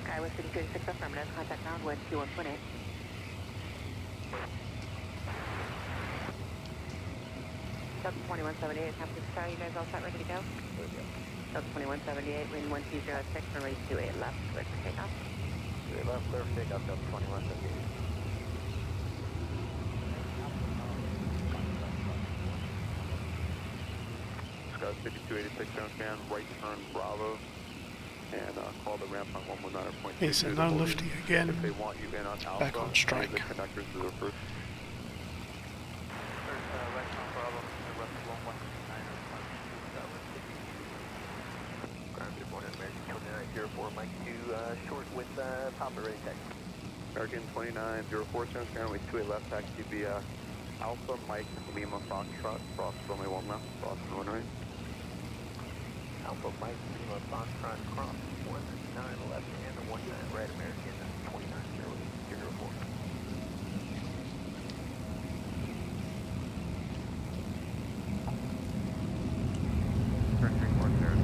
[SPEAKER 5] Sky with 236 affirmative, contact ground with 21.8. Sub 2178, Captain Sky, you guys all set, ready to go? Sub 2178, wind 1206, runway 28 left, clear for takeoff.
[SPEAKER 2] 2-8 left, clear for takeoff, Delta 2178.
[SPEAKER 8] Sky 5286, San right turn Bravo, and call the ramp on 119.2.
[SPEAKER 4] He said no lifty again.
[SPEAKER 8] If they want you in on Alpha,
[SPEAKER 4] Back on strike.
[SPEAKER 8] the connectors to the first.
[SPEAKER 2] Mike 2 short with Papa ready taxi.
[SPEAKER 8] American 2904, San Francisco, 28 left, taxi via Alpha Mike Lima Foxtrot, cross runway 1 left, cross runway 1 right.
[SPEAKER 2] Alpha Mike Lima Foxtrot cross 19 left and 19 right, American 29004. Turn 340.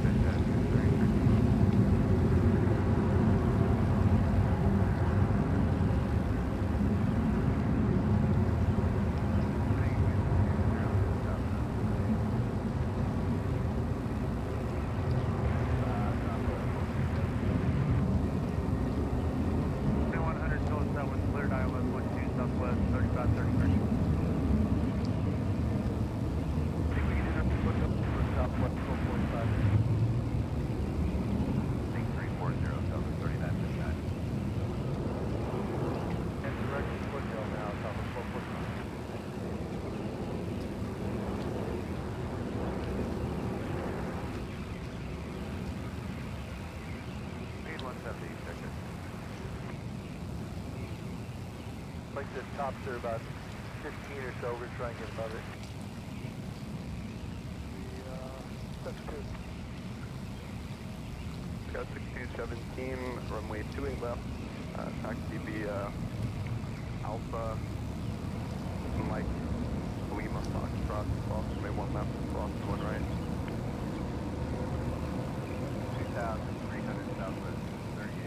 [SPEAKER 2] Like the tops are about 15 or so, we're trying to get above it. That's good.
[SPEAKER 8] Got 6217, runway 28 left, taxi via Alpha, Mike, Lima, Foxtrot, runway 1 left, cross 1 right.
[SPEAKER 2] 2,300 southwest, 38.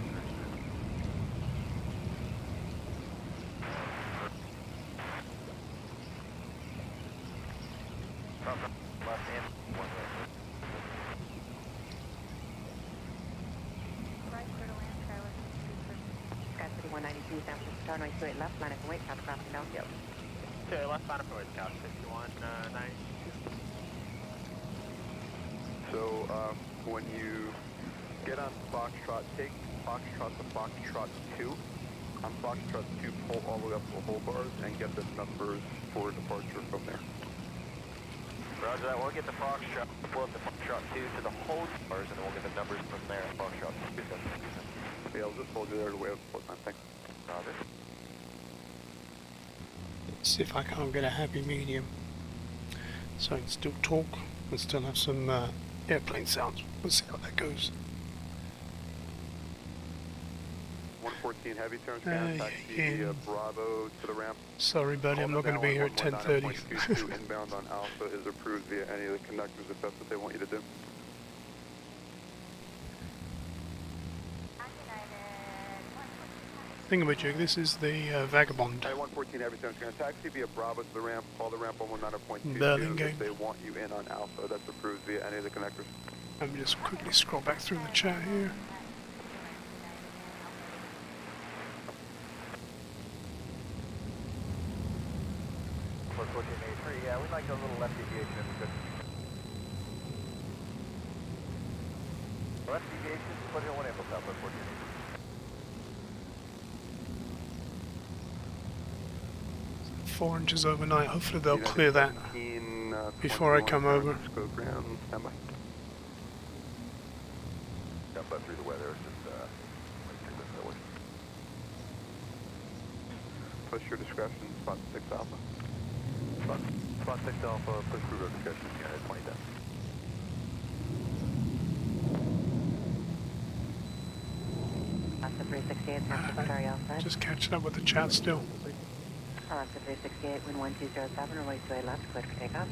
[SPEAKER 2] Left hand, 1 right.
[SPEAKER 7] Right, clear to land, Skyler.
[SPEAKER 5] Sky City 192, San Francisco, runway 28 left, line up and wait, traffic crossing downfield.
[SPEAKER 6] Okay, left line up and wait, Scout 6190.
[SPEAKER 8] So when you get on Foxtrot, take Foxtrot to Foxtrot 2. On Foxtrot 2, pull all the way up to the whole bars and get the numbers for departure from there.
[SPEAKER 2] Roger that, we'll get the Foxtrot, pull up the Foxtrot 2 to the whole bars, and then we'll get the numbers from there at Foxtrot 2.
[SPEAKER 8] Yeah, I'll just hold you there to wait up the time. Thanks.
[SPEAKER 2] Roger.
[SPEAKER 4] See if I can't get a happy medium. So I can still talk and still have some airplane sounds. We'll see how that goes.
[SPEAKER 8] 114 heavy turn scan, taxi via Bravo to the ramp.
[SPEAKER 4] Sorry buddy, I'm not going to be here at 10:30.
[SPEAKER 8] 119.22 inbound on Alpha is approved via any of the conductors if that's what they want you to do.
[SPEAKER 4] Thingamajig, this is the Vagabond.
[SPEAKER 8] Hey, 114 heavy turn scan, taxi via Bravo to the ramp, call the ramp 119.22
[SPEAKER 4] Burlingame.
[SPEAKER 8] if they want you in on Alpha, that's approved via any of the connectors.
[SPEAKER 4] Let me just quickly scroll back through the chat here.
[SPEAKER 2] For 1483, yeah, we'd like a little left deviation if we could. Left deviation, put in 1 ample south, 1483.
[SPEAKER 4] 4 inches overnight. Hopefully they'll clear that before I come over.
[SPEAKER 8] Stand by.
[SPEAKER 2] Got butt through the weather, it's just, take this forward.
[SPEAKER 8] Push your discretion, spot 6 Alpha.
[SPEAKER 2] Spot 6 Alpha, push through road discussion, at 20 10.
[SPEAKER 5] Alaska 368, San Francisco, are you outside?
[SPEAKER 4] Just catching up with the chat still.
[SPEAKER 5] Alaska 368, wind 1207, runway 28 left, cleared for takeoff.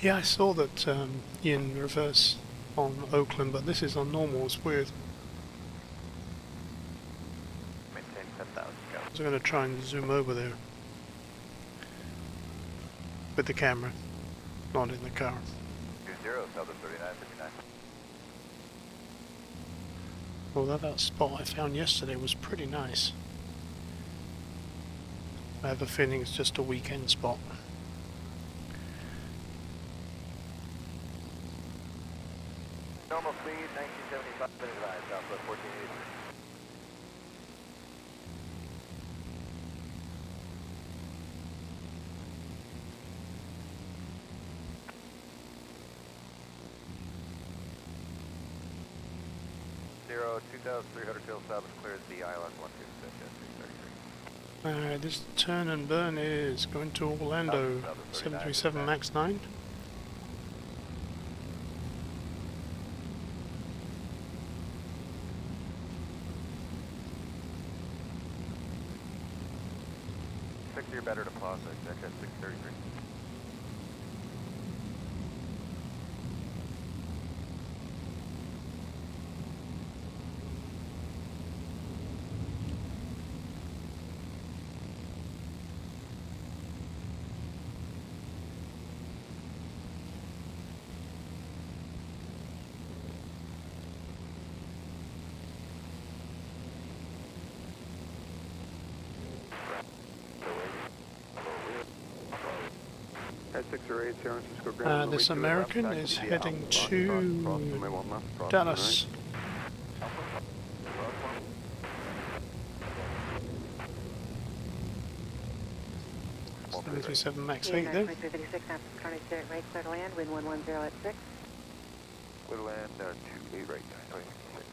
[SPEAKER 4] Yeah, I saw that in reverse on Oakland, but this is on normal. It's weird.
[SPEAKER 2] Maintain 10,000, go.
[SPEAKER 4] So I'm going to try and zoom over there with the camera, not in the car.
[SPEAKER 2] 20, southern 3959.
[SPEAKER 4] Although that spot I found yesterday was pretty nice. I have a feeling it's just a weekend spot.
[SPEAKER 2] Normal speed, 1975, minute line, southwest 1483. Zero, 2,300 field south is clear as the ILS 126 at 333.
[SPEAKER 4] This turn and burn is going to Orlando, 737 MAX 9.
[SPEAKER 2] You're better to Plaza, exact at 633.
[SPEAKER 8] At 6 or 8, San Francisco Grand.
[SPEAKER 4] This American is heading to Dallas. 737 MAX 8 there.
[SPEAKER 5] 2356, San Francisco, straight right, clear to land, wind 110 at 6.
[SPEAKER 2] Clear to land, 28 right, 26.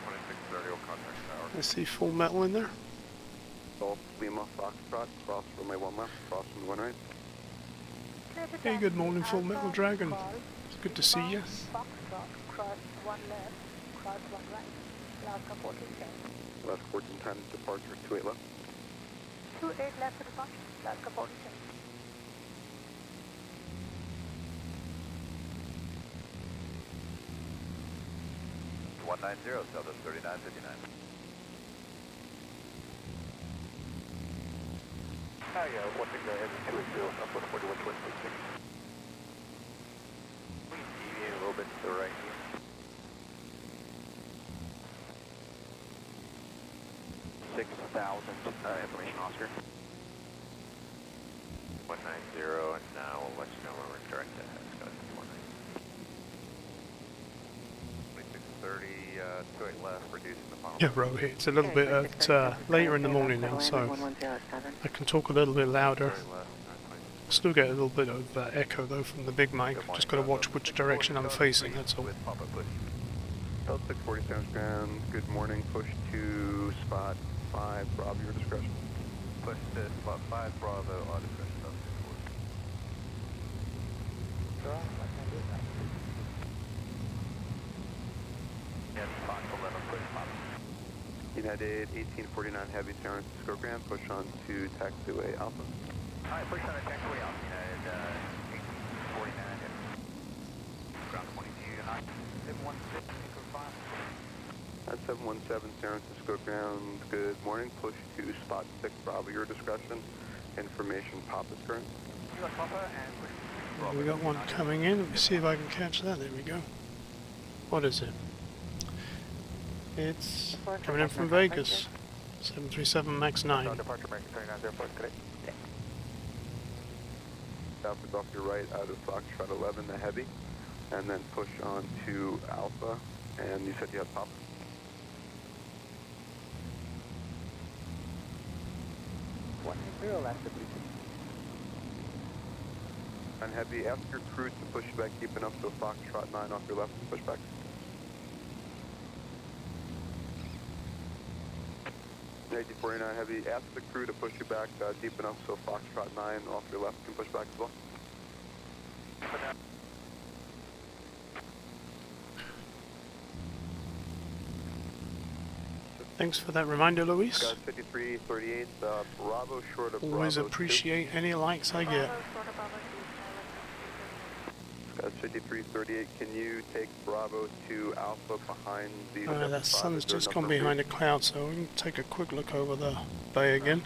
[SPEAKER 2] 26
[SPEAKER 6] Stereo contact tower.
[SPEAKER 4] I see full metal in there.
[SPEAKER 8] Golf Lima Foxtrot, cross runway 1 left, cross runway 1 right.
[SPEAKER 4] Hey, good morning, Full Metal Dragon. It's good to see you.
[SPEAKER 7] Foxtrot, cross 1 left, cross 1 right. Last 14 seconds.
[SPEAKER 8] Last 14 times departure 28 left.
[SPEAKER 7] 28 left to departure. Last 14 seconds.
[SPEAKER 2] 190, Southwest 3959.
[SPEAKER 6] Hi, one thing that heavy 280, Southwest 41, 26.
[SPEAKER 2] Please deviate a little bit to the right here.
[SPEAKER 6] 6,000 information, Oscar.
[SPEAKER 2] 190, and now we'll let you know when we're direct ahead. Scott, 2630, 28 left, reducing the final.
[SPEAKER 4] Yeah, Rohit, it's a little bit later in the morning now, so I can talk a little bit louder. Still get a little bit of echo though from the big mic. Just got to watch which direction I'm facing, that's all.
[SPEAKER 8] South 647 ground, good morning, push to spot 5, Bravo, your discretion.
[SPEAKER 2] Push to spot 5, Bravo, our discretion, South 640. And Fox 11, push Papa.
[SPEAKER 8] United 1849 Heavy San Francisco Grand, push on to taxiway Alpha.
[SPEAKER 2] Alright, push on the taxiway off, United 1849, ground 22, high, 716, echo 5.
[SPEAKER 8] At 717 San Francisco Ground, good morning, push to spot 6, Bravo, your discretion. Information, Papa's current.
[SPEAKER 2] You got Papa and push Bravo.
[SPEAKER 4] We got one coming in. Let me see if I can catch that. There we go. What is it? It's coming in from Vegas. 737 MAX 9.
[SPEAKER 6] Departure American 3904, correct?
[SPEAKER 8] Alpha's off your right out of Foxtrot 11, the Heavy, and then push on to Alpha, and you said you have Papa. And Heavy, ask your crew to push back deep enough so Foxtrot 9 off your left, push back. $8049 Heavy, ask the crew to push you back deep enough so Foxtrot 9 off your left can push back as well.
[SPEAKER 4] Thanks for that reminder, Luis.
[SPEAKER 8] Got 5338, Bravo short of
[SPEAKER 4] Always
[SPEAKER 8] Bravo
[SPEAKER 4] appreciate any likes I get.
[SPEAKER 8] Got 5338, can you take Bravo to Alpha behind the...
[SPEAKER 4] That sun's just gone behind a cloud, so we can take a quick look over the bay again.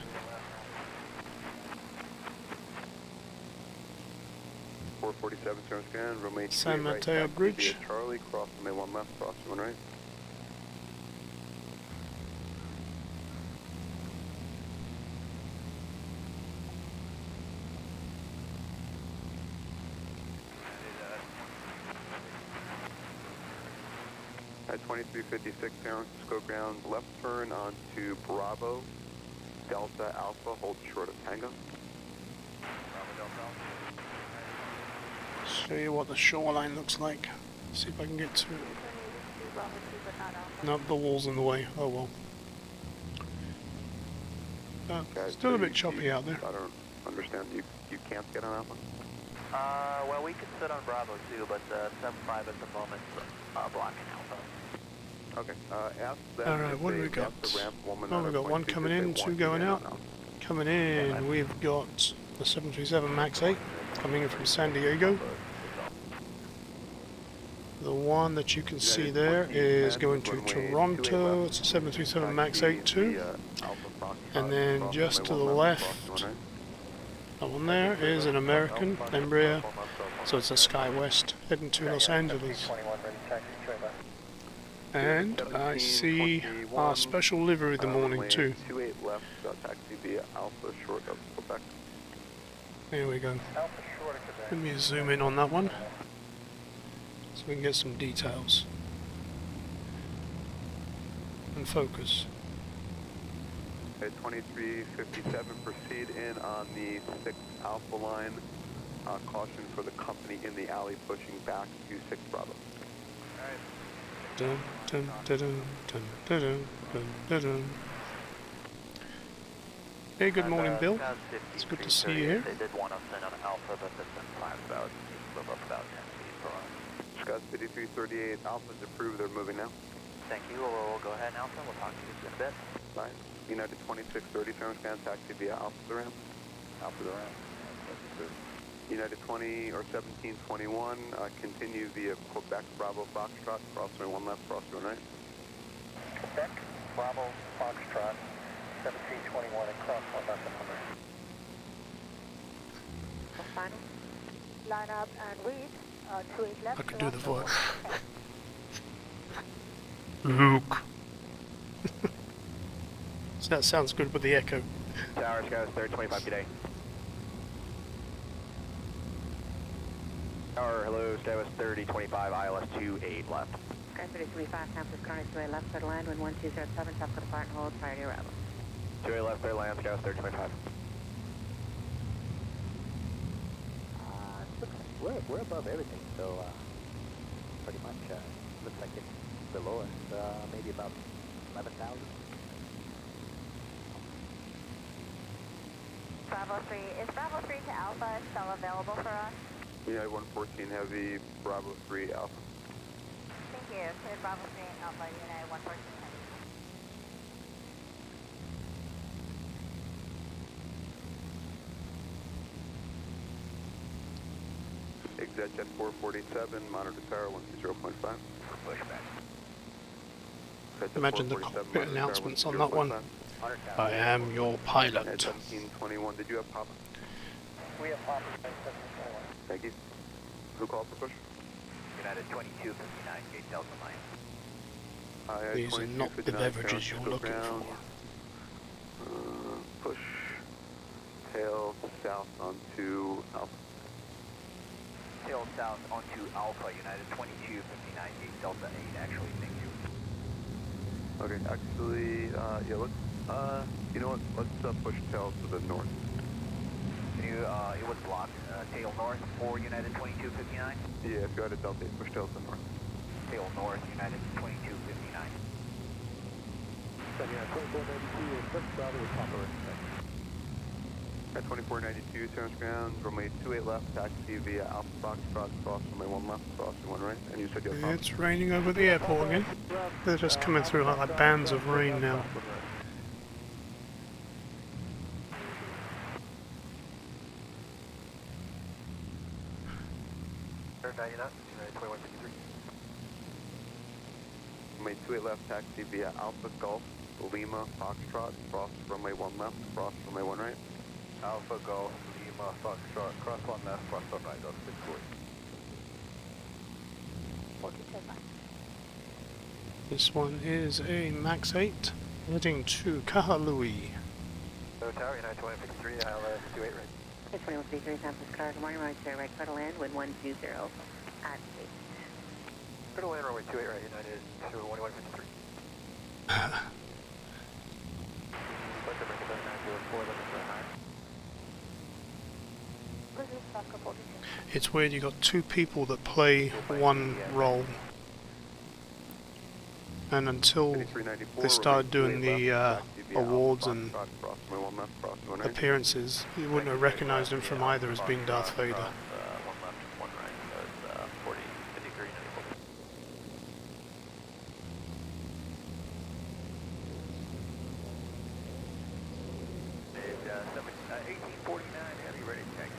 [SPEAKER 4] San Mateo Bridge.
[SPEAKER 8] Charlie, cross runway 1 left, cross 1 right. At 2356 San Francisco ground, left turn onto Bravo, Delta Alpha, hold short of Tango.
[SPEAKER 4] Show you what the shoreline looks like. See if I can get to it. Nope, the wall's in the way. Oh well. Still a bit choppy out there.
[SPEAKER 8] I don't understand. You can't get on Alpha?
[SPEAKER 2] Well, we could sit on Bravo too, but 75 at the moment blocking Alpha.
[SPEAKER 8] Okay, ask them.
[SPEAKER 4] Alright, what do we got? Oh, we've got one coming in, two going out. Coming in, we've got the 737 MAX 8 coming in from San Diego. The one that you can see there is going to Toronto. It's a 737 MAX 8 too. And then just to the left, that one there is an American Embraer. So it's a SkyWest heading to Los Angeles. And I see our special livery of the morning too.
[SPEAKER 8] 28 left, taxi via Alpha short of Quebec.
[SPEAKER 4] There we go. Let me zoom in on that one so we can get some details. And focus.
[SPEAKER 8] At 2357, proceed in on the 6 Alpha line. Caution for the company in the alley pushing back to 6 Bravo.
[SPEAKER 4] dun, dun, dun, dun, dun, dun, dun, dun, dun. Hey, good morning, Bill. It's good to see you here.
[SPEAKER 2] They did want us in on Alpha, but that's been planned about, move up about 10 feet for us.
[SPEAKER 8] Scott 5338, Alpha's approved, they're moving now.
[SPEAKER 2] Thank you, we'll go ahead, Alpha, we'll talk to you in a bit.
[SPEAKER 8] Fine. United 2630, Transcan, taxi via Alpha the ramp.
[SPEAKER 2] Alpha the ramp.
[SPEAKER 8] United 20 or 1721, continue via Quebec, Bravo, Foxtrot, crossway 1 left, crossway 1 right.
[SPEAKER 2] Quebec, Bravo, Foxtrot, 1721, and cross 1 left and 1 right.
[SPEAKER 5] Final.
[SPEAKER 7] Line up and read. 28 left.
[SPEAKER 4] I could do the voice.
[SPEAKER 3] Luke.
[SPEAKER 4] So that sounds good with the echo.
[SPEAKER 2] Tower, Scott, 325 today. Tower, hello, Scott, 3025, ILS 28 left.
[SPEAKER 5] Sky 3325, San Francisco, Corner 2A left, clear to land, wind 1207, top of the part and hold prior to your arrival.
[SPEAKER 2] 28 left, clear land, Scott, 3025. We're above everything, so pretty much looks like it's below us, maybe about 11,000.
[SPEAKER 7] Bravo 3. Is Bravo 3 to Alpha still available for us?
[SPEAKER 8] United 114 Heavy, Bravo 3 Alpha.
[SPEAKER 7] Thank you. Clear Bravo 3 Alpha, United 114 Heavy.
[SPEAKER 8] Exit jet 447, monitor tower 120.5.
[SPEAKER 2] Pushback.
[SPEAKER 4] Imagine the cockpit announcements on that one. I am your pilot.
[SPEAKER 8] 1721, did you have Papa?
[SPEAKER 2] We have Papa 1721.
[SPEAKER 8] Thank you. Who called for push?
[SPEAKER 2] United 2259, gate Delta line.
[SPEAKER 4] These are not the beverages you're looking for.
[SPEAKER 8] Push tail south onto Alpha.
[SPEAKER 2] Tail south onto Alpha, United 2259, gate Delta 8, actually, thank you.
[SPEAKER 8] Okay, actually, yeah, let's, you know what, let's push tail to the north.
[SPEAKER 2] Can you, it was blocked, tail north for United 2259?
[SPEAKER 8] Yeah, if you had a Delta 8, push tail to the north.
[SPEAKER 2] Tail north, United 2259. United 2492, push Bravo with Papa.
[SPEAKER 8] At 2492, turns ground, runway 28 left, taxi via Alpha Foxtrot, cross runway 1 left, cross 1 right, and you said you have Papa.
[SPEAKER 4] It's raining over the airport again. They're just coming through like bands of rain now.
[SPEAKER 2] United 2153.
[SPEAKER 8] Runway 28 left, taxi via Alpha Golf, Lima, Foxtrot, cross runway 1 left, cross runway 1 right.
[SPEAKER 2] Alpha Golf, Lima, Foxtrot, cross 1 left, cross 1 right, that's 640.
[SPEAKER 4] This one is a Max 8 heading to Kahului.
[SPEAKER 2] So Tower, United 2153, ILS 28 right.
[SPEAKER 5] 2133, San Francisco, good morning, right to right, clear to land, wind 120 at 8.
[SPEAKER 2] Clear to land, runway 28 right, United 2153.
[SPEAKER 4] It's weird, you got two people that play one role. And until they started doing the awards and appearances, you wouldn't have recognized him from either as being Darth Vader.
[SPEAKER 2] 1 left, 1 right, that's 40, 53, 1849, heavy, ready to take.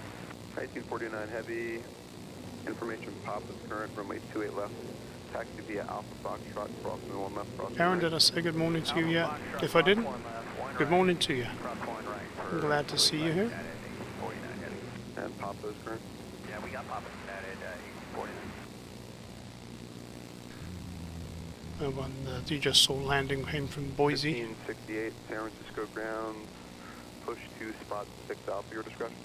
[SPEAKER 8] 1849 heavy, information Papa's current, runway 28 left, taxi via Alpha Foxtrot, cross runway 1 left, cross
[SPEAKER 4] Aaron, did I say good morning to you yet? If I didn't, good morning to you. I'm glad to see you here.
[SPEAKER 8] And Papa's current.
[SPEAKER 2] Yeah, we got Papa at 1849.
[SPEAKER 4] One you just saw landing came from Boise.
[SPEAKER 8] 1568, San Francisco ground, push to spot 6 Alpha, your discretion.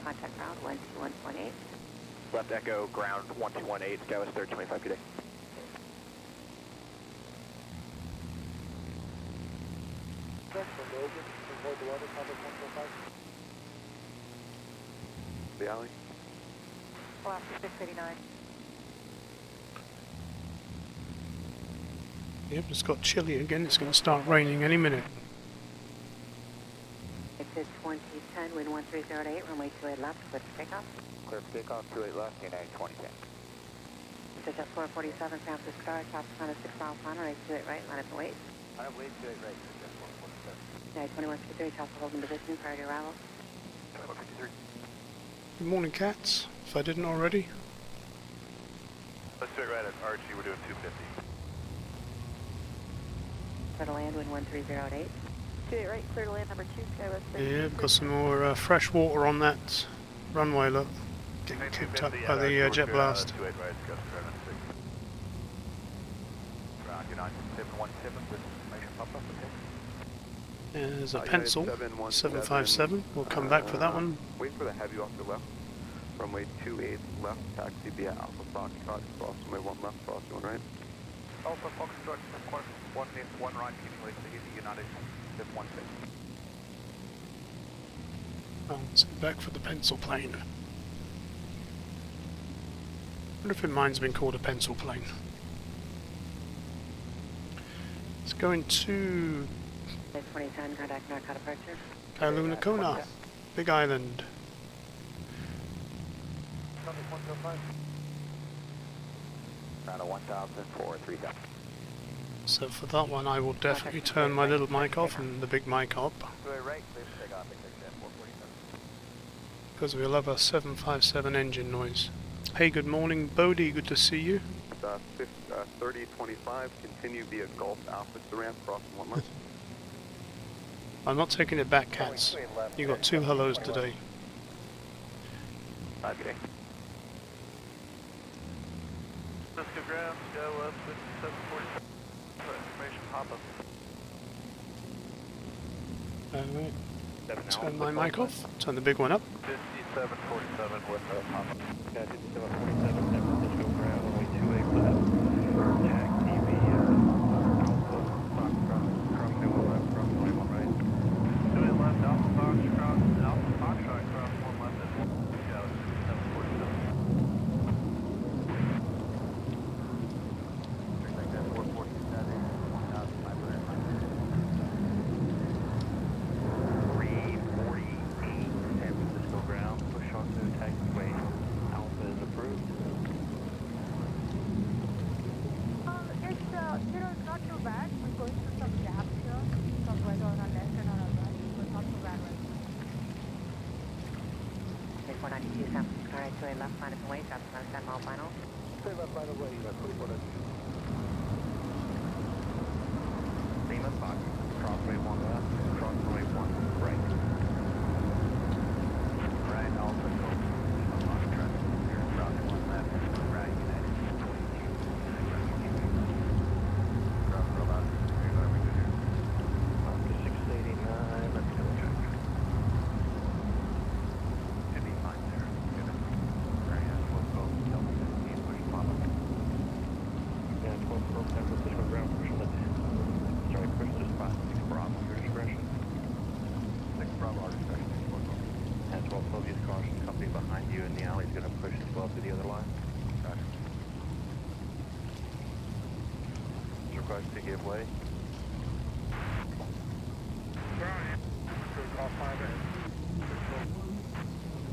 [SPEAKER 5] Contact ground 121.8.
[SPEAKER 2] Left Echo, ground 1218, Sky West 325 today.
[SPEAKER 9] Descendo
[SPEAKER 8] The alley.
[SPEAKER 5] Alaska 689.
[SPEAKER 4] Yep, it's got chilly again. It's going to start raining any minute.
[SPEAKER 5] It says 2010, wind 130 runway 28 left, clear for takeoff.
[SPEAKER 2] Clear for takeoff, 28 left, United 2010.
[SPEAKER 5] It says at 447, San Francisco Star, top of 6 miles per hour, right 28 right, line up and wait.
[SPEAKER 2] Line up, wait, 28 right, just 147.
[SPEAKER 5] United 2153, top of holding position, prior to arrival.
[SPEAKER 2] 2153.
[SPEAKER 4] Good morning, cats. If I didn't already.
[SPEAKER 6] Let's straight right at Archie, we're doing 250.
[SPEAKER 5] Clear to land, wind 1308.
[SPEAKER 7] 28 right, clear to land number 2, Skywest.
[SPEAKER 4] Yeah, we've got some more fresh water on that runway, look. Getting kicked up by the jet blast.
[SPEAKER 6] 28 right, Gus 796. Round United 717 with information pop up, okay?
[SPEAKER 4] There's a pencil, 757. We'll come back for that one.
[SPEAKER 8] Wait for the heavy off the left. Runway 28 left, taxi via Alpha Foxtrot, cross runway 1 left, cross 1 right.
[SPEAKER 6] Alpha Foxtrot, 1 right, keeping late to the United 716.
[SPEAKER 4] I'll sit back for the pencil plane. I wonder if mine's been called a pencil plane. It's going to
[SPEAKER 5] 2010, contact North departure.
[SPEAKER 4] Kailua Kona, Big Island.
[SPEAKER 2] Round of 1,000 for 3,000.
[SPEAKER 4] So for that one I will definitely turn my little mic off and the big mic up,
[SPEAKER 2] 28 right, clear for takeoff, exit 447.
[SPEAKER 4] because we love a 757 engine noise. Hey, good morning Bodie, good to see you.
[SPEAKER 8] 3025, continue via Gulf Alpha to ramp, cross 1 left.
[SPEAKER 4] I'm not taking it back, cats. You got 2 hellos today.
[SPEAKER 2] Have a good day.
[SPEAKER 6] Cisco ground, Skywest 5747. Information pop up.
[SPEAKER 4] Turn my mic off, turn the big one up.
[SPEAKER 6] 5747 with pop up.
[SPEAKER 1] Yeah, 5747, San Francisco ground, runway 28 left. Taxi via Alpha Foxtrot, cross runway 1 left, cross runway 1 right.
[SPEAKER 6] 28 left, Alpha Foxtrot, cross 1 left at 1. Yeah, 5747.
[SPEAKER 7] It's not too bad. We're going through some gaps here. Some weather on our left and on our right. So it's not too bad right now.
[SPEAKER 5] 492, San Francisco Star, right 28 left, line up and wait, top of 10 mile final.
[SPEAKER 2] Stay left right away, 2492.
[SPEAKER 1] Lima Fox, crossway 1 left, crossway 1 right.
[SPEAKER 2] Right, Alpha, go. Foxtrot, clear, cross 1 left, right, United 22. Cross robot, clear, what are we doing here?
[SPEAKER 1] 689, let me double check.
[SPEAKER 2] Should be fine there. Good. Very nice, we'll go, tell me 15, push pop up.
[SPEAKER 1] Yeah, 12 Pro San Francisco ground, push limit. Sorry, push to spot 6 Bravo, your discretion.
[SPEAKER 2] 6 Bravo, our discretion, 6 Bravo.
[SPEAKER 1] And 12 Pro, use caution, company behind you in the alley is going to push as well to the other line.
[SPEAKER 2] Gotcha.
[SPEAKER 1] Request to give way.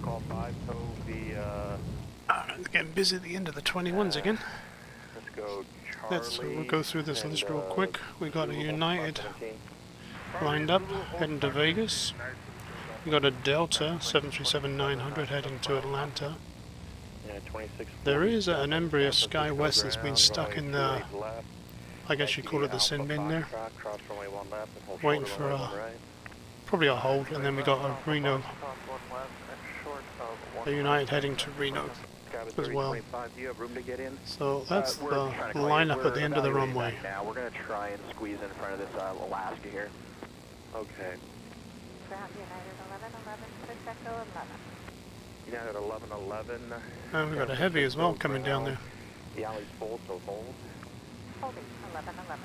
[SPEAKER 1] Call 5, so
[SPEAKER 4] It's getting busy at the end of the 21s again.
[SPEAKER 1] let's go Charlie.
[SPEAKER 4] We'll go through this
[SPEAKER 1] and,
[SPEAKER 4] list real quick. We got a United
[SPEAKER 1] 17.
[SPEAKER 4] lined up, heading to Vegas. We got a Delta 737-900 heading to Atlanta.
[SPEAKER 1] Yeah, 26.
[SPEAKER 4] There is an Embraer SkyWest that's been stuck in the, I guess you call it the sin bin there, waiting for probably a hold, and then we got a Reno, a United heading to Reno as well. So that's the lineup at the end of the runway.
[SPEAKER 2] Now we're going to try and squeeze in front of this Alaska here.
[SPEAKER 1] Okay.
[SPEAKER 7] Ground United 1111, push echo 11.
[SPEAKER 1] United 1111.
[SPEAKER 4] And we got a heavy as well coming down there.
[SPEAKER 1] The alley's full, so hold.
[SPEAKER 7] Holding 1111.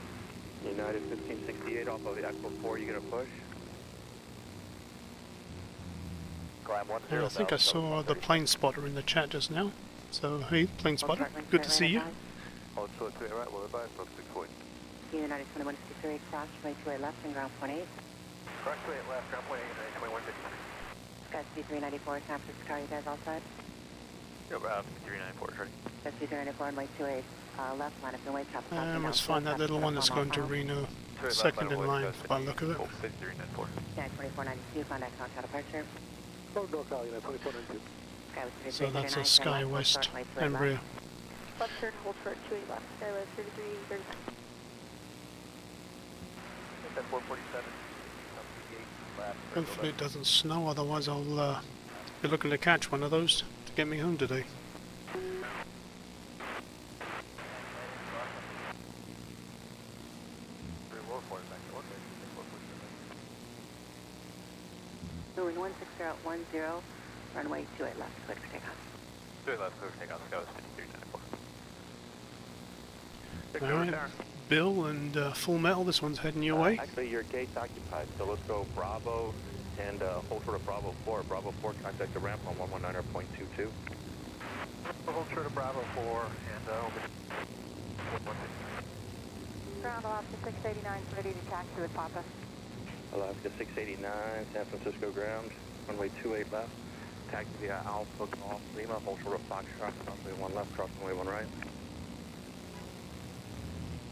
[SPEAKER 1] United 1568 off of the Echo 4, you going to push?
[SPEAKER 2] climb 10.
[SPEAKER 4] I think I saw the plane spotter in the chat just now. So, hey, plane spotter, good to see you.
[SPEAKER 2] Hold short 28 right, we'll advise, folks 6 point.
[SPEAKER 5] United 2153, cross, runway 28 left and ground 28.
[SPEAKER 2] Cross 28 left, ground 28, 2153.
[SPEAKER 5] Sky C394, San Francisco, are you guys all set?
[SPEAKER 2] Yep, 394, ready.
[SPEAKER 5] Sky C394, runway 28 left, line of runway, traffic.
[SPEAKER 4] I must find that little one that's going to Reno. Second in line by the look of it.
[SPEAKER 2] 5394.
[SPEAKER 5] United 2492, contact contact departure.
[SPEAKER 2] NorCal, United 2492.
[SPEAKER 5] Sky with
[SPEAKER 4] So that's a Sky West Embraer.
[SPEAKER 7] Left turn, hold short 28 left. Skywest 33, 35.
[SPEAKER 2] 447.
[SPEAKER 4] Hopefully it doesn't snow, otherwise I'll be looking to catch one of those to get me home today.
[SPEAKER 5] Moving 16010, runway 28 left, clear for takeoff.
[SPEAKER 2] 2 left, clear for takeoff, Skywest 5394.
[SPEAKER 4] Alright, Bill and Full Metal, this one's heading your way.
[SPEAKER 2] Actually, your gate's occupied, so let's go Bravo and hold short of Bravo 4. Bravo 4, contact the ramp on 119.22. Hold short of Bravo 4 and
[SPEAKER 7] Ground Alaska 689, ready to taxi with Papa.
[SPEAKER 2] Alaska 689, San Francisco ground, runway 28 left. Taxi via Alpha Golf Lima, hold short of Foxtrot, runway 1 left, cross runway 1 right.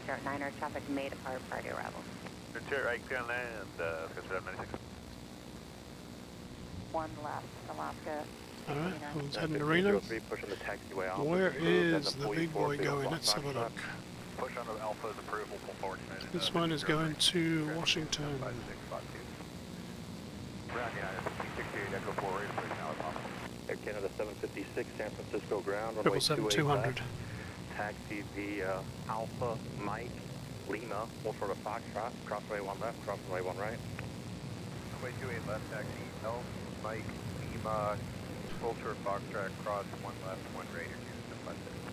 [SPEAKER 5] Start 9er, traffic may depart prior to arrival.
[SPEAKER 6] Detroit right, clear on land, Skystrap 96.
[SPEAKER 7] 1 left, Alaska.
[SPEAKER 4] Alright, who's heading to Reno?
[SPEAKER 2] Push on the taxiway Alpha.
[SPEAKER 4] Where is the big boy going? Let's have a look.
[SPEAKER 6] Push on the Alpha's approval, full forward.
[SPEAKER 4] This one is going to Washington.
[SPEAKER 6] Ground United 68, Echo 4, right, push now is off.
[SPEAKER 2] Air Canada 756, San Francisco ground, runway
[SPEAKER 4] 777-200.
[SPEAKER 2] Taxi via Alpha Mike Lima, hold short of Foxtrot, cross runway 1 left, cross runway 1 right.
[SPEAKER 6] Runway 28 left, taxi Elf Mike Lima, hold short Foxtrot, cross 1 left, 1 right.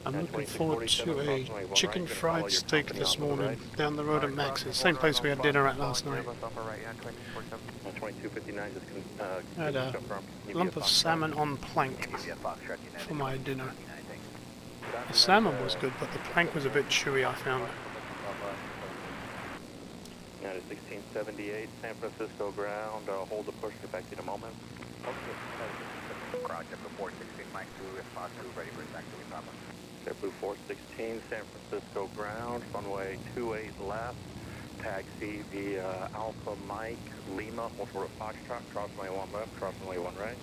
[SPEAKER 4] I'm looking forward to a chicken fried steak this morning down the road at Max's. Same place we had dinner at last night. I had a lump of salmon on plank for my dinner. The salmon was good, but the plank was a bit chewy, I found.
[SPEAKER 2] United 1678, San Francisco ground, hold the push, get back to you in a moment.
[SPEAKER 6] Roger, Blue 416, Mike 2, if possible, ready for taxi with Papa.
[SPEAKER 2] Blue 416, San Francisco ground, runway 28 left, taxi via Alpha Mike Lima, hold short of Foxtrot, cross runway 1 left, cross runway 1 right.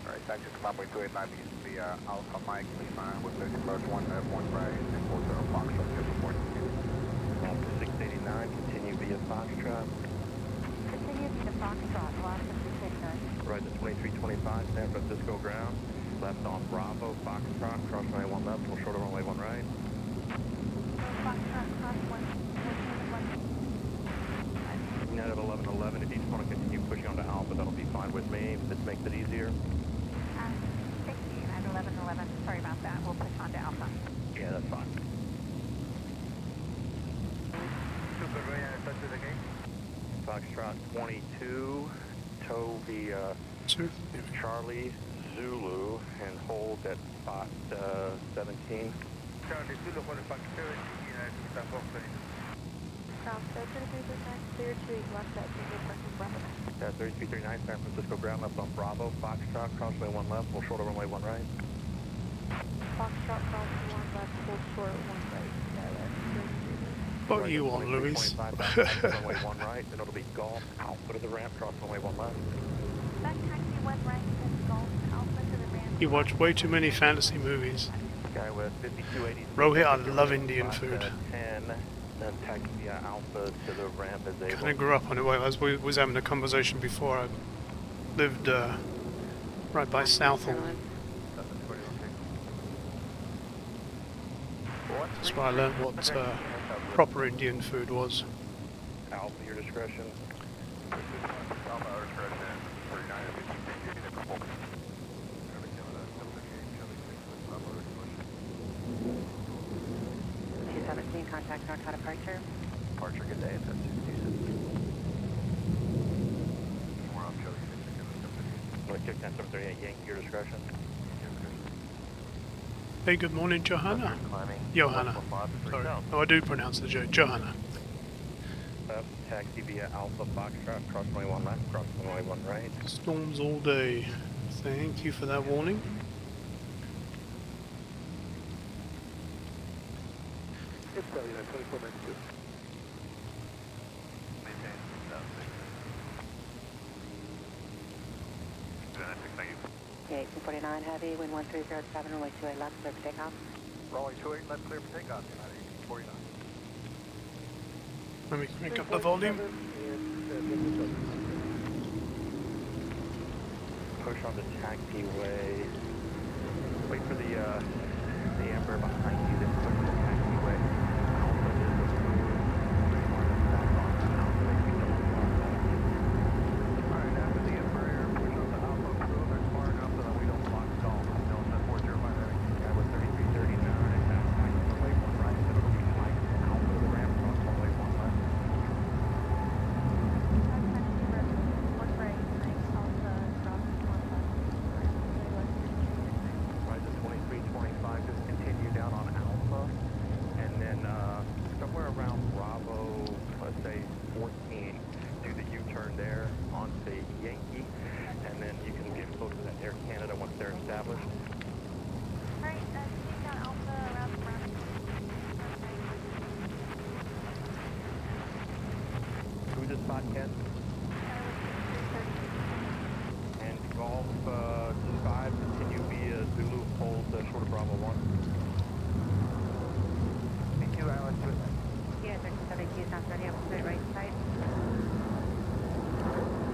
[SPEAKER 6] Alright, taxi to runway 28 left, via Alpha Mike Lima, with the approach 1 left, 1 right, and hold short of Foxtrot, just 416.
[SPEAKER 2] Alpha 689, continue via Foxtrot.
[SPEAKER 7] Continue to Foxtrot, Alaska 689.
[SPEAKER 2] Right to 2325, San Francisco ground. Left on Bravo, Foxtrot, cross runway 1 left, hold short of runway 1 right.
[SPEAKER 7] Foxtrot, cross 1,
[SPEAKER 2] United 1111, if you just want to continue pushing onto Alpha, that'll be fine with me. This makes it easier.
[SPEAKER 7] Thank you, United 1111. Sorry about that. We'll push on to Alpha.
[SPEAKER 2] Yeah, that's fine.
[SPEAKER 6] Super, go ahead and touch to the gate.
[SPEAKER 2] Foxtrot 22, tow via Charlie Zulu and hold at spot 17.
[SPEAKER 6] Charlie Zulu, hold spot 17, United 24.
[SPEAKER 7] Ground 33%, clear to left at Junior Francis Bravo.
[SPEAKER 2] 3339, San Francisco ground, left on Bravo, Foxtrot, cross runway 1 left, hold short of runway 1 right.
[SPEAKER 7] Foxtrot, cross 1 left, hold short 1 right.
[SPEAKER 4] What are you on, Louis?
[SPEAKER 2] Runway 1 right, then it'll be golf, Alpha to the ramp, cross runway 1 left.
[SPEAKER 7] Back taxi 1 right, then golf, Alpha to the ramp.
[SPEAKER 4] You watch way too many fantasy movies.
[SPEAKER 2] Skywest 5280.
[SPEAKER 4] Rohit, I love Indian food.
[SPEAKER 2] 10, then taxi via Alpha to the ramp as able.
[SPEAKER 4] Kind of grew up on it. Well, as we was having a conversation before, I lived right by Southall. That's where I learned what proper Indian food was.
[SPEAKER 2] Alpha, your discretion.
[SPEAKER 5] Contact NorCal departure.
[SPEAKER 2] Departure, good day. It's at 226. We're off Charlie 6.
[SPEAKER 6] Like 1038 Yankee, your discretion.
[SPEAKER 4] Hey, good morning, Johanna. Johanna. Sorry. Oh, I do pronounce the J. Johanna.
[SPEAKER 6] Taxi via Alpha Foxtrot, cross 21 left, cross 21 right.
[SPEAKER 4] Storms all day. Thank you for that warning.
[SPEAKER 8] It's 24 minutes.
[SPEAKER 5] Yeah, 1849 heavy, wind 1307, runway 28 left, clear for takeoff.
[SPEAKER 2] Runway 28 left, clear for takeoff, United 1849.
[SPEAKER 4] Let me crank up the volume.
[SPEAKER 6] Push on the taxiway. Wait for the amber behind you to push the taxiway. Alpha is approved. Back on Alpha, we don't want that. Alright, after the amber, push on the Alpha approved. It's far enough so that we don't block stall. No, it's at 405 ready. Yeah, we're 3339. That's fine. Runway 1 right. It'll be flight. Alpha to the ramp, cross runway 1 left. Right, the 2325, just continue down on Alpha, and then somewhere around Bravo, let's say 14, do the U-turn there onto Yankee, and then you can get close to that Air Canada once they're established.
[SPEAKER 7] Alright, take down Alpha around the ground.
[SPEAKER 6] Who's this spot, Ken? And Golf 5, continue via Zulu, hold short of Bravo 1. Thank you, Alex.
[SPEAKER 5] Yeah, 37 keys not ready, up to the right side.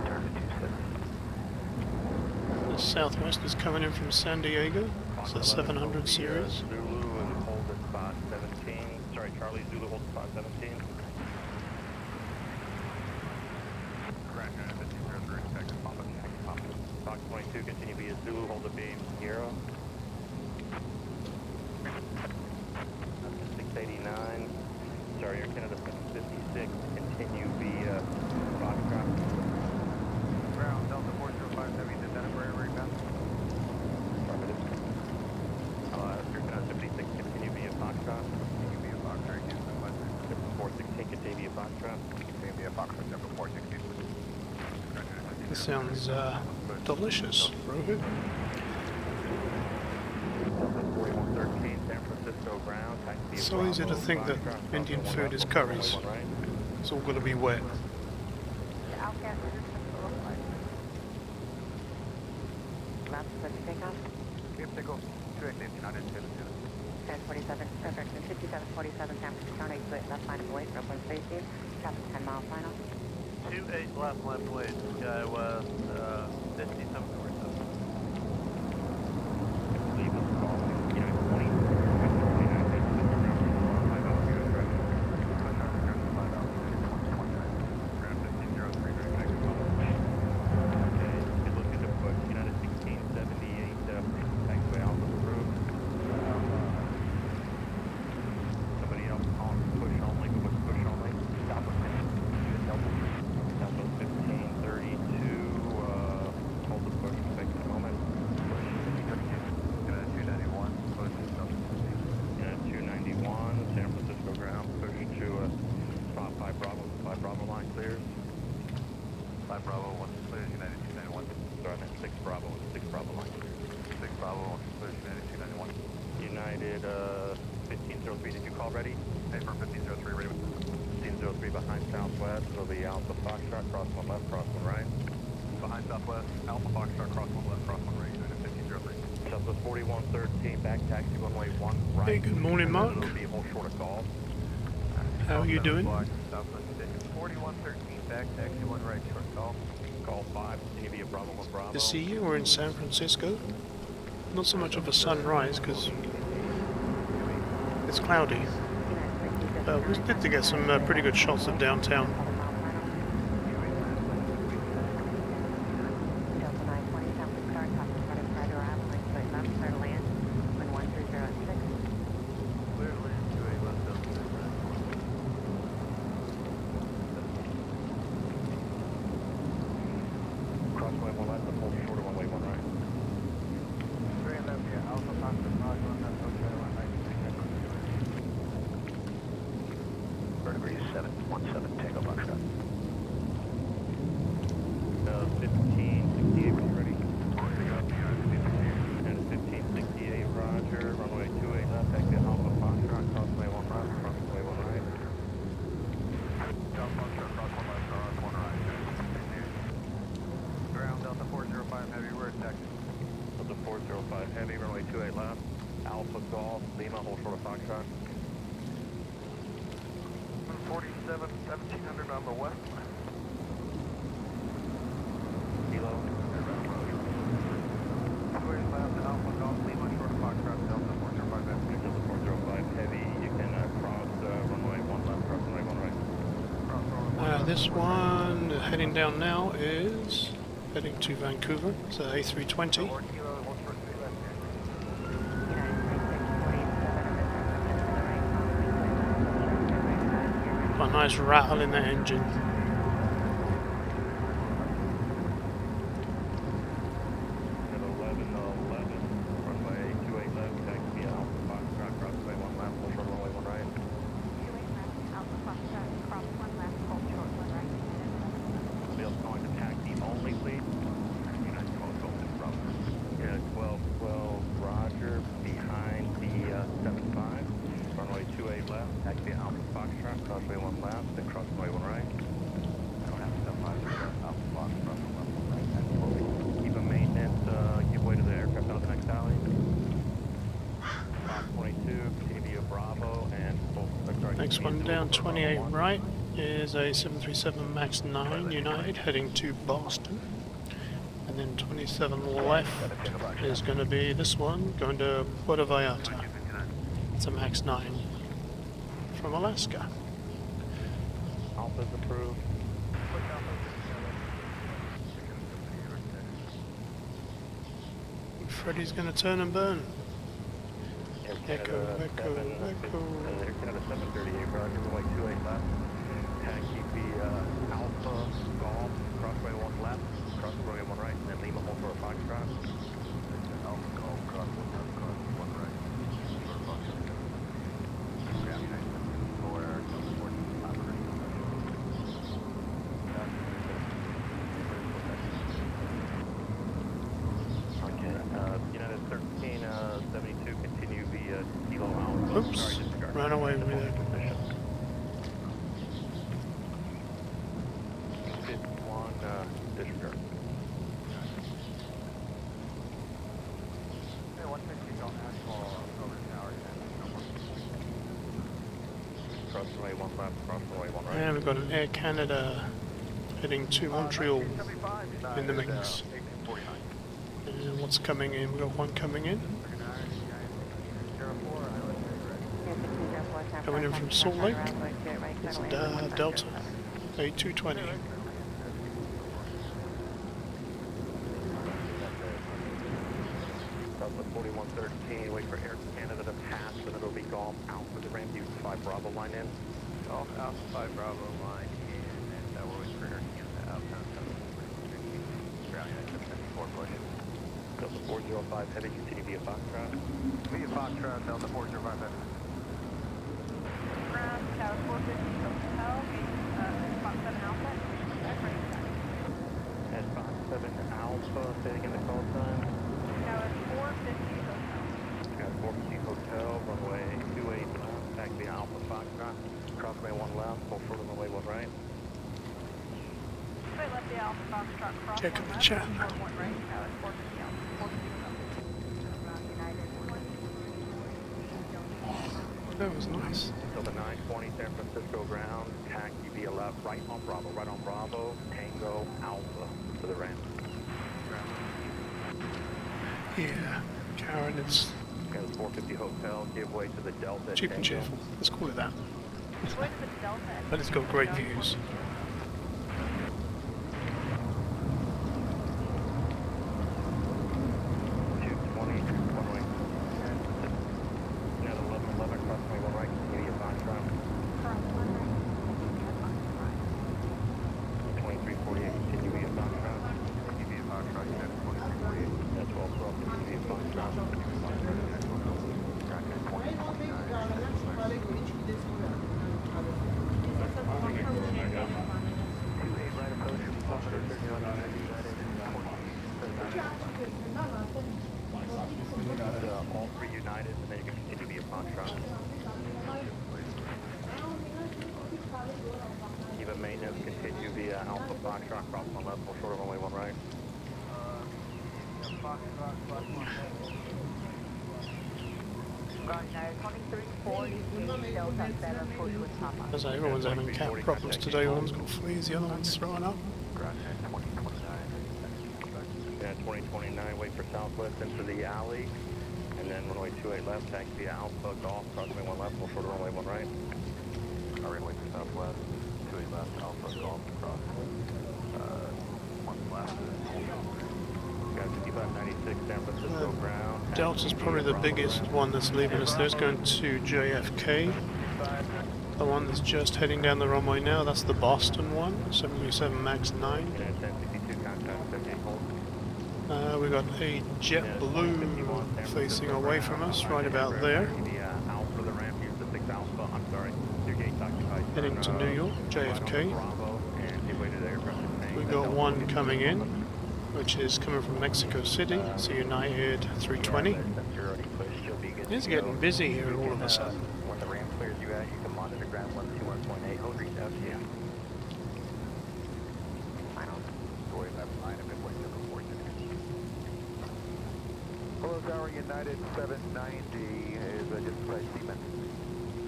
[SPEAKER 2] Turn to 270.
[SPEAKER 4] The Southwest is coming in from San Diego. It's a 700 series.
[SPEAKER 6] Zulu and hold at spot 17. Sorry, Charlie, Zulu, hold at spot 17. Fox 22, continue via Zulu, hold the beam, Sierra. 689. Sorry, Air Canada 756, continue via Foxtrot. Ground, Delta 405, heavy, did that where you got? Affirmative. Air Canada 56, continue via Foxtrot. Continue via Foxtrot, Houston, 416, continue via Foxtrot. Continue via Foxtrot, 416.
[SPEAKER 4] This sounds delicious, Rohit.
[SPEAKER 6] 4113, San Francisco ground.
[SPEAKER 4] It's so easy to think that Indian food is curries. It's all got to be wet.
[SPEAKER 5] Left, clear for takeoff.
[SPEAKER 2] Cape Tickle, 218, United
[SPEAKER 5] 1047, correction, 5747, San Francisco, runway 28 left, line of way, for open spacing. Traffic 10 mile final.
[SPEAKER 2] 28 left west, SkyWest, 5747.
[SPEAKER 6] United 1503, did you call ready? Hey, for 1503, ready. 1503 behind Southwest, it'll be Alpha Foxtrot, cross 1 left, cross 1 right. Behind Southwest, Alpha Foxtrot, cross 1 left, cross 1 right, United 1503. Southwest 4113, back taxi runway 1 right.
[SPEAKER 4] Hey, good morning, Mark.
[SPEAKER 6] It'll be a whole short of golf.
[SPEAKER 4] How are you doing?
[SPEAKER 6] Southwest 4113, back taxi 1 right, short golf. Call 5, TV of Bravo 1 Bravo.
[SPEAKER 4] To see you, we're in San Francisco. Not so much of a sunrise because it's cloudy. We did to get some pretty good shots of downtown.
[SPEAKER 6] Crossway 1 left, the full shorter 1 way
[SPEAKER 2] degrees 717, Tango Foxtrot.
[SPEAKER 1] 1568 when you're ready. And 1568, roger. Runway 28 left, exit Alpha Foxtrot, crossway 1 left, crossway 1 right.
[SPEAKER 6] Delta Foxtrot, cross 1 left, corner right. Ground Delta 405 Heavy, we're detected.
[SPEAKER 1] Delta 405 heavy, runway 28 left. Alpha Golf, Lima, hold short of Foxtrot.
[SPEAKER 6] 47, 1700 on the west.
[SPEAKER 1] Kilo.
[SPEAKER 6] 28 left, Alpha Golf, Lima, short of Foxtrot, Delta 405 Heavy.
[SPEAKER 1] Delta 405 heavy, you can cross runway 1 left, cross runway 1 right.
[SPEAKER 6] Cross runway 1
[SPEAKER 4] This one heading down now is heading to Vancouver. It's a A320.
[SPEAKER 6] 4 kilo, hold short 3 left.
[SPEAKER 4] Got a nice rattle in that engine.
[SPEAKER 1] At 1111, runway 28 left, taxi Alpha Foxtrot, crossway 1 left, hold short runway 1 right.
[SPEAKER 7] 28 left, Alpha Foxtrot, cross 1 left, hold short 1 right.
[SPEAKER 1] Bill's going to taxi only, please. Yeah, 1212, roger, behind the 75. Runway 28 left, taxi Alpha Foxtrot, crossway 1 left, then cross runway 1 right.
[SPEAKER 2] I don't have to Alpha Foxtrot, right.
[SPEAKER 1] Keep a maintenance, give way to the aircraft out of the next alley. Fox 22, continue Bravo, and sorry,
[SPEAKER 4] Next one down 28 right is a 737 MAX 9 United heading to Boston. And then 27 left is going to be this one going to Puerto Vallarta. It's a MAX 9 from Alaska.
[SPEAKER 1] Alpha's approved.
[SPEAKER 4] Freddy's going to turn and burn. Echo,
[SPEAKER 1] Air Canada 738, roger, runway 28 left. Taxi via Alpha Golf, crossway 1 left, cross runway 1 right, and then Lima hold for a Foxtrot.
[SPEAKER 2] Alpha Golf, cross 1 left, cross 1 right. Short of Foxtrot. Ground United 74, Delta 14 operating.
[SPEAKER 1] Okay, United 1372, continue via Kilo Alpha.
[SPEAKER 4] Oops,
[SPEAKER 1] Sorry, disregard.
[SPEAKER 4] ran away with it.
[SPEAKER 1] Position. 51, disregard.
[SPEAKER 6] Hey, 160 don't ask for over the tower yet. No more.
[SPEAKER 1] Cross runway 1 left, cross runway 1 right.
[SPEAKER 4] And we've got an Air Canada heading to Montreal in the mix.
[SPEAKER 6] 1849.
[SPEAKER 4] And what's coming in? We've got one coming in. Coming in from Salt Lake. It's Delta A220.
[SPEAKER 1] Delta 4113, wait for Air Canada to pass, and then it'll be Golf Alpha to ramp you 5 Bravo line in.
[SPEAKER 2] Golf Alpha 5 Bravo line in, and we're waiting for Air Canada outbound. Ground United 74 push.
[SPEAKER 1] Delta 405 heavy, continue via Foxtrot.
[SPEAKER 6] Via Foxtrot, Delta 405 Heavy.
[SPEAKER 7] Ground, Tower 450, Hotel, Fox 7 Alpha, ready to taxi.
[SPEAKER 1] At Fox 7 Alpha, say again the call sign.
[SPEAKER 7] Tower 450, Hotel.
[SPEAKER 1] Got 450 Hotel, runway 28 left, taxi Alpha Foxtrot, crossway 1 left, full short of runway 1 right.
[SPEAKER 7] Straight left the Alpha Foxtrot, cross
[SPEAKER 4] Check
[SPEAKER 7] 1
[SPEAKER 4] up the
[SPEAKER 7] left,
[SPEAKER 4] chat.
[SPEAKER 7] short 1 right, Tower 450 Alpha, 450 Hotel. United 1.
[SPEAKER 4] That was nice.
[SPEAKER 1] Delta 920 San Francisco ground, taxi via left, right on Bravo, Tango Alpha to the ramp.
[SPEAKER 4] Yeah, Karen, it's
[SPEAKER 1] Got a 450 Hotel, give way to the Delta.
[SPEAKER 4] cheap and
[SPEAKER 1] Tango.
[SPEAKER 4] cheerful. Let's call it that.
[SPEAKER 7] Going to the Delta.
[SPEAKER 4] And it's got great views.
[SPEAKER 1] 220, runway. Now 1111, crossway 1 right, continue via Foxtrot.
[SPEAKER 7] Cross 1 right.
[SPEAKER 1] 2348, continue via Foxtrot.
[SPEAKER 2] Continue via Foxtrot, United 2348.
[SPEAKER 1] That's 1212, continue via Foxtrot.
[SPEAKER 2] Ground United 2029.
[SPEAKER 1] via Alpha Foxtrot, cross one left, full short of runway 1 right.
[SPEAKER 4] As everyone's having cat problems today, one's got fleas, the other one's throwing up.
[SPEAKER 1] Yeah, 2029, wait for southwest into the alley, and then runway 28 left, taxi via Alpha, Golf, cross runway 1 left, full short of runway 1 right.
[SPEAKER 2] Alright, wait for southwest, 28 left, Alpha, Golf, cross, 1 left.
[SPEAKER 1] Got 5596 San Francisco ground.
[SPEAKER 4] Delta's probably the biggest one that's leaving us. There's going to JFK. The one that's just heading down the runway now, that's the Boston one, 737 MAX 9. We've got a JetBlue facing away from us, right about there. Heading to New York, JFK. We've got one coming in, which is coming from Mexico City, so United 320. It's getting busy here all of a sudden.
[SPEAKER 2] When the ramp clears you out, you can monitor ground 121.8. He'll reach out to you. Final story left line of midway to the 460. Hello, Tower United 790 is just beside Siemens.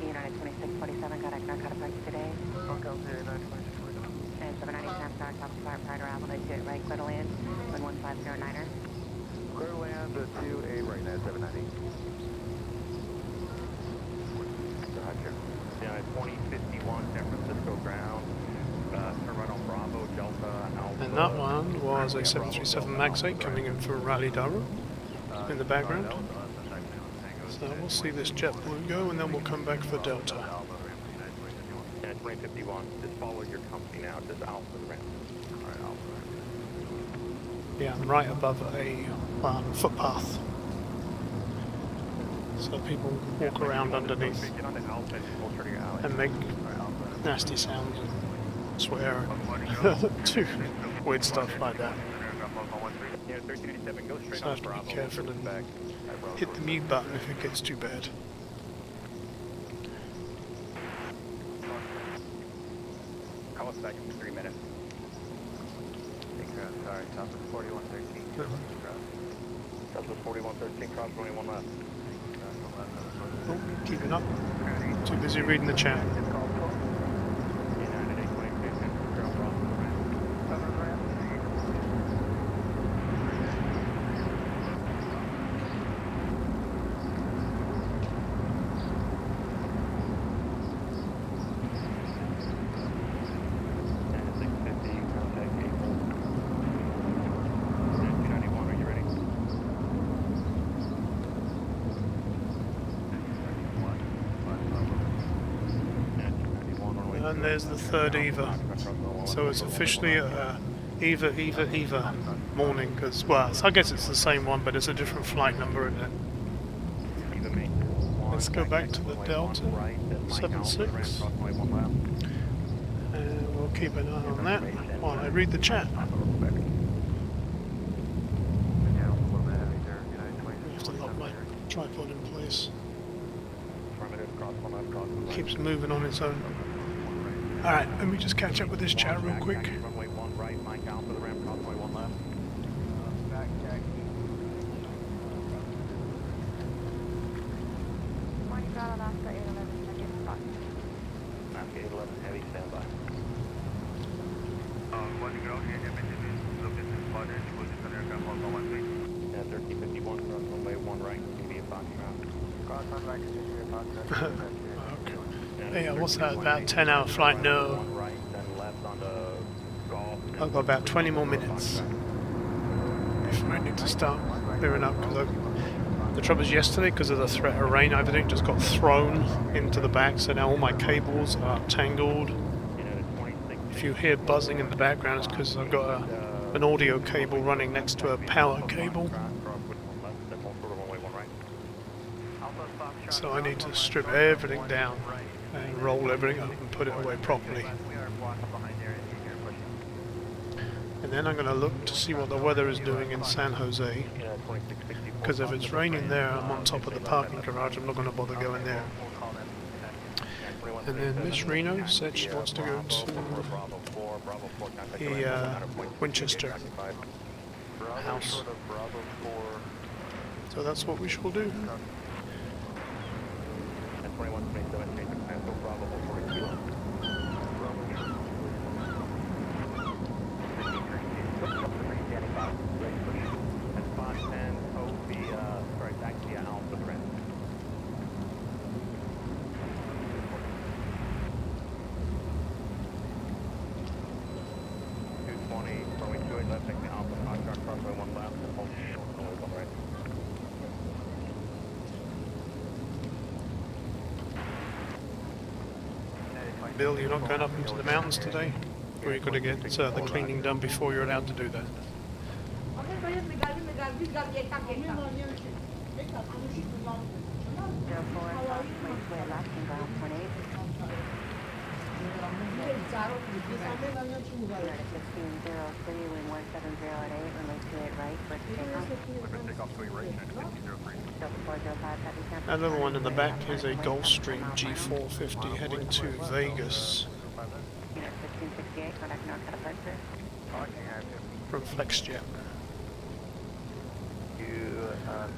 [SPEAKER 5] United 2647, got a approach today.
[SPEAKER 2] Okay, United 2647.
[SPEAKER 5] And 790 Snapstar, top of flight, prior to Alpha, to right, clear to land, 11509er.
[SPEAKER 2] Clear to land to 8 right now, 790. Roger.
[SPEAKER 1] Yeah, 2051 San Francisco ground, turn right on Bravo, Delta, Alpha.
[SPEAKER 4] And that one was a 737 MAX 8 coming in from Raleigh Durham in the background. So we'll see this JetBlue go and then we'll come back for Delta.
[SPEAKER 1] Yeah, 2051, just follow your company now, just Alpha the ramp. Alright, Alpha.
[SPEAKER 4] Yeah, I'm right above a footpath. So people walk around underneath and make nasty sounds and swear and do weird stuff like that. So I have to be careful and hit the mute button if it gets too bad.
[SPEAKER 1] Call us back in 3 minutes.
[SPEAKER 2] Sorry, Southwest 4113.
[SPEAKER 1] Southwest 4113, cross runway 1 left.
[SPEAKER 4] Oh, keeping up. Too busy reading the chat.
[SPEAKER 1] United 822, ground cross the ramp.
[SPEAKER 4] And there's the third EVA. So it's officially EVA morning, because, well, I guess it's the same one, but it's a different flight number, isn't it? Let's go back to the Delta 76. And we'll keep an eye on that while I read the chat. I have to lock my tripod in place. Keeps moving on its own. Alright, let me just catch up with this chat real quick.
[SPEAKER 1] Runway 1 right, Mike Alpha the ramp, cross runway 1 left. Mafia 811, heavy standby. Yeah, 1351, cross runway 1 right, maybe a Foxtrot.
[SPEAKER 4] Okay. Yeah, what's that, about 10-hour flight? No. I've got about 20 more minutes before I need to start clearing up, because the trouble is yesterday, because of the threat of rain, everything just got thrown into the back, so now all my cables are tangled. If you hear buzzing in the background, it's because I've got an audio cable running next to a power cable. So I need to strip everything down and roll everything up and put it away properly. And then I'm going to look to see what the weather is doing in San Jose. Because if it's raining there, I'm on top of the parking garage, I'm not going to bother going there. And then Miss Reno said she wants to go to the Winchester house. So that's what we shall do.
[SPEAKER 1] And 2127, change the plan, so Bravo, hold 40 kilo. And spot 10, OB, sorry, taxi Alpha Trent. 220, runway 28 left, taxi Alpha, contract crossway 1 left, and hold short, runway 1 right.
[SPEAKER 4] Bill, you're not going up into the mountains today? Or you got to get the cleaning done before you're allowed to do that? That little one in the back is a Gulfstream G450 heading to Vegas from FlexJet.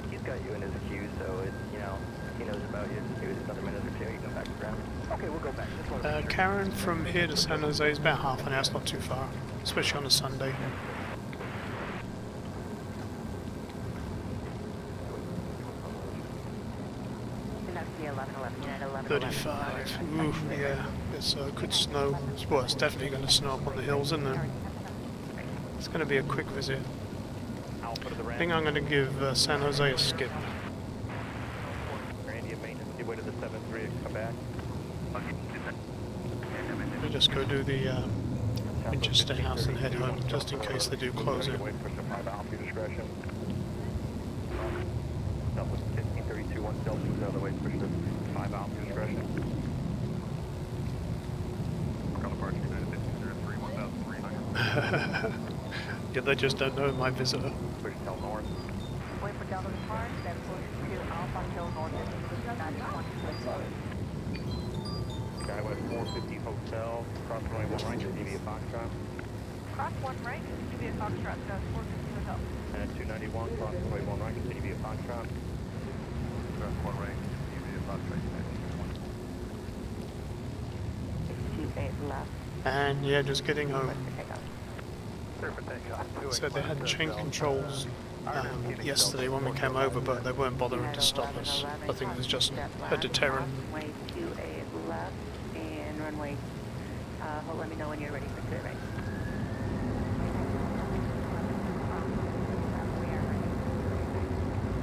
[SPEAKER 2] He's got you in his queue, so it's, you know, he knows about you. Maybe it's another minute or two, you come back to ground. Okay, we'll go back.
[SPEAKER 4] Karen, from here to San Jose is about half an hour, it's not too far, especially on a Sunday.
[SPEAKER 5] Unit
[SPEAKER 4] 35. Ooh, yeah, it's could snow. Well, it's definitely going to snow up on the hills, isn't it? It's going to be a quick visit. I think I'm going to give San Jose a skip.
[SPEAKER 1] Randy, maintenance, give way to the 7-3, come back.
[SPEAKER 4] We just go do the Winchester house and head home, just in case they do close it.
[SPEAKER 1] Wait for some 5 out for your discretion. Delta 15321, Delta is the other way, push the 5 out for your discretion.
[SPEAKER 4] Yeah, they just don't know my visitor.
[SPEAKER 1] Push tell north.
[SPEAKER 7] Wait for Delta Park, then push to Alpha Hill North
[SPEAKER 1] Skywest 450 Hotel, cross runway 1 right, your DV Foxtrot.
[SPEAKER 7] Cross 1 right, give me a Foxtrot, 450 Hotel.
[SPEAKER 1] And at 291, cross runway 1 right, your DV Foxtrot.
[SPEAKER 6] Cross 1 right, DV Foxtrot.
[SPEAKER 5] 28 left.
[SPEAKER 4] And yeah, just getting home.
[SPEAKER 6] Clear for takeoff.
[SPEAKER 4] So they had chain controls yesterday when we came over, but they weren't bothering to stop us. I think it was just a deterrent.
[SPEAKER 5] Runway 28 left and runway, let me know when you're ready for clear right.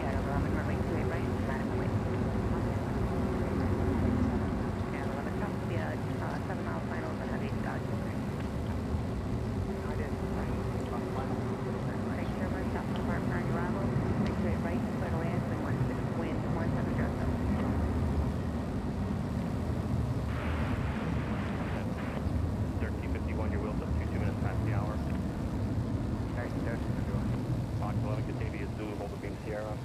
[SPEAKER 5] Yeah, no problem. Runway 28 right, line up the way. And 11 trucks will be a 7-mile final of the heavy Dodge. Make sure we're stopped for our arrival. Make sure right, clear to land, wind 17 0.
[SPEAKER 1] 1351, your wheels up to 2 minutes past the hour. Fox 11, continue to be a Zulu, hold the beam Sierra.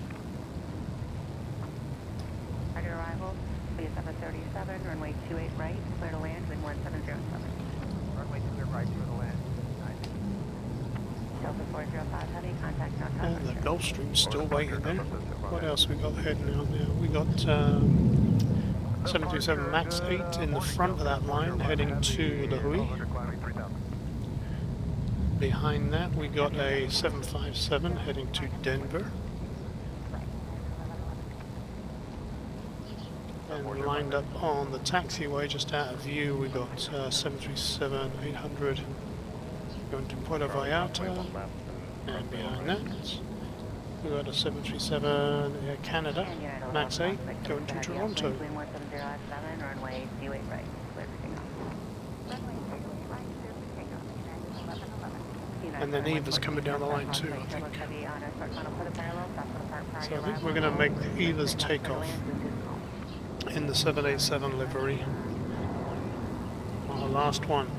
[SPEAKER 5] At your arrival, be a 737, runway 28 right, clear to land, wind 1707.
[SPEAKER 2] Runway 2 right, through the land.
[SPEAKER 5] Delta 405 heavy, contact not
[SPEAKER 4] And the Gulfstream's still waiting there. What else we got heading out there? We got 737 MAX 8 in the front of that line heading to the Hui. Behind that we got a 757 heading to Denver. And lined up on the taxiway just out of view we got 737 800 going to Puerto Vallarta. And behind that we got a 737 Air Canada MAX 8 going to Toronto.
[SPEAKER 5] Wind 1707, runway 28 right, clear for takeoff.
[SPEAKER 4] And then Eva's coming down the line too, I think. So I think we're going to make Eva's takeoff in the 787 livery. Our last one.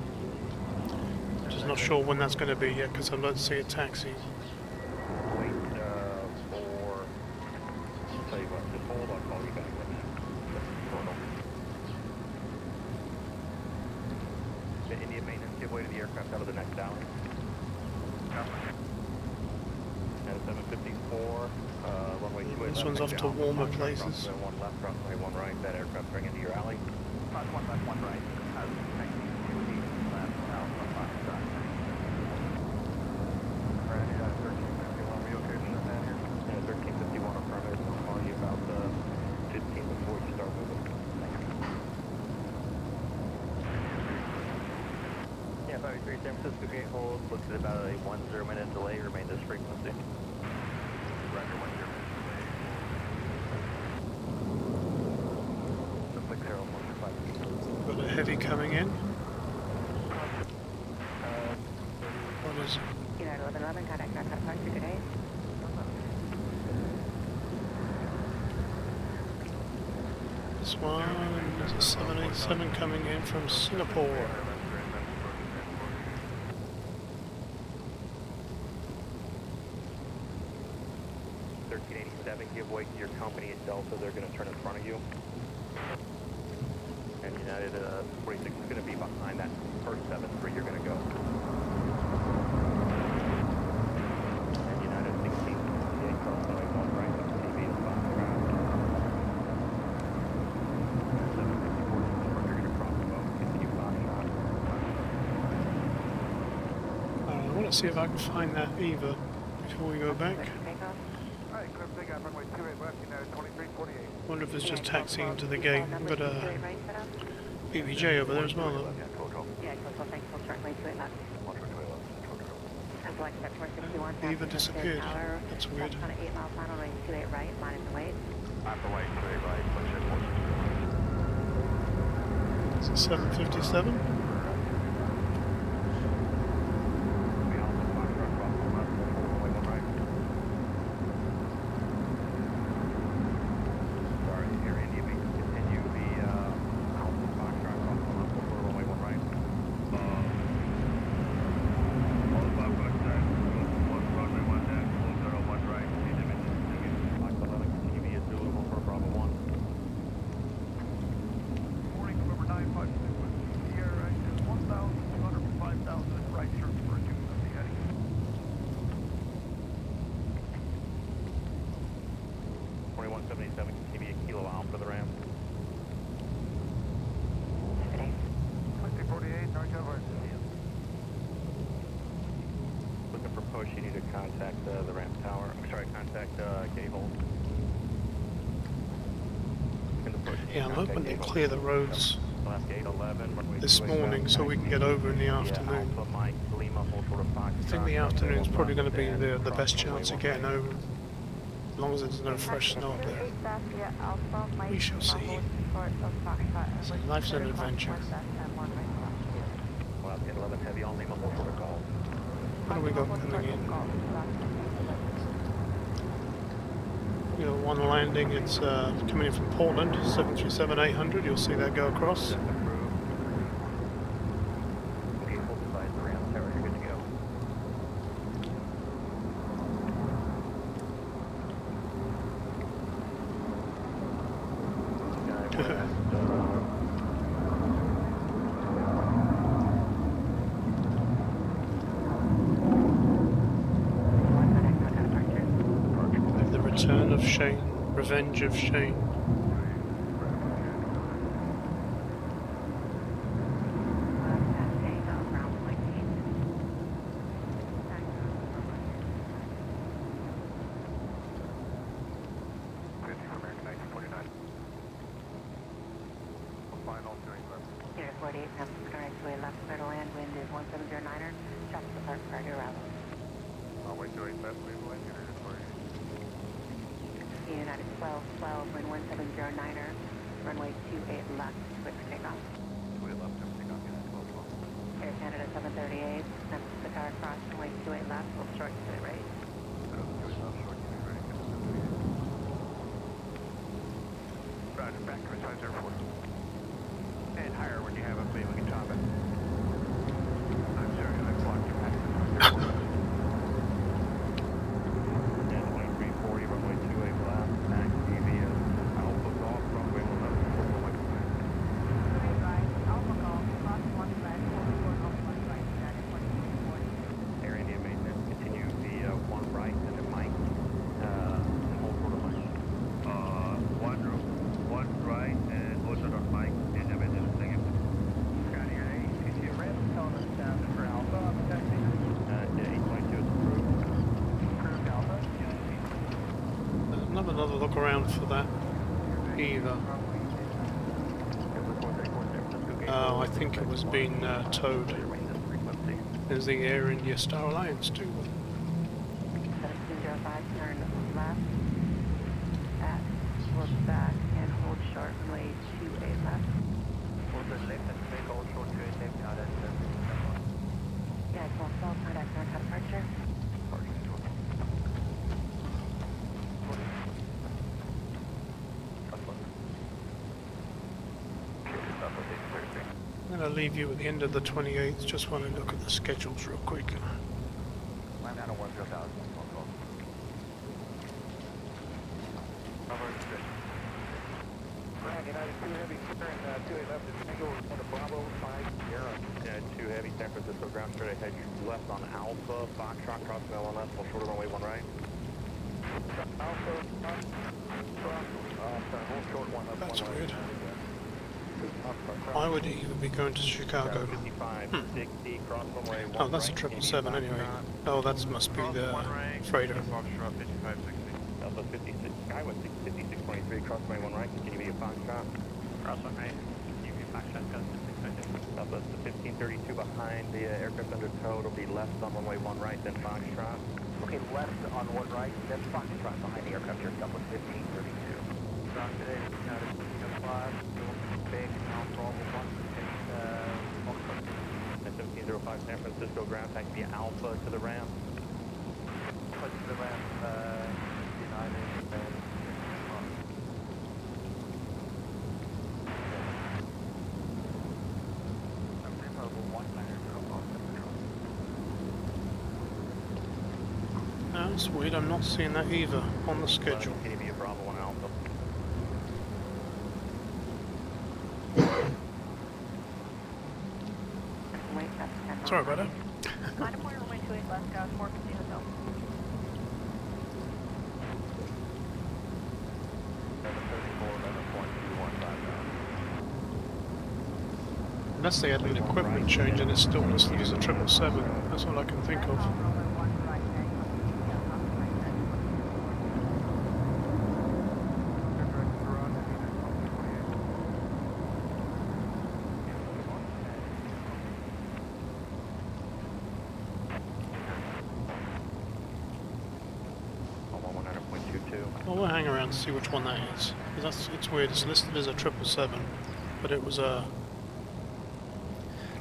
[SPEAKER 4] Just not sure when that's going to be yet because I don't see a taxi.
[SPEAKER 1] Wait for... I'll tell you what, just hold, I'll call you back.
[SPEAKER 2] the India maintenance, give way to the aircraft out of the next alley. At 754, runway 28 left.
[SPEAKER 4] This one's off to warmer places.
[SPEAKER 2] Crossway 1 left, crossway 1 right. That aircraft bring into your alley. Cross 1 left, 1 right. Randy, 1351, relocation of that here. 1351 affirmative. I'll call you about 15 before you start moving. Yeah, 53 San Francisco gate hold. Looks at about a 10 minute delay. Remain this frequency. Roger, 10 minutes delay. So 6015.
[SPEAKER 4] Got a heavy coming in. What is it?
[SPEAKER 5] United 1111, contact aircraft departure, good day.
[SPEAKER 4] This one is a 787 coming in from Singapore.
[SPEAKER 2] Give way to your company at Delta. They're going to turn in front of you. And United 46 is going to be behind that first 7-3 you're going to go. And United 16, 58 cross runway 1 right, TV is behind the ground. 754, you're going to cross the boat, continue 5 shot.
[SPEAKER 4] I want to see if I can find that Eva before we go back.
[SPEAKER 6] Alright, clear big out, runway 28 left, United 2348.
[SPEAKER 4] Wonder if it's just taxiing to the gate. We've got a BBJ over there as well, though.
[SPEAKER 5] Yeah, coastal, thanks, we'll start way 28 left. Select at 461.
[SPEAKER 4] Eva disappeared. That's weird.
[SPEAKER 5] On 8 mile final, runway 28 right, minus the weight.
[SPEAKER 2] After white, 28 right, push it, push it.
[SPEAKER 4] Is it 757? Yeah, I'm hoping they clear the roads this morning so we can get over in the afternoon. I think the afternoon's probably going to be the best chance of getting over, as long as there's no fresh snow up there. We shall see. So life's an adventure. What do we got coming in? We got one landing, it's coming in from Portland, 737-800, you'll see that go across. Return of Shane, Revenge of Shane.
[SPEAKER 5] Unit 48, San Francisco, right to way left, clear to land, wind is 1709er, shop to start prior to arrival.
[SPEAKER 6] Runway 28 left, leave land, United 48.
[SPEAKER 5] United 1212, wind 1709er, runway 28 left, switch takeoff.
[SPEAKER 6] 28 left, everything on United 1212.
[SPEAKER 5] Air Canada 738, San Francisco tower cross, runway 28 left, full short to the right.
[SPEAKER 6] 28 left, short, United ready, Roger, back to size airport. And higher when you have it, maybe we can top it. I'm sorry, I blocked your back.
[SPEAKER 2] Yeah, 2340, runway 28 left, back TV is Alpha Golf, runway 11,
[SPEAKER 7] 28 right, Alpha Golf, cross 1 red,
[SPEAKER 4] look around for that either. Oh, I think it was being towed. There's the air India Star Alliance too.
[SPEAKER 5] 1705, turn left at look back and hold short runway 28 left.
[SPEAKER 2] Hold the left and make all short 28 left out at
[SPEAKER 5] Yeah, 1212, contact North departure.
[SPEAKER 4] I'm going to leave you at the end of the 28th. Just want to look at the schedules real quick.
[SPEAKER 2] Land down on 10,000.
[SPEAKER 1] Yeah, 2 heavy, San Francisco ground straight ahead. You left on Alpha, Foxtrot, crossing LNS, full short runway 1 right.
[SPEAKER 6] Alpha, hold short 1 left.
[SPEAKER 4] That's
[SPEAKER 6] 1 right.
[SPEAKER 4] weird. Why would he even be going to Chicago?
[SPEAKER 1] 55, 60, cross runway 1
[SPEAKER 4] Oh, that's a
[SPEAKER 1] right.
[SPEAKER 4] 777 anyway. Oh, that must be the freighter.
[SPEAKER 1] Alpha 56, Skyway 5623, cross runway 1 right. Continue via Foxtrot.
[SPEAKER 2] Cross one right. You can Foxtrot goes to 656.
[SPEAKER 1] Alpha 1532 behind the aircraft under tow. It'll be left on runway 1 right, then Foxtrot.
[SPEAKER 2] Okay, left on 1 right, then Foxtrot behind the aircraft. You're up with 1532. Ground today, fly, big, now Bravo 1,
[SPEAKER 1] And 1705 San Francisco ground taxi via Alpha to the ramp.
[SPEAKER 2] put to the ramp, United, and
[SPEAKER 4] No, that's weird. I'm not seeing that either on the schedule.
[SPEAKER 1] Continue via Bravo 1 Alpha.
[SPEAKER 5] Wait, that's 10
[SPEAKER 4] Sorry about that.
[SPEAKER 7] Line of runway 28 left, Scout 4 Casino Hill.
[SPEAKER 2] 1134, 11.215
[SPEAKER 4] Unless they had an equipment change and it's still listed as a 777. That's all I can think of. Well, we'll hang around and see which one that is. 'Cause it's weird. It's listed as a 777, but it was a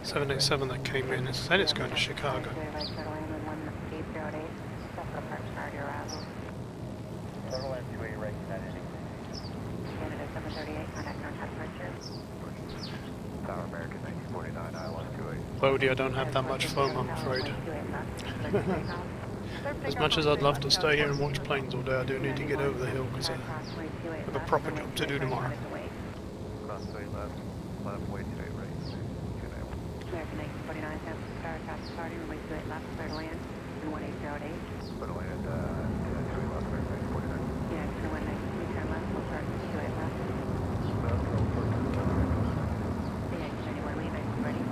[SPEAKER 4] 787 that came in. It said it's going to Chicago.
[SPEAKER 5] Right, settle in with 1808, step apart, start your arrival.
[SPEAKER 2] Total and 2A right, United.
[SPEAKER 5] Canada 738, contact North departure.
[SPEAKER 2] Tower American 1949, I-128.
[SPEAKER 4] Bodie, I don't have that much foam, I'm afraid. As much as I'd love to stay here and watch planes all day, I do need to get over the hill because I have a proper job to do tomorrow.
[SPEAKER 2] Crossway left, left, way 28 right.
[SPEAKER 5] American 1949, San Francisco, South Party, runway 28 left, clear to land, in 1808.
[SPEAKER 2] Put a land, 2A left, American 1949.
[SPEAKER 5] Yeah, to 192, turn left, full start, 28 left. Yeah, 91, leave it, ready.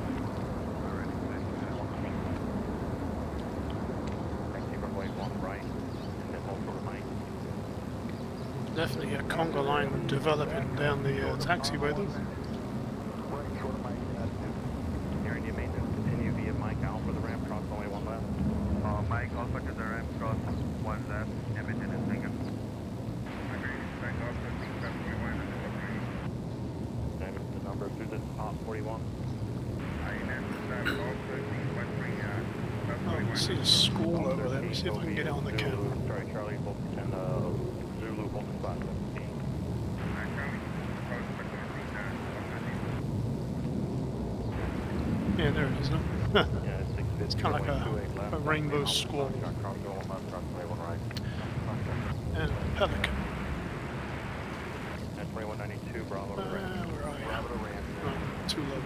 [SPEAKER 4] Definitely a conga line developing down the taxiway though.
[SPEAKER 1] Air India maintenance, continue via Mike Alpha, the ramp cross only 1 left.
[SPEAKER 6] Mike, Alpha to the ramp, cross 1 left, everything is taken.
[SPEAKER 1] The number through the top 41.
[SPEAKER 4] Oh, I see a school over there. Let me see if I can get it on the camera.
[SPEAKER 1] Sorry, Charlie, and Zulu, Volta spot 17.
[SPEAKER 4] Yeah, there it is. No?
[SPEAKER 1] Yeah,
[SPEAKER 4] It's kind of like a rainbow squall and a pelican.
[SPEAKER 1] At 2192, Bravo to ramp.
[SPEAKER 4] Where are you?
[SPEAKER 1] Bravo to ramp.
[SPEAKER 4] Oh, too low.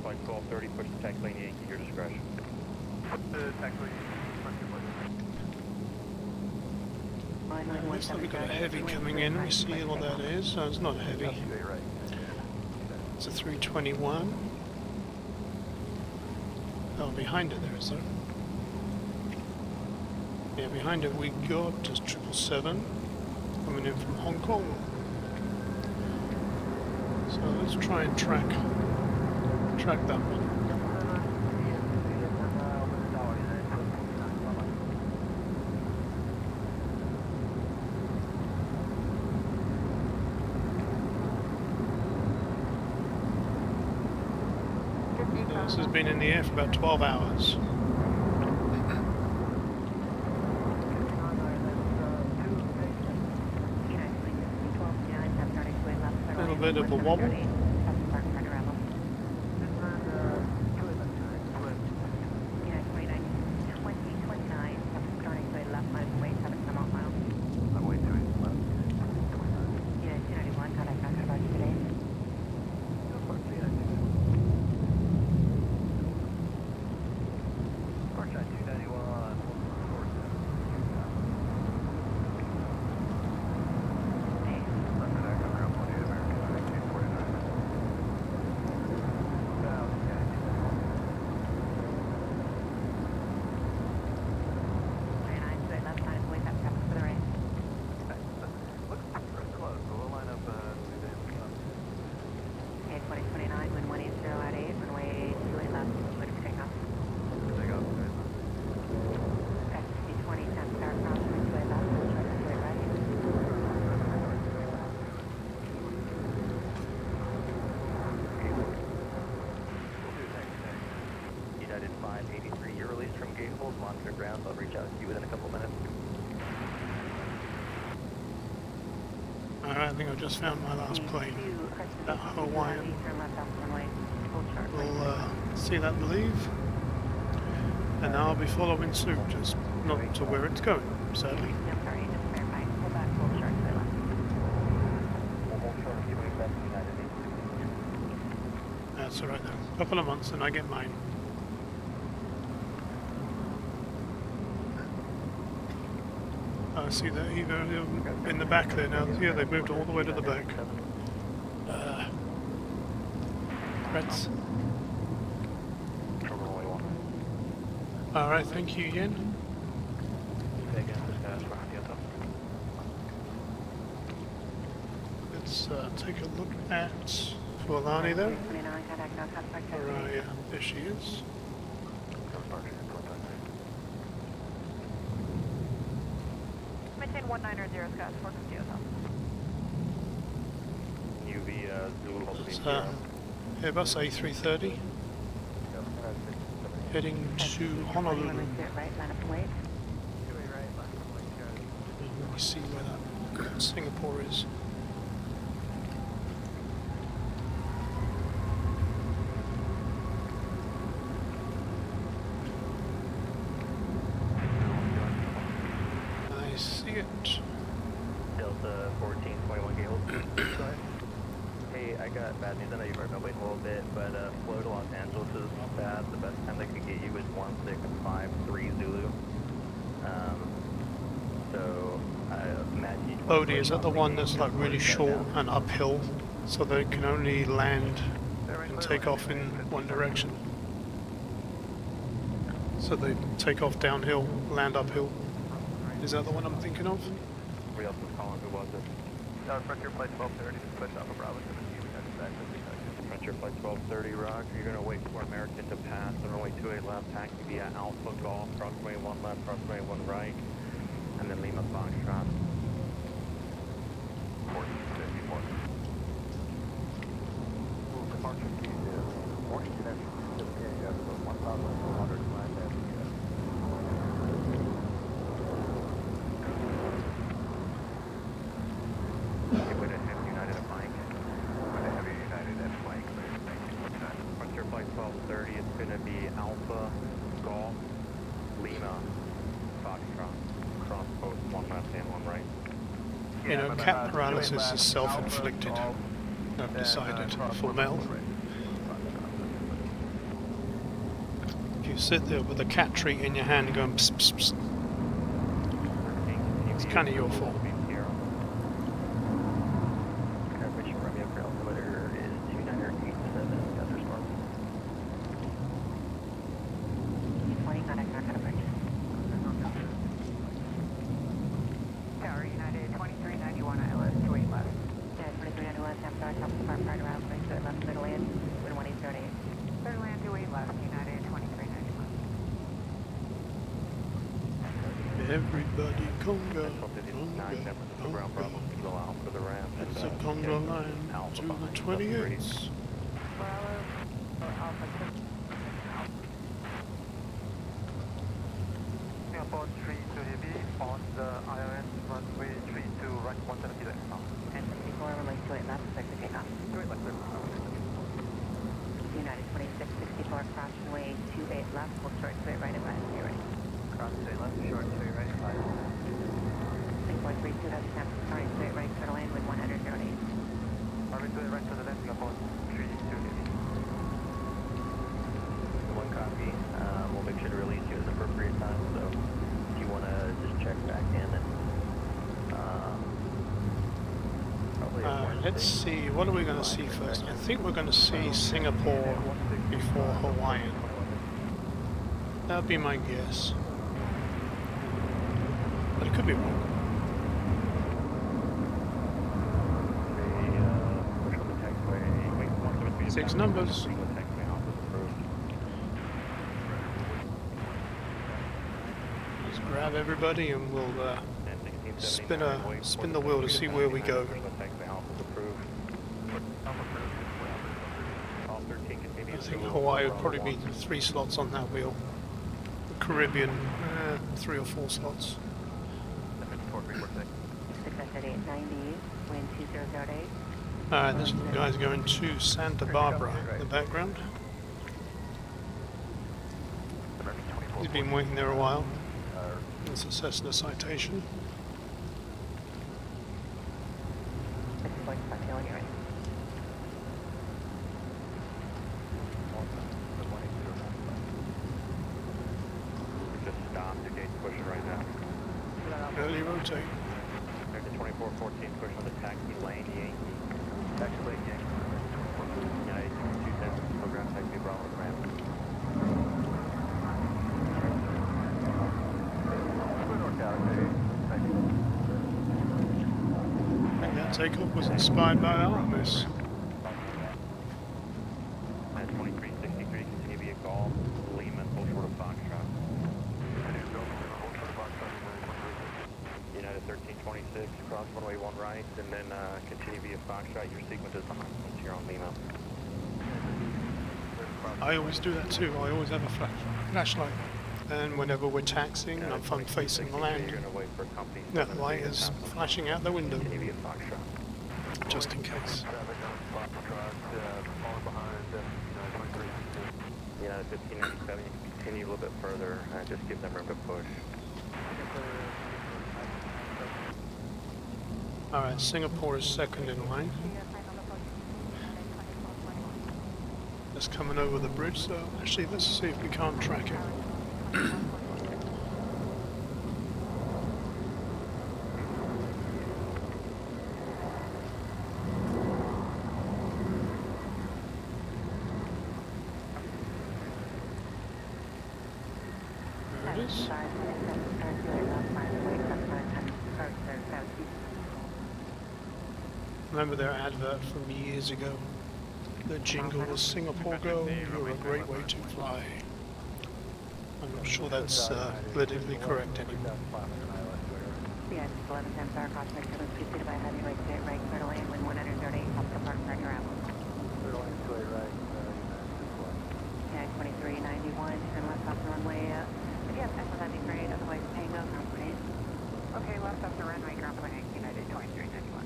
[SPEAKER 1] Flight 1230, push the taxi lane Yankee, your discretion.
[SPEAKER 2] The taxi,
[SPEAKER 4] Looks like we've got a heavy coming in. Let me see what that is. Oh, it's not a heavy. It's a 321. Oh, behind it there, is there? Yeah, behind it we got just 777 coming in from Hong Kong. So let's try and track that one. This has been in the air for about 12 hours. A little bit of a wobble. Alright, I think I just found my last plane. That Hawaiian. We'll see that leave. And I'll be following suit, just not to where it's going, sadly. That's alright though. A couple of months and I get mine. I see that either in the back there now. Yeah, they've moved all the way to the back. Reds. Alright, thank you, Yen. Let's take a look at Fulani there. Alright, yeah, there she is.
[SPEAKER 7] Maintain 190 Scott, for Kyoto.
[SPEAKER 2] UV Zulu
[SPEAKER 4] It's Airbus A330 heading to Honolulu.
[SPEAKER 5] Right, line up and wait.
[SPEAKER 4] Let me see where that Singapore is. I see it.
[SPEAKER 2] Delta 1421 Gale. Hey, I got bad news. I know you've already been waiting a little bit, but flow to Los Angeles is bad. The best time they could get you is 1653 Zulu. So I imagine you...
[SPEAKER 4] Bodie, is that the one that's like really short and uphill, so they can only land and take off in one direction? So they take off downhill, land uphill. Is that the one I'm thinking of?
[SPEAKER 2] Somebody else was calling. Who was it? Frontier Flight 1230. Just push off of Bravo 17. We got you. Frontier Flight 1230, Roger. You're going to wait for American to pass. Runway 28 left, taxi via Alpha Golf, crossway 1 left, crossway 1 right, and then Lima Foxtrot. 1454. Departure key is 14
[SPEAKER 4] You know, cat paralysis is self-inflicted. I've decided for Mel. If you sit there with a cat treat in your hand going pss, pss, pss, it's kind of your fault. Everybody conga,
[SPEAKER 2] Nine members of the ground Bravo
[SPEAKER 4] conga.
[SPEAKER 2] can go out for the ramp.
[SPEAKER 4] It's a
[SPEAKER 2] and,
[SPEAKER 4] conga line
[SPEAKER 2] Alpha
[SPEAKER 4] to the
[SPEAKER 2] behind
[SPEAKER 4] 28s.
[SPEAKER 5] Bravo, Alpha 6.
[SPEAKER 6] Singapore 32 heavy on the ION runway 32 right 170 left now.
[SPEAKER 5] And 64, runway 28 left, clear to take off.
[SPEAKER 6] 28 left there.
[SPEAKER 5] United 2664, cross runway 28 left, hold short 28 right, advise, you're ready.
[SPEAKER 6] Cross 28 left, short 28 right, 5.
[SPEAKER 5] 6432 has snap, starting 28 right, clear to land with 100, 08.
[SPEAKER 6] Runway 28 right to the left, Singapore 32 heavy.
[SPEAKER 2] One copy. We'll make sure to release you at the appropriate time. So if you want to just check back in and probably.
[SPEAKER 4] Let's see, what are we going to see first? I think we're going to see Singapore before Hawaiian. That would be my guess. But it could be wrong.
[SPEAKER 2] Push on the taxiway. Wait, 173.
[SPEAKER 4] 6 numbers. Let's grab everybody and we'll spin the wheel to see where we go. I think Hawaii would probably be 3 slots on that wheel. The Caribbean, 3 or 4 slots.
[SPEAKER 5] 63890, wind 2008.
[SPEAKER 4] Alright, this guy's going to Santa Barbara in the background. He's been waiting there a while. It's a Cessna citation.
[SPEAKER 5] 6.5 kilo, you're ready.
[SPEAKER 2] Just stop. The gate's pushing right now.
[SPEAKER 4] Early rotate.
[SPEAKER 2] There's the 2414 push on the taxi lane, Yankee. Taxi lane, Yankee. United 210, program taxi Bravo to the ramp.
[SPEAKER 4] And that takeoff was inspired by Artemis.
[SPEAKER 2] At 2363, continue via Golf, Lima, full short of Foxtrot. United 1326, cross runway 1 right, and then continue via Foxtrot. Your sequence is behind once you're on Lima.
[SPEAKER 4] I always do that too. I always have a flashlight. And whenever we're taxiing and if I'm facing the land,
[SPEAKER 2] You're going to wait for company.
[SPEAKER 4] that light is flashing out the window,
[SPEAKER 2] Continue via Foxtrot.
[SPEAKER 4] just in case.
[SPEAKER 2] United 1597, you can continue a little bit further, just give them room to push.
[SPEAKER 4] Alright, Singapore is second in line. Just coming over the bridge, so actually let's see if we can't track it. There it is. Remember their advert from years ago? The jingle was Singapore Go, you're a great way to fly. I'm not sure that's politically correct anymore.
[SPEAKER 5] Yes, 11 times our cross mix 7 preceded by heavy right, straight right, clear to land, wind 138, off the park, right around. Yeah, 2391, turn left off the runway. If you have echo, that'd be great, otherwise Tango, ground plane. Okay, left off the runway, ground plane, United 2391.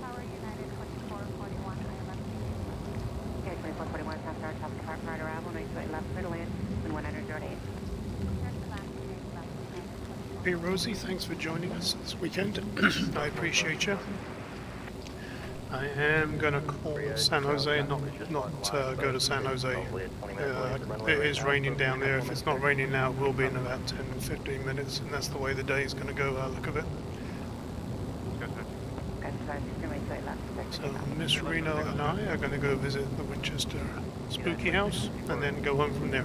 [SPEAKER 7] Tower United 2441, I am left.
[SPEAKER 5] Okay, 2441, south star, top of the park, right around, runway 28 left, clear to land, wind 138.
[SPEAKER 4] Hey Rosie, thanks for joining us this weekend. I appreciate you. I am going to call San Jose, not go to San Jose. It is raining down there. If it's not raining now, it will be in about 10-15 minutes, and that's the way the day is going to go, look of it. So Miss Reno and I are going to go visit the Winchester Spooky House, and then go home from there.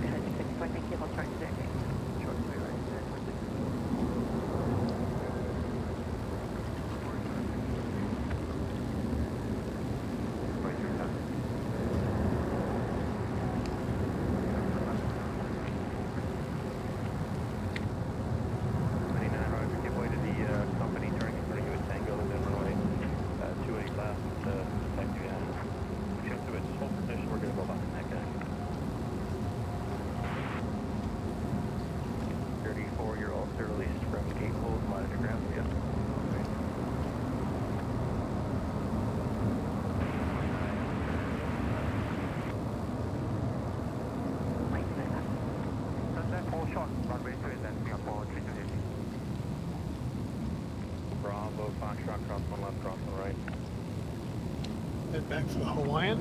[SPEAKER 4] back for Hawaiian.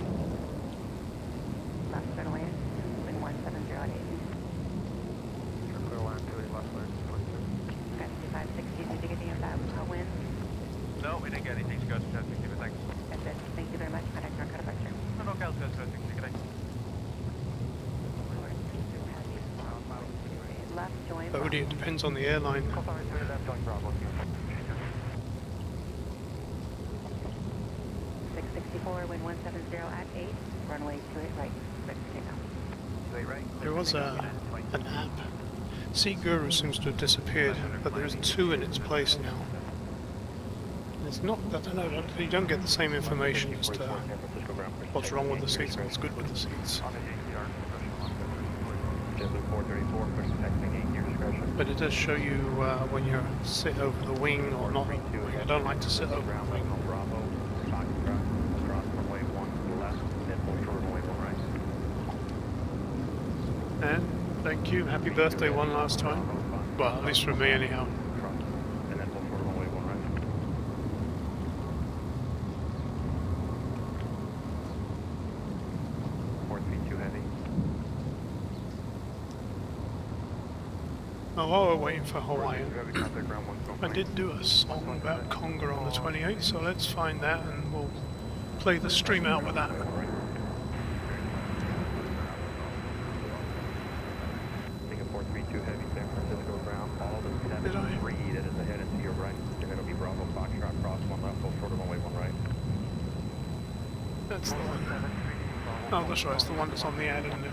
[SPEAKER 5] Left runway, wind 170 at 8.
[SPEAKER 2] Clear line 28 left line.
[SPEAKER 5] Got 2560, did you get any of that wind?
[SPEAKER 6] No, we didn't get anything. Go to 1060, but thanks.
[SPEAKER 5] That's it. Thank you very much. Contact North departure.
[SPEAKER 6] No, go to 1060, good night.
[SPEAKER 5] Left, join.
[SPEAKER 4] Bodie, it depends on the airline.
[SPEAKER 5] 664, wind 170 at 8. Runway 28 right. Ready for takeoff.
[SPEAKER 6] Right.
[SPEAKER 4] There was an app. Sea Guru seems to have disappeared, but there's 2 in its place now. It's not, I don't know, you don't get the same information as to what's wrong with the seats and what's good with the seats. But it does show you when you're sit over the wing or not. I don't like to sit over the wing. And thank you, happy birthday one last time. Well, at least for me anyhow. Oh, while we're waiting for Hawaiian, I did do a song about Conga on the 28th, so let's find that and we'll play the stream out with that. Did I?
[SPEAKER 2] That is ahead and to your right. You're going to be Bravo Foxtrot, cross 1 left, full short of runway 1 right.
[SPEAKER 4] That's the one. Oh, that's right, it's the one that's on the ad, isn't it?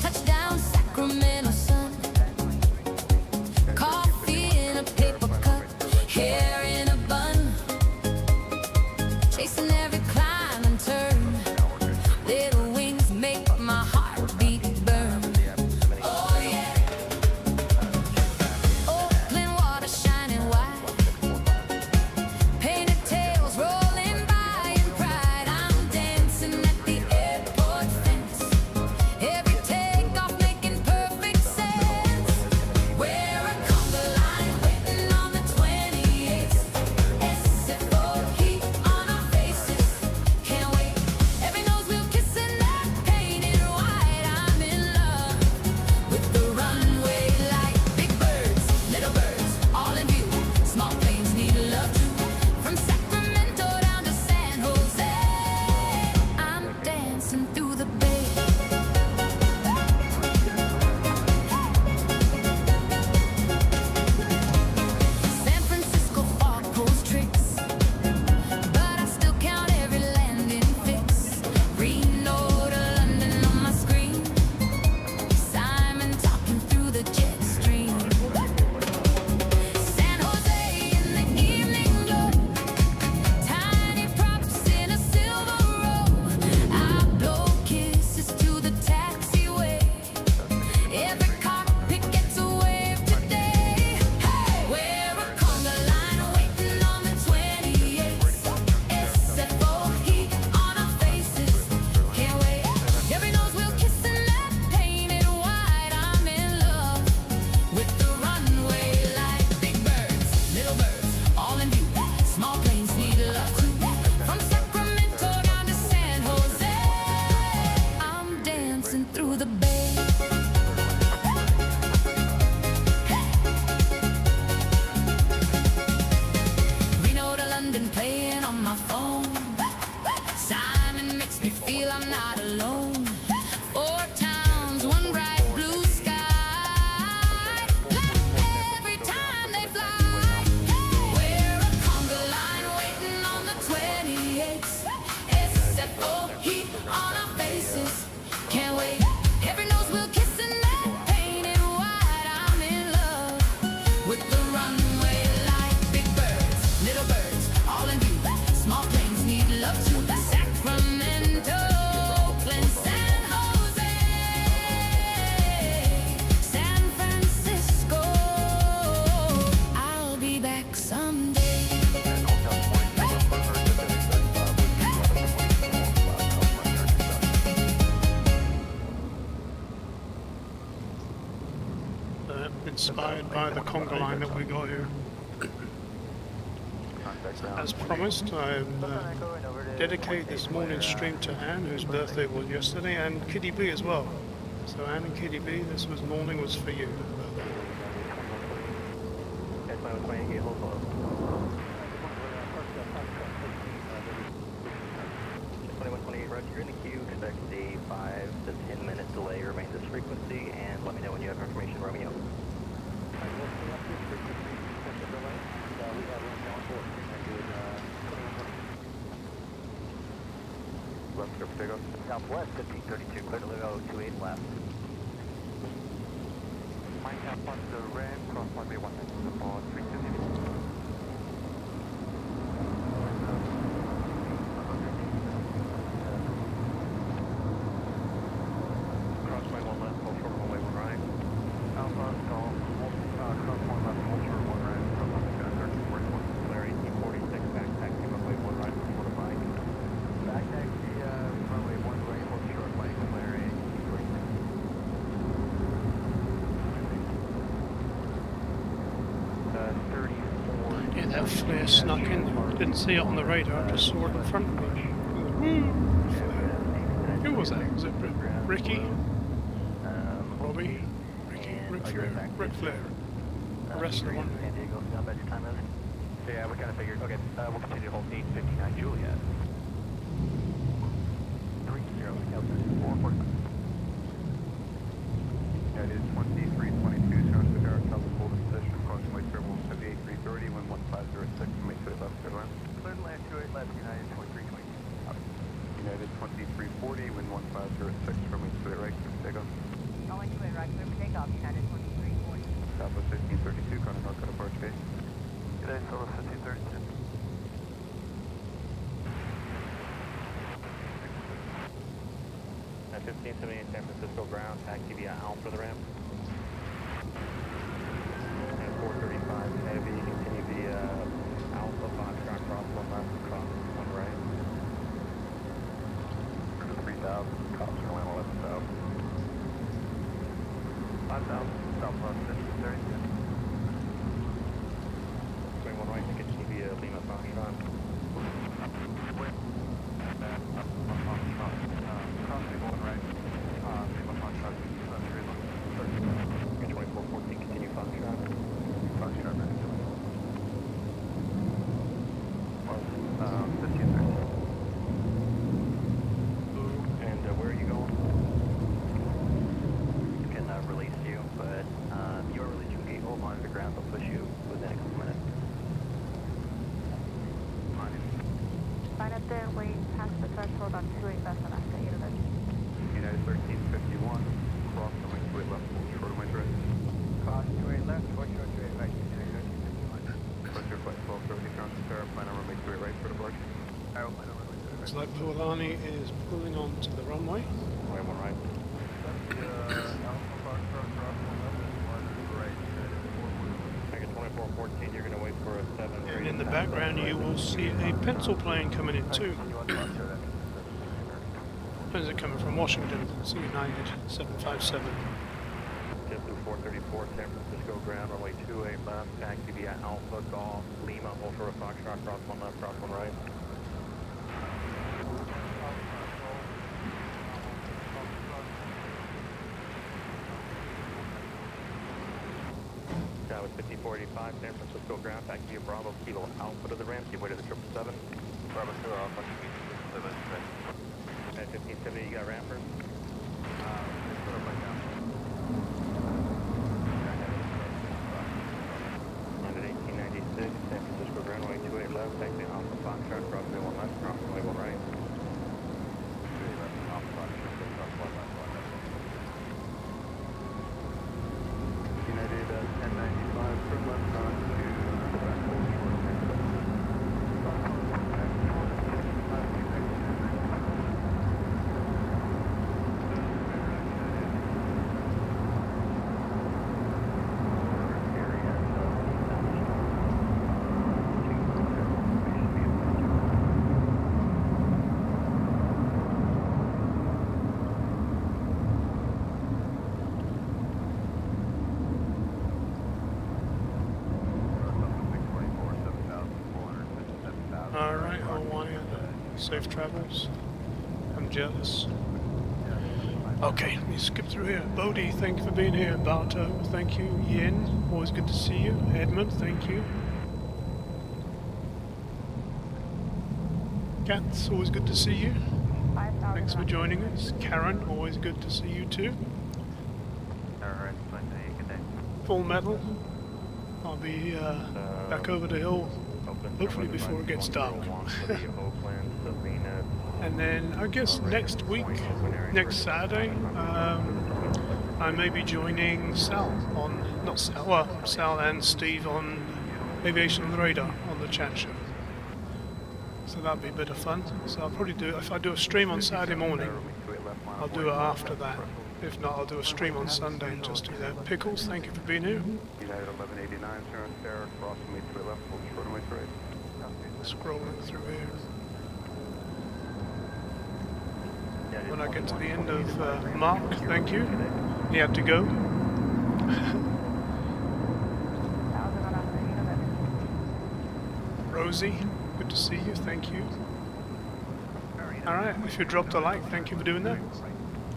[SPEAKER 3] Touchdown, Sacramento sun. Coffee in a paper cup, hair in a bun. Chasing every climb and turn. Little wings someday.
[SPEAKER 6] And Hotel 20 November, or Pacific 35 would be 11
[SPEAKER 4] Inspired by the conga line that we got here. As promised, I've dedicated this morning's stream to Anne, whose birthday was yesterday, and Kitty B as well. So Anne and Kitty B, this morning was for you.
[SPEAKER 2] You're in the queue, expect a 5 to 10 minute delay, remain this frequency, and let me know when you have information, Romeo.
[SPEAKER 6] Left, clear for takeoff.
[SPEAKER 2] Southwest, 1532, clear to Lugo, 28 left.
[SPEAKER 6] Mine cap on the ramp, cross runway 19 support, 320.
[SPEAKER 2] Crossway 1 left, hold short runway 1 right.
[SPEAKER 6] Alpha, golf, cross 1 left, hold short 1 right, cross on the gun, 1341.
[SPEAKER 2] Clear 1846, back taxi runway 1 right, before the bike.
[SPEAKER 6] Back taxi, runway 1 right, hold short, bike, clear 1846. 34.
[SPEAKER 4] Yeah, that flare snuck in there. Didn't see it on the radar, just saw it in front of me. Who was that? Was it Ricky? Robbie? Ricky? Rick Flair? Rick Flair. The rest of the one.
[SPEAKER 2] San Diego, see how bad your time is? Yeah, we kind of figured. Okay, we'll continue to hold 859 Juliet. 30, Delta 445.
[SPEAKER 8] United 2322, South Sahara, South holding position, approximately terminal 78330, wind 1506, make sure left, clear land.
[SPEAKER 6] Clear to land 28 left, United 2320.
[SPEAKER 8] United 2340, wind 1506, remain to the right, clear for takeoff.
[SPEAKER 7] Only 2 right, clear for takeoff, United 2340.
[SPEAKER 8] Southwest 1532, Connor North Dakota approach gate.
[SPEAKER 6] United Solar 1532.
[SPEAKER 2] At 1578 San Francisco ground, taxi via Alpha the ramp. And 435 heavy, continue via Alpha, Foxtrot, cross 1 left, cross 1 right.
[SPEAKER 6] 3000, cops are land 11 south. 5000, southwest 1532.
[SPEAKER 2] Swing 1 right, continue via Lima, Foxtrot.
[SPEAKER 6] Crossing 1 right, Lima Foxtrot, 3 left.
[SPEAKER 2] 2414, continue Foxtrot.
[SPEAKER 6] Foxtrot ready. 1532.
[SPEAKER 2] And where are you going? Can release you, but you are released from gate. Hold on to the ground. They'll push you within a couple minutes.
[SPEAKER 7] Line up there and wait past the threshold on 28 left on Alaska University.
[SPEAKER 8] United 1351, cross runway 28 left, hold short runway right.
[SPEAKER 6] Cross 28 left, hold short 28 right, United 1351.
[SPEAKER 8] Approach your flight 1230, South Sahara, plan on runway 28 right for departure.
[SPEAKER 6] Arrow, plan on runway 28
[SPEAKER 4] Looks like Pualani is pulling onto the runway.
[SPEAKER 2] Runway 1 right. Make it 2414, you're going to wait for a 7.
[SPEAKER 4] And in the background you will see a pencil plane coming in too. Where's it coming from? Washington. It's United 757.
[SPEAKER 2] Just through 434 San Francisco ground, runway 28 left, taxi via Alpha, Golf, Lima, hold for a Foxtrot, cross 1 left, cross 1 right. That was 5485 San Francisco ground, taxi via Bravo, Kilo Alpha to the ramp, give way to the 777.
[SPEAKER 6] Bravo 2 Alpha,
[SPEAKER 2] At 1570, you got rampers? And at 1896, San Francisco ground, runway 28 left, taxi Alpha, Foxtrot, cross 1 left, cross 1 right.
[SPEAKER 8] United 1095, turn left on to the back, hold short runway 7.
[SPEAKER 4] Safe travels. I'm jealous. Okay, let me skip through here. Bodhi, thank you for being here. Barto, thank you. Yin, always good to see you. Edmund, thank you. Katz, always good to see you. Thanks for joining us. Karen, always good to see you too.
[SPEAKER 2] Alright, good day.
[SPEAKER 4] Full Metal, I'll be back over the hill hopefully before it gets dark. And then I guess next week, next Saturday, I may be joining Sal on, not Sal, well, Sal and Steve on Aviation on the Radar on the chat show. So that'll be a bit of fun. So I'll probably do, if I do a stream on Saturday morning, I'll do it after that. If not, I'll do a stream on Sunday and just do that. Pickles, thank you for being here.
[SPEAKER 8] United 1189, Sharon Sarah, crossing me to a left, hold short runway 28.
[SPEAKER 4] Scrolling through here. When I get to the end of Mark, thank you. He had to go. Rosie, good to see you, thank you. Alright, if you dropped a like, thank you for doing that.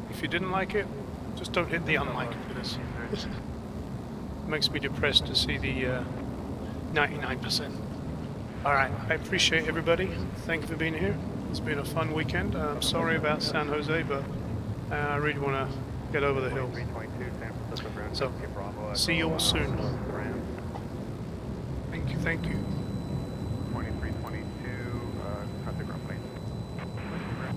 [SPEAKER 4] If you didn't like it, just don't hit the unlike, because it makes me depressed to see the 99%. Alright, I appreciate everybody. Thank you for being here. It's been a fun weekend. I'm sorry about San Jose, but I really want to get over the hill. So, see you all soon. Thank you, thank you.